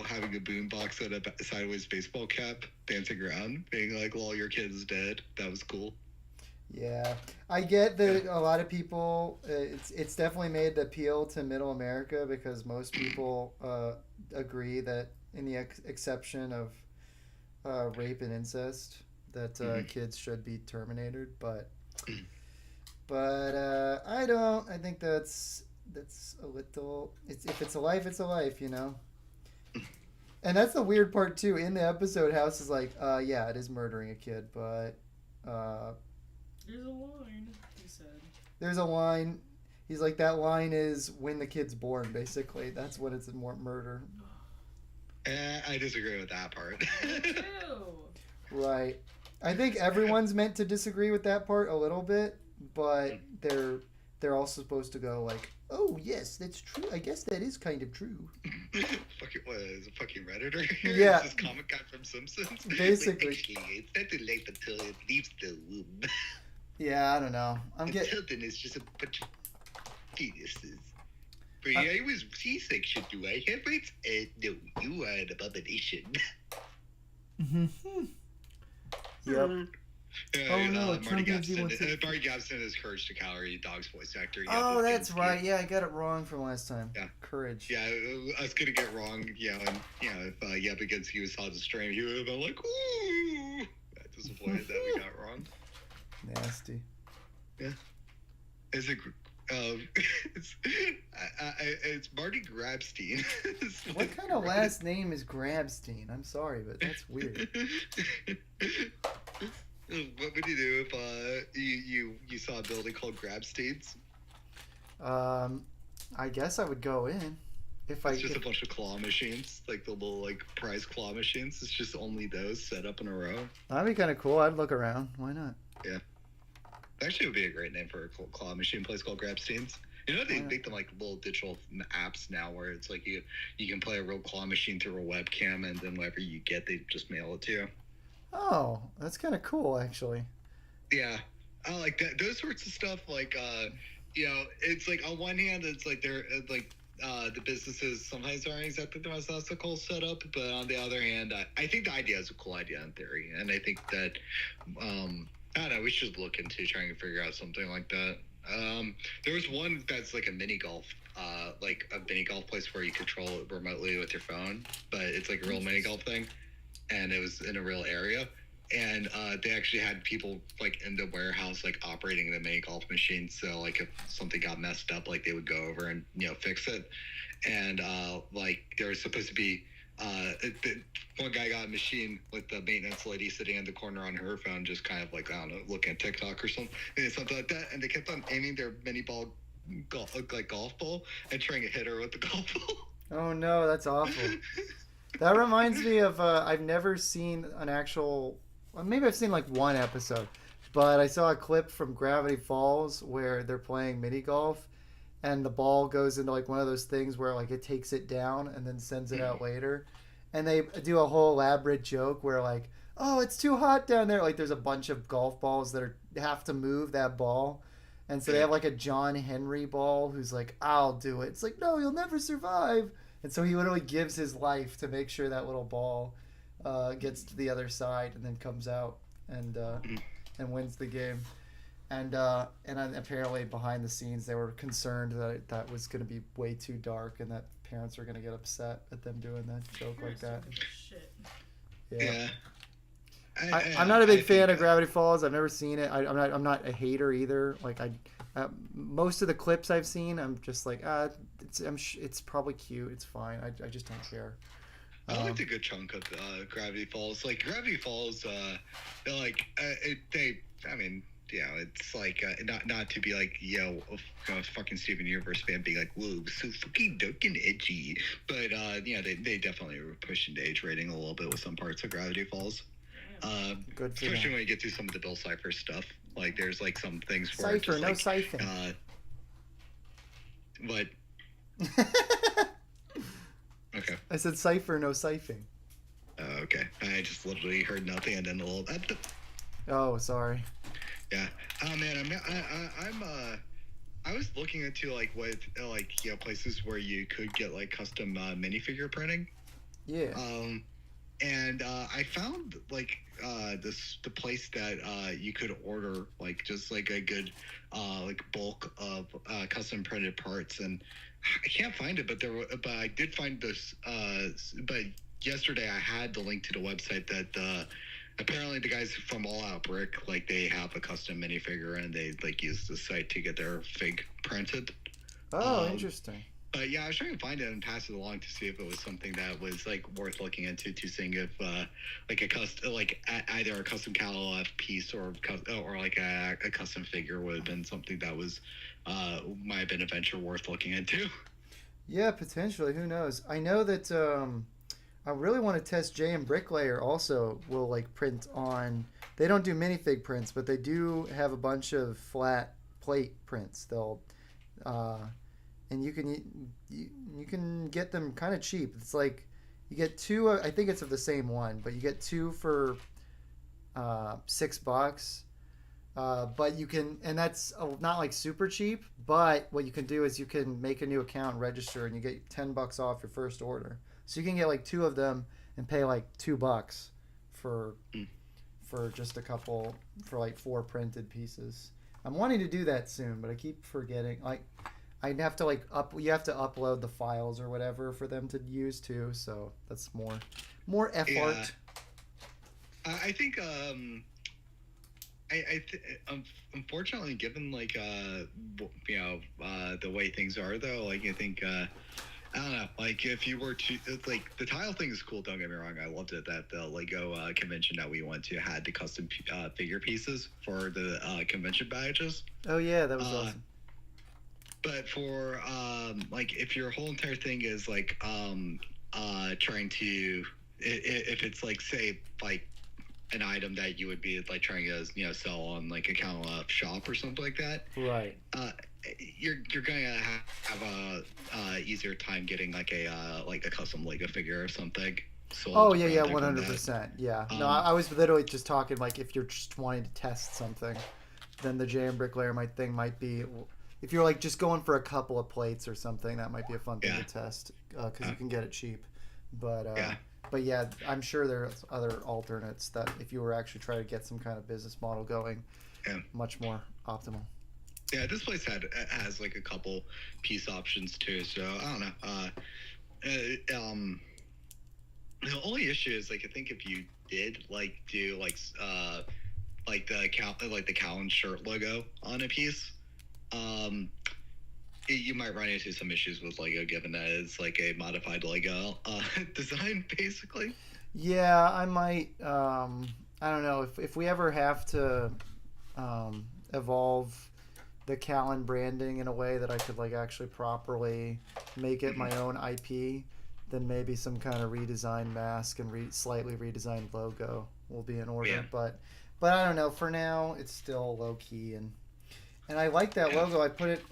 [SPEAKER 3] having a boombox and a sideways baseball cap, dancing around, being like, "Well, your kid's dead." That was cool.
[SPEAKER 1] Yeah, I get that a lot of people. It's definitely made the appeal to Middle America because most people agree that, in the exception of rape and incest, that kids should be terminated. But I don't. I think that's a little. If it's a life, it's a life, And that's the weird part too. In the episode, House is like, yeah, it is murdering a kid, but
[SPEAKER 2] there's a line, he said.
[SPEAKER 1] There's a line. He's like, that line is when the kid's born, basically. That's when it's more murder.
[SPEAKER 3] I disagree with that part.
[SPEAKER 1] Right. I think everyone's meant to disagree with that part a little bit, but they're also supposed to go like, oh yes, that's true. I guess that is kind of true.
[SPEAKER 3] What is a fucking Redditor?
[SPEAKER 1] Yeah.
[SPEAKER 3] Is this comic guy from Simpsons?
[SPEAKER 1] Basically.
[SPEAKER 3] It's not too late until it leaves the womb.
[SPEAKER 1] Yeah, I don't know.
[SPEAKER 3] Children is just a bunch of geniuses. But I was C-section. Do I have rights? No, you are an abomination.
[SPEAKER 1] Yep.
[SPEAKER 3] Marty Gabson is Courage the Cowardly Dog's voice actor.
[SPEAKER 1] Yeah, that's right. Yeah, I got it wrong from last time.
[SPEAKER 3] Yeah.
[SPEAKER 1] Courage.
[SPEAKER 3] Yeah, I was gonna get wrong. Yeah, and if Yep Against You saw the stream, he would have been like, ooh. Disappointed that we got wrong.
[SPEAKER 1] Nasty.
[SPEAKER 3] Yeah. Is it? It's Marty Grabstein.
[SPEAKER 1] What kind of last name is Grabstein? I'm sorry, but that's weird.
[SPEAKER 3] What would you do if you saw a building called Grabstein's?
[SPEAKER 1] I guess I would go in. It's
[SPEAKER 3] just a bunch of claw machines, like the little prize claw machines. It's just only those set up in a row.
[SPEAKER 1] That'd be kind of cool. I'd look around. Why not?
[SPEAKER 3] Yeah. Actually, it would be a great name for a claw machine place called Grabstein's. They make them like little digital apps now, where it's like you can play a real claw machine through a webcam, and then whatever you get, they just mail it to you.
[SPEAKER 1] Oh, that's kind of cool, actually.
[SPEAKER 3] Yeah, I like that. Those sorts of stuff. It's like on one hand, it's like they're like the businesses sometimes aren't exactly the most ethical setup, but on the other hand, I think the idea is a cool idea in theory, and I think that I don't know, we should look into trying to figure out something like that. There was one that's like a mini golf place where you control it remotely with your phone, but it's like a real mini golf thing, and it was in a real area, and they actually had people like in the warehouse operating the mini golf machine, so like if something got messed up, like they would go over and fix it, and there was supposed to be one guy got a machine with the maintenance lady sitting in the corner on her phone, just kind of I don't know, looking at TikTok or something like that. And they kept on aiming their mini ball golf ball and trying to hit her with the golf ball.
[SPEAKER 1] Oh no, that's awful. That reminds me of I've never seen an actual. Well, maybe I've seen like one episode, but I saw a clip from Gravity Falls where they're playing mini golf, and the ball goes into like one of those things where like it takes it down and then sends it out later, and they do a whole elaborate joke where like, oh, it's too hot down there. Like there's a bunch of golf balls that have to move that ball. And so they have like a John Henry ball who's like, I'll do it. It's like, no, you'll never survive. And so he literally gives his life to make sure that little ball gets to the other side and then comes out and wins the game. And apparently behind the scenes they were concerned that that was going to be way too dark and that parents are going to get upset at them doing that joke like that.
[SPEAKER 2] Shit.
[SPEAKER 3] Yeah.
[SPEAKER 1] I'm not a big fan of Gravity Falls. I've never seen it. I'm not a hater either. Like most of the clips I've seen, I'm just like, it's probably cute. It's fine. I just don't care.
[SPEAKER 3] I liked a good chunk of Gravity Falls. Like Gravity Falls, they're like I mean, yeah, it's like not to be like fucking Steven Universe fan being like, whoa, so fucking dark and edgy. But they definitely were pushing the age rating a little bit with some parts of Gravity Falls.
[SPEAKER 1] Good for
[SPEAKER 3] especially
[SPEAKER 1] them.
[SPEAKER 3] when you get to some of the Bill Cipher stuff. Like there's like some things where
[SPEAKER 1] Cipher,
[SPEAKER 3] it's just,
[SPEAKER 1] no
[SPEAKER 3] like,
[SPEAKER 1] siphon.
[SPEAKER 3] But okay.
[SPEAKER 1] I said cipher, no siphoning.
[SPEAKER 3] Okay. I just literally heard nothing and then a little.
[SPEAKER 1] Oh, sorry.
[SPEAKER 3] Yeah. Oh man, I was looking into like what places where you could get like custom minifigure printing.
[SPEAKER 1] Yeah.
[SPEAKER 3] And I found like the place that you could order like just like a good like bulk of custom printed parts, and I can't find it, but I did find this. But yesterday I had the link to the website that apparently the guys from All Out Brick, like they have a custom minifigure and they like use the site to get their fig printed.
[SPEAKER 1] Oh, interesting.
[SPEAKER 3] But yeah, I was trying to find it and pass it along to see if it was something that was like worth looking into, to seeing if like a custom, like either a custom Cal piece or like a custom figure would have been something that was might have been a venture worth looking into.
[SPEAKER 1] Yeah, potentially. Who knows? I know that I really want to test Jay and Bricklayer also will like print on. They don't do minifig prints, but they do have a bunch of flat plate prints. They'll and you can get them kind of cheap. It's like you get two. I think it's of the same one, but you get two for $6. But you can, and that's not like super cheap. But what you can do is you can make a new account, and register, and you get $10 off your first order. So you can get like two of them and pay like $2 for just a couple, for like 4 printed pieces. I'm wanting to do that soon, but I keep forgetting. Like I'd have to you have to upload the files or whatever for them to use too. So that's more effort.
[SPEAKER 3] Yeah. I think unfortunately, given like the way things are though, like I think I don't know, like if you were to like the tile thing is cool. Don't get me wrong, I loved it that the Lego convention that we went to had the custom figure pieces for the convention badges.
[SPEAKER 1] Oh yeah, that was awesome.
[SPEAKER 3] But for like if your whole entire thing is like trying to if it's like say like an item that you would be like trying to sell on like a kind of shop or something like that,
[SPEAKER 1] right?
[SPEAKER 3] You're gonna have a easier time getting like a custom Lego figure or something.
[SPEAKER 1] Oh yeah, 100%. Yeah. No, I was literally just talking like if you're just wanting to test something, then the Jay and Bricklayer might be. If you're like just going for a couple of plates or something, that might be a fun thing to test because you can get it cheap. But yeah, I'm sure there's other alternates that if you were actually trying to get some kind of business model going, much more optimal.
[SPEAKER 3] Yeah, this place has like a couple piece options too. So I don't know. The only issue is like I think if you did like do like the Callan shirt logo on a piece. You might run into some issues with Lego, given that it's like a modified Lego design, basically.
[SPEAKER 1] Yeah, I might. I don't know if we ever have to evolve the Callan branding in a way that I could like actually properly make it my own IP. then maybe some kind of redesigned mask and slightly redesigned logo will be in order.
[SPEAKER 3] Yeah.
[SPEAKER 1] But I don't know. For now, it's still low key, and I like that logo. I put it.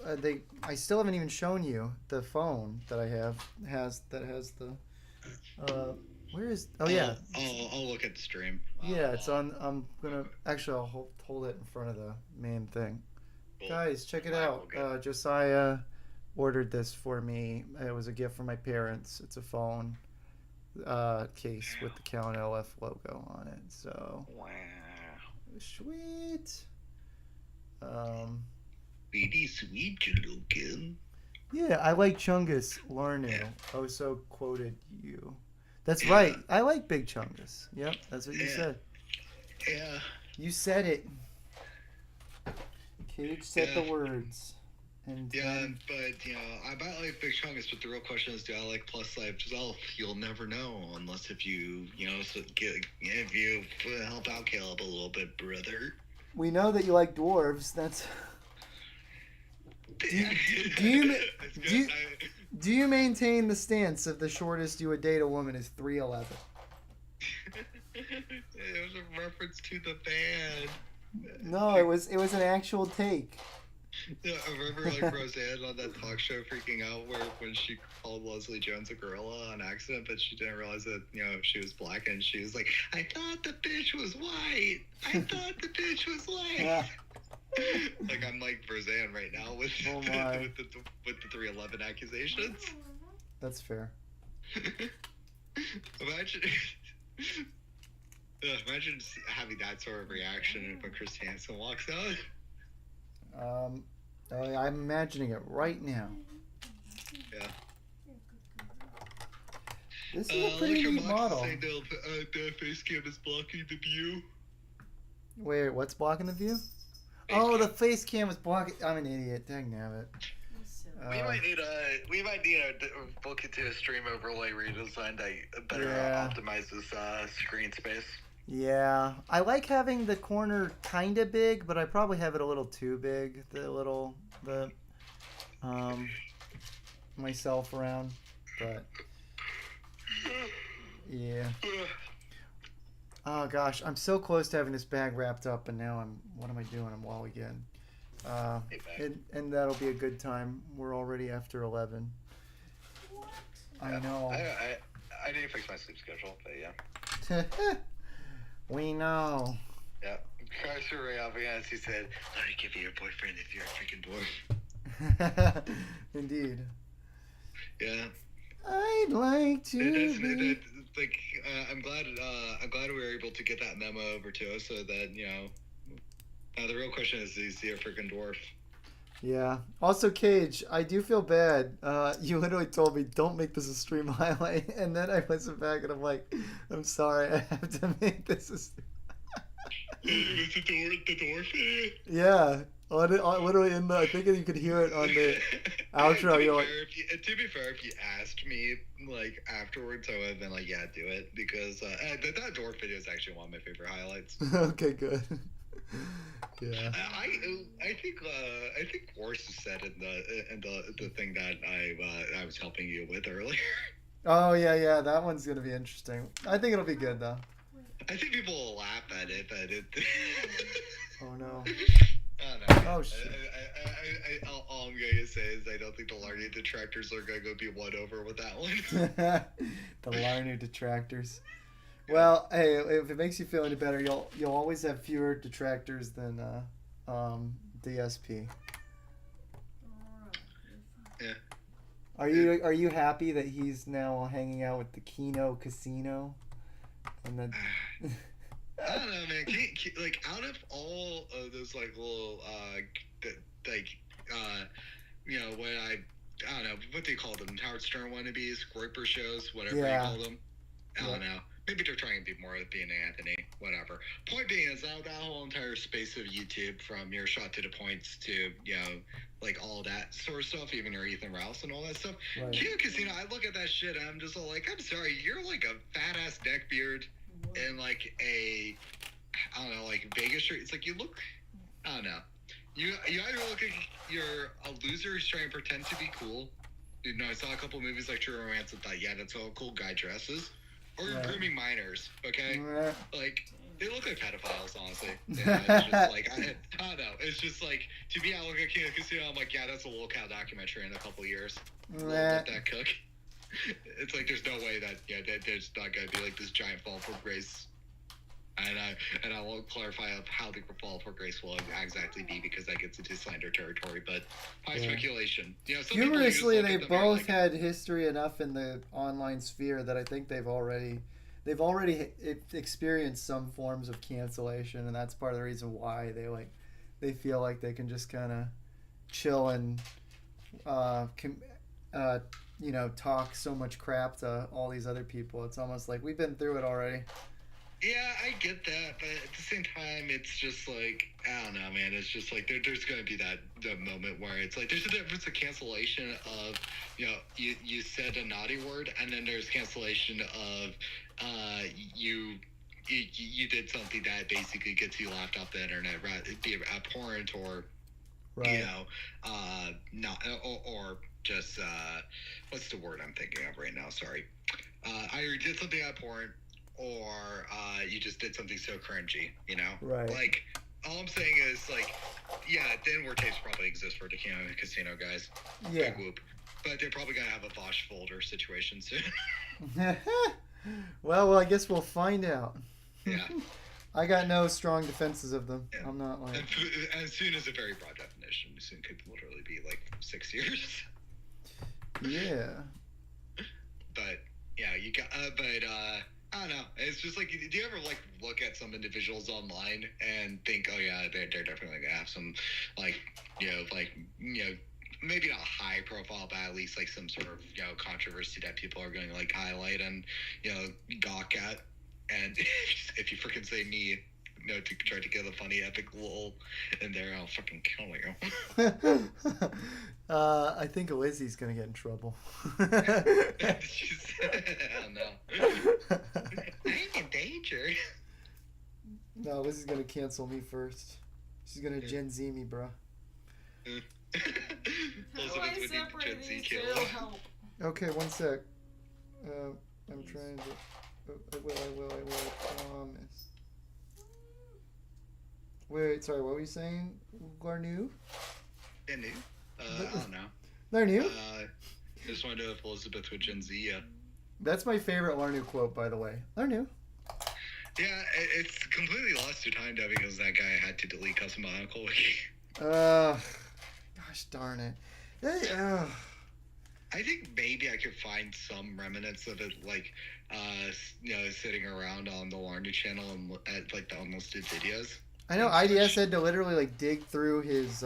[SPEAKER 1] I still haven't even shown you the phone that I have has the. Where is? Oh yeah.
[SPEAKER 3] I'll look at the stream.
[SPEAKER 1] Yeah, it's on. I'm gonna actually. I'll hold it in front of the main thing.
[SPEAKER 3] Cool.
[SPEAKER 1] Guys, check it
[SPEAKER 3] Alright,
[SPEAKER 1] out.
[SPEAKER 3] we'll get it.
[SPEAKER 1] Josiah ordered this for me. It was a gift from my parents. It's a phone case with the Count LF logo on it. So
[SPEAKER 3] Wow.
[SPEAKER 1] sweet.
[SPEAKER 3] Really sweet, little kid.
[SPEAKER 1] Yeah, I like Chungus. Larnu
[SPEAKER 3] Yeah.
[SPEAKER 1] also quoted you. That's
[SPEAKER 3] Yeah.
[SPEAKER 1] right. I like Big Chungus. Yep, that's what you
[SPEAKER 3] Yeah.
[SPEAKER 1] said.
[SPEAKER 3] Yeah.
[SPEAKER 1] You said it. Cage said
[SPEAKER 3] Yeah.
[SPEAKER 1] the words. And
[SPEAKER 3] Yeah, but I might like Big Chungus, but the real question is, do I like Plus Life Self? You'll never know unless if you help out Caleb a little bit, brother.
[SPEAKER 1] we know that you like dwarves. That's. Do you maintain the stance of the shortest you would date a woman is 3'11"?
[SPEAKER 3] It was a reference to the band.
[SPEAKER 1] No, it was an actual take.
[SPEAKER 3] Yeah, I remember Roseanne on that talk show freaking out when she called Leslie Jones a gorilla on accident, but she didn't realize that she was black, and she was like, "I thought the bitch was white. I thought the bitch was white."
[SPEAKER 1] Yeah.
[SPEAKER 3] Like I'm like Roseanne right now with
[SPEAKER 1] Oh my.
[SPEAKER 3] with the 311 accusations.
[SPEAKER 1] That's fair.
[SPEAKER 3] Imagine. Imagine having that sort of reaction when Chris Hansen walks out.
[SPEAKER 1] I'm imagining it right now.
[SPEAKER 3] Yeah.
[SPEAKER 1] This is a pretty neat model.
[SPEAKER 3] The face cam is blocking the view.
[SPEAKER 1] Wait, what's blocking the view?
[SPEAKER 3] Face
[SPEAKER 1] Oh,
[SPEAKER 3] cam.
[SPEAKER 1] the face cam is blocking. I'm an idiot. Dang nabbit.
[SPEAKER 3] We might need a book into a stream overlay redesign that better
[SPEAKER 1] Yeah.
[SPEAKER 3] optimizes screen space.
[SPEAKER 1] Yeah, I like having the corner kind of big, but I probably have it a little too big. Myself around, but yeah. Oh gosh, I'm so close to having this bag wrapped up, and now what am I doing? I'm lollygagging. And that'll be a good time. We're already after 11. I know.
[SPEAKER 3] I need to fix my sleep schedule, but yeah.
[SPEAKER 1] We know.
[SPEAKER 3] Yeah. Carson Ray Albiance, he said, "Let me give you your boyfriend if you're a freaking dwarf."
[SPEAKER 1] Indeed.
[SPEAKER 3] Yeah.
[SPEAKER 1] I'd like to.
[SPEAKER 3] I'm glad we were able to get that memo over to us, so that the real question is he a freaking dwarf?
[SPEAKER 1] Yeah. Also, Cage, I do feel bad. You literally told me don't make this a stream highlight, and then I listened back and I'm like, I'm sorry, I have to make this a stream.
[SPEAKER 3] It was the dwarf.
[SPEAKER 1] Yeah. Literally I think you could hear it on the outro. You're like,
[SPEAKER 3] to be fair, if you asked me afterwards, I would have been like, yeah, do it, because that dwarf video is actually one of my favorite highlights.
[SPEAKER 1] okay, good. Yeah.
[SPEAKER 3] I think Worse said in the thing that I was helping you with earlier.
[SPEAKER 1] Oh yeah, that one's gonna be interesting. I think it'll be good though.
[SPEAKER 3] I think people will laugh at it, but it.
[SPEAKER 1] Oh no.
[SPEAKER 3] I don't know.
[SPEAKER 1] Oh shit.
[SPEAKER 3] All I'm gonna say is I don't think the Larny detractors are gonna be won over with that one.
[SPEAKER 1] The Larny detractors. Well, hey, if it makes you feel any better, you'll always have fewer detractors than DSP.
[SPEAKER 3] Yeah.
[SPEAKER 1] Are you happy that he's now hanging out with the Kino Casino? And then
[SPEAKER 3] I don't know, man. Out of all of those little when I don't know what they call them, Howard Stern wannabes, Groiper shows, whatever you call them. I don't know. Maybe they're trying to be more being Anthony, whatever. Point being is that whole entire space of YouTube, from your shot to the points to all that sort of stuff, even your Ethan Rouse and all that stuff.
[SPEAKER 1] Right.
[SPEAKER 3] Kino Casino, I look at that shit and I'm just all like, I'm sorry, you're like a fat ass neckbeard and a I don't know, Vegas shirt. It's like you look, I don't know. You either look like you're a loser who's trying to pretend to be cool, You know, I saw a couple movies like True Romance and thought, yeah, that's all cool guy dresses. Or
[SPEAKER 1] Right.
[SPEAKER 3] grooming minors, okay?
[SPEAKER 1] Right.
[SPEAKER 3] Like, they look like pedophiles, honestly. Yeah, it's just like, I don't know. It's just like, to be out looking at King of Casino, I'm like, yeah, that's a locale documentary in a couple years. We'll let that cook. It's like, there's no way that, there's not going to be like this giant fall from grace. And I won't clarify of how the fall for grace will exactly be because that gets into slander territory, but high speculation. You know, some people
[SPEAKER 1] Humorously,
[SPEAKER 3] just
[SPEAKER 1] they
[SPEAKER 3] look at them and are
[SPEAKER 1] both
[SPEAKER 3] like,
[SPEAKER 1] had history enough in the online sphere that I think they've already experienced some forms of cancellation, and that's part of the reason why they feel like they can just kind of chill and talk so much crap to all these other people. It's almost like we've been through it already.
[SPEAKER 3] yeah, I get that, but at the same time, it's just like, I don't know, man. It's just like there's going to be that moment where it's like there's a difference of cancellation of, you said a naughty word, and then there's cancellation of you did something that basically gets you laughed off the internet, right? Be it abhorrent or,
[SPEAKER 1] Right.
[SPEAKER 3] not, or just, what's the word I'm thinking of right now? Sorry. Either you did something abhorrent, or you just did something so cringy,
[SPEAKER 1] Right.
[SPEAKER 3] Like, all I'm saying is, like, yeah, the N-word tapes probably exist for the casino guys.
[SPEAKER 1] Yeah.
[SPEAKER 3] Big whoop. But they're probably going to have a Vosh folder situation soon.
[SPEAKER 1] well, I guess we'll find out.
[SPEAKER 3] Yeah.
[SPEAKER 1] I got no strong defenses of them.
[SPEAKER 3] Yeah.
[SPEAKER 1] I'm not like...
[SPEAKER 3] And soon is a very broad definition. Soon could literally be, like, 6 years.
[SPEAKER 1] Yeah.
[SPEAKER 3] But, yeah, you got... I don't know. It's just like, do you ever like look at some individuals online and think, oh yeah, they're definitely gonna have some, like, maybe not high profile, but at least like some sort of controversy that people are going to like highlight and gawk at. And if you freaking say me, to try to get a funny epic lol in there, I'll fucking kill you.
[SPEAKER 1] I think Lizzie's gonna get in trouble.
[SPEAKER 3] She's, oh no. I'm in danger.
[SPEAKER 1] No, Lizzie's gonna cancel me first. She's gonna Gen Z me, bro.
[SPEAKER 2] How do I separate these two? Help.
[SPEAKER 1] Okay, one sec. I'm trying to... I will, promise. Wait, sorry, what were you saying, Garnu?
[SPEAKER 3] New? I don't know.
[SPEAKER 1] They're new?
[SPEAKER 3] Just wanted to know if Elizabeth with Gen Z, yeah.
[SPEAKER 1] That's my favorite Larnu quote, by the way. They're new.
[SPEAKER 3] Yeah, it's completely lost to time, though, because that guy had to delete custom Bionicle wiki.
[SPEAKER 1] Gosh darn it.
[SPEAKER 3] I think maybe I could find some remnants of it, like, sitting around on the Larnu channel and at, like, the unlisted videos.
[SPEAKER 1] I know IDS had to literally, like, dig through his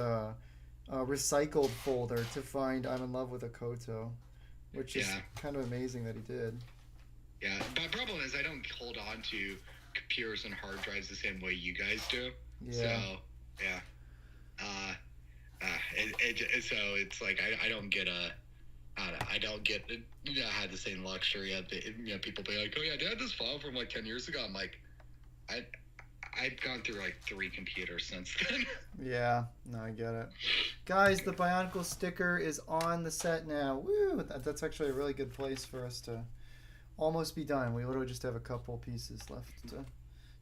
[SPEAKER 1] recycled folder to find I'm in Love with a Koto, which is kind of amazing that he did.
[SPEAKER 3] Yeah, my problem is I don't hold on to computers and hard drives the same way you guys do.
[SPEAKER 1] Yeah.
[SPEAKER 3] So, yeah. So it's like I don't get I don't get I had the same luxury of people being like, oh yeah, they had this file from like 10 years ago. I'm like, I've gone through like 3 computers since then.
[SPEAKER 1] Yeah, no, I get it. Guys, the Bionicle sticker is on the set now. Woo! That's actually a really good place for us to almost be done. We literally just have a couple pieces left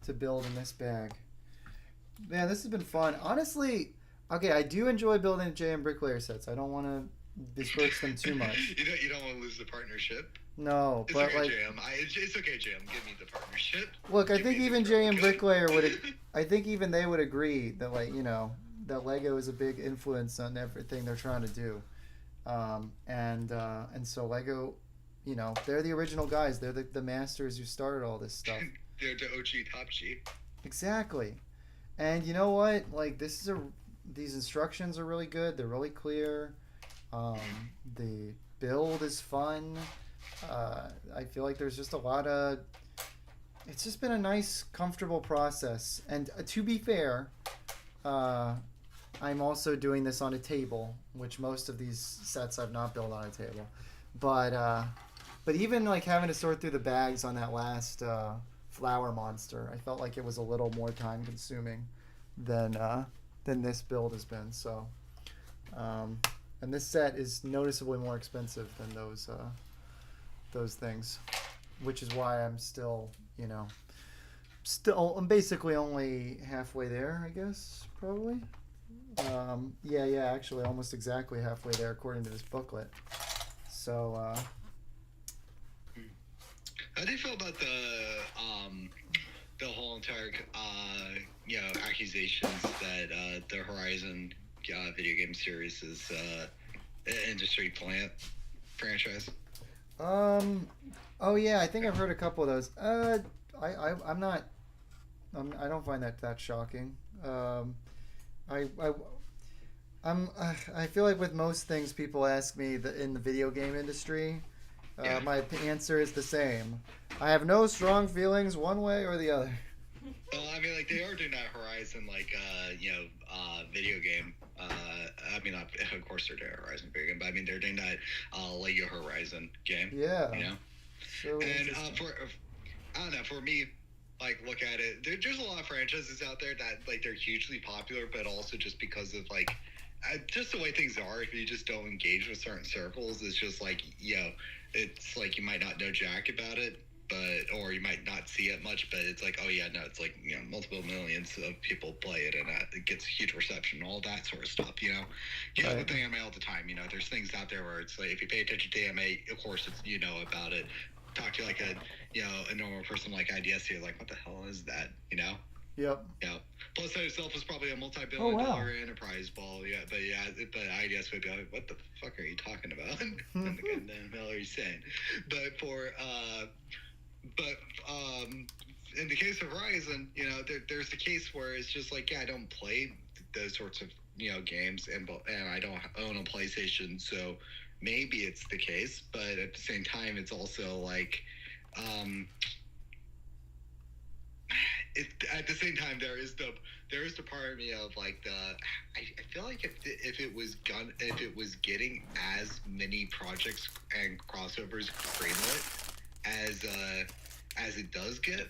[SPEAKER 1] to build in this bag. Man, this has been fun. Honestly, okay, I do enjoy building JM Bricklayer sets. I don't want to disperse them too much.
[SPEAKER 3] You don't want to lose the partnership?
[SPEAKER 1] No,
[SPEAKER 3] it's
[SPEAKER 1] but
[SPEAKER 3] okay,
[SPEAKER 1] like...
[SPEAKER 3] JM. It's okay, JM. Give me the partnership.
[SPEAKER 1] Look, I think even JM Bricklayer would... I think even they would agree that, like, that Lego is a big influence on everything they're trying to do. And so Lego, they're the original guys. They're the masters who started all this stuff.
[SPEAKER 3] They're the OG top G.
[SPEAKER 1] Exactly. And you know what? Like, these instructions are really good. They're really clear. The build is fun. I feel like there's just a lot of... It's just been a nice, comfortable process. And to be fair, I'm also doing this on a table, which most of these sets I've not built on a table. But even like having to sort through the bags on that last flower monster, I felt like it was a little more time consuming than this build has been. So And this set is noticeably more expensive than those things, which is why I'm still, I'm basically only halfway there, I guess, probably. Yeah, actually, almost exactly halfway there according to this booklet. So,
[SPEAKER 3] how do you feel about the whole entire accusations that the Horizon video game series is an industry plant franchise?
[SPEAKER 1] Oh yeah, I think I've heard a couple of those. I'm not. I don't find that shocking. I feel like with most things people ask me in the video game industry, my answer is the same. I have no strong feelings one way or the other.
[SPEAKER 3] Well, I mean, like, they are doing that Horizon, video game. I mean, of course they're doing Horizon video game, but I mean, they're doing that Lego Horizon game.
[SPEAKER 1] Yeah.
[SPEAKER 3] So and I don't know, for me, like, look at it, there's a lot of franchises out there that, like, they're hugely popular, but also just because of, like, just the way things are, if you just don't engage with certain circles, it's just like, it's like you might not know jack about it, or you might not see it much, but it's like, oh yeah, no, it's like, multiple millions of people play it, and it gets huge reception, all that sort of stuff,
[SPEAKER 1] Right.
[SPEAKER 3] With anime all the time, there's things out there where it's like, if you pay attention to anime, of course it's, about it. Talk to like a normal person like IDS, you're like, what the hell is that,
[SPEAKER 1] Yep.
[SPEAKER 3] Yeah. Plus, that itself is probably a multi-billion-dollar enterprise ball. Yeah, but IDS would be like, "What the fuck are you talking about? What the goddamn hell are you saying?" But in the case of Horizon, there's the case where it's just like, I don't play those sorts of games, and I don't own a PlayStation, so maybe it's the case. But at the same time, it's also like. At the same time, there is the part of me of like I feel like if it was getting as many projects and crossovers greenlit as it does get,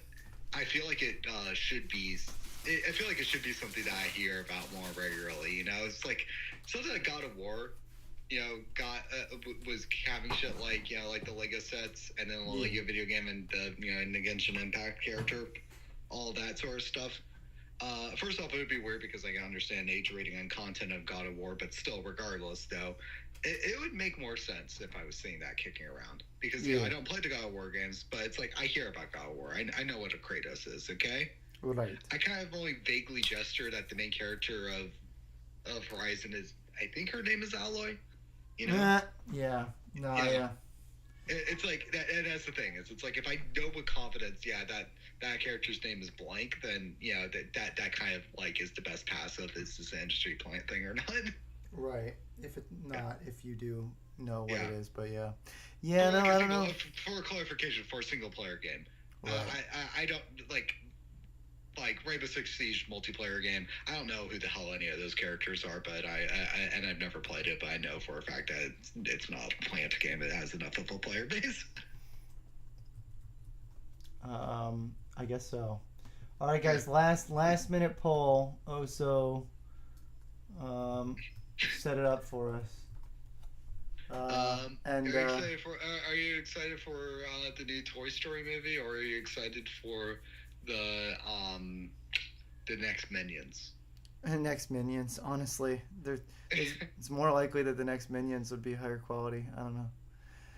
[SPEAKER 3] I feel like it should be. I feel like it should be something that I hear about more regularly. It's like something like God of War. Was having shit like like the Lego sets, and then the Lego video game, and the Genshin Impact character, all that sort of stuff. First off, it would be weird because I can understand age rating and content of God of War, but still, regardless, though, it would make more sense if I was seeing that kicking around. Because I don't play the God of War games, but it's like I hear about God of War. I know what a Kratos is. Okay.
[SPEAKER 1] Right.
[SPEAKER 3] I kind of only vaguely gestured at the main character of Horizon is, I think her name is Aloy.
[SPEAKER 1] Yeah.
[SPEAKER 3] It's like that, and that's the thing. It's like if I know with confidence, that character's name is blank, then that kind of like is the best pass of is this an industry plant thing or not.
[SPEAKER 1] Right. If you do know what it is, but I don't know.
[SPEAKER 3] For clarification, for a single player game,
[SPEAKER 1] right.
[SPEAKER 3] I don't like Rainbow Six Siege multiplayer game. I don't know who the hell any of those characters are, but I've never played it, but I know for a fact that it's not a plant game. It has enough of a player base.
[SPEAKER 1] I guess so. All right, guys. Last minute poll. Set it up for us.
[SPEAKER 3] Are you excited for the new Toy Story movie, or are you excited for the next Minions?
[SPEAKER 1] Next Minions, honestly, it's more likely that the next Minions would be higher quality. I don't know.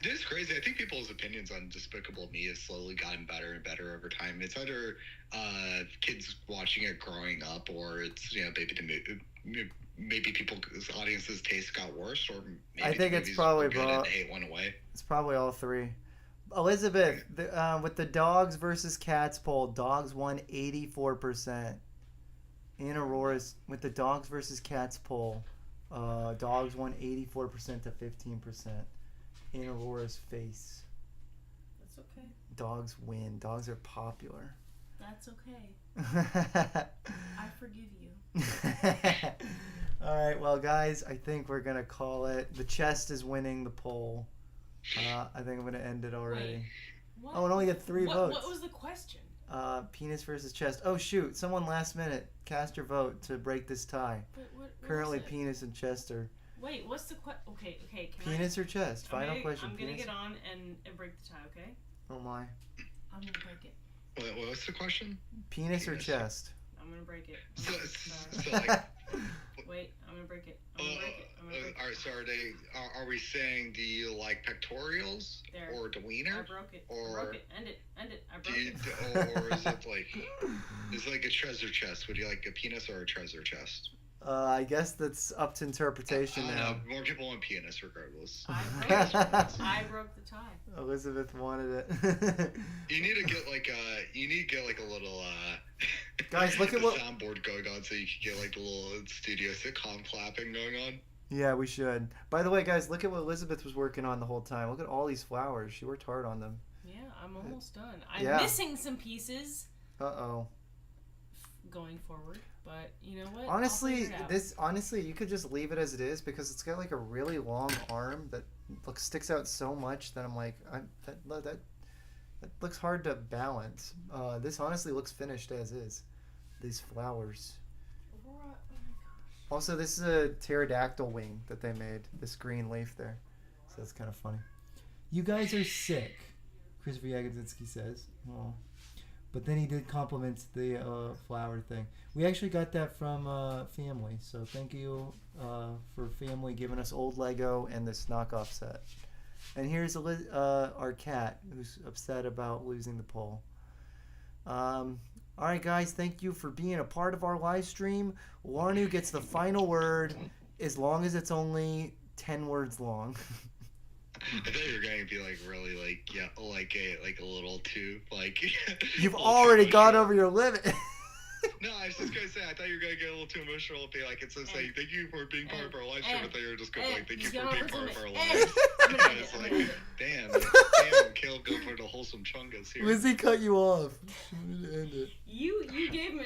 [SPEAKER 3] It's crazy. I think people's opinions on Despicable Me has slowly gotten better and better over time. It's either kids watching it growing up, or it's maybe people's audience's taste got worse, or maybe
[SPEAKER 1] I think it's probably
[SPEAKER 3] both. Hate went away.
[SPEAKER 1] It's probably all three. Elizabeth, with the dogs versus cats poll, dogs won 84%. In Aurora's, with the dogs versus cats poll, dogs won 84% to 15%. In Aurora's face.
[SPEAKER 2] That's okay.
[SPEAKER 1] Dogs win. Dogs are popular.
[SPEAKER 2] That's okay. I forgive you.
[SPEAKER 1] All right, well, guys, I think we're going to call it. The chest is winning the poll. I think I'm going to end it already.
[SPEAKER 2] Wait, what?
[SPEAKER 1] Oh, and only get 3 votes.
[SPEAKER 2] What was the question?
[SPEAKER 1] Penis versus chest. Oh, shoot. Someone last minute cast your vote to break this tie.
[SPEAKER 2] What
[SPEAKER 1] Currently,
[SPEAKER 2] was it?
[SPEAKER 1] penis and chest are
[SPEAKER 2] Wait, what's the Okay, can
[SPEAKER 1] Penis or chest? Final
[SPEAKER 2] I,
[SPEAKER 1] question.
[SPEAKER 2] I'm gonna
[SPEAKER 1] Penis?
[SPEAKER 2] get on and break the tie, okay?
[SPEAKER 1] Oh my.
[SPEAKER 2] I'm gonna break it.
[SPEAKER 3] What's the question?
[SPEAKER 1] Penis or
[SPEAKER 3] Penis.
[SPEAKER 1] chest?
[SPEAKER 2] I'm gonna break it.
[SPEAKER 3] So,
[SPEAKER 2] Sorry.
[SPEAKER 3] so like,
[SPEAKER 2] Wait, I'm gonna break it. I'm gonna break it. I'm gonna break it.
[SPEAKER 3] Alright, so are we saying, do you like pectorials
[SPEAKER 2] There.
[SPEAKER 3] or the
[SPEAKER 2] I
[SPEAKER 3] wiener?
[SPEAKER 2] broke it.
[SPEAKER 3] Or
[SPEAKER 2] I broke it. End it. End it. I
[SPEAKER 3] Do
[SPEAKER 2] broke
[SPEAKER 3] you,
[SPEAKER 2] it.
[SPEAKER 3] or is it like, is it like a treasure chest? Would you like a penis or a treasure chest?
[SPEAKER 1] I guess that's up to interpretation
[SPEAKER 3] I don't
[SPEAKER 1] now.
[SPEAKER 3] know. More people want penis regardless.
[SPEAKER 2] I broke the tie.
[SPEAKER 1] Elizabeth wanted it.
[SPEAKER 3] You need to get like a little
[SPEAKER 1] Guys, look at what-
[SPEAKER 3] soundboard going on so you can get like the little studio sitcom clapping going on.
[SPEAKER 1] Yeah, we should. By the way, guys, look at what Elizabeth was working on the whole time. Look at all these flowers. She worked hard on them.
[SPEAKER 2] Yeah, I'm almost done. I'm
[SPEAKER 1] Yeah.
[SPEAKER 2] missing some pieces
[SPEAKER 1] Uh-oh.
[SPEAKER 2] going forward, but you know what?
[SPEAKER 1] Honestly,
[SPEAKER 2] I'll figure it out.
[SPEAKER 1] you could just leave it as it is because it's got like a really long arm that sticks out so much that I'm like, that looks hard to balance. This honestly looks finished as is. These flowers.
[SPEAKER 2] Oh my gosh.
[SPEAKER 1] Also, this is a pterodactyl wing that they made. This green leaf there. So that's kind of funny. You guys are sick, Christopher Yagodzinski says. Oh. But then he did compliment the flower thing. We actually got that from family. So thank you for family giving us old Lego and this knockoff set. And here's our cat who's upset about losing the poll. All right, guys, thank you for being a part of our live stream. Larnu gets the final word as long as it's only 10 words long.
[SPEAKER 3] I thought you were going to be like really like a little too like.
[SPEAKER 1] You've
[SPEAKER 3] a little too
[SPEAKER 1] already gone
[SPEAKER 3] emotional.
[SPEAKER 1] over your limit.
[SPEAKER 3] No, I was just gonna say, I thought you were gonna get a little too emotional and be like, it's just saying, thank you for being part of our live stream. I thought you were just gonna be like, thank you for being part of our live. And it's like, damn, Caleb, go for the wholesome chungus here.
[SPEAKER 1] Lizzie cut you off. She wanted to end it.
[SPEAKER 2] You gave me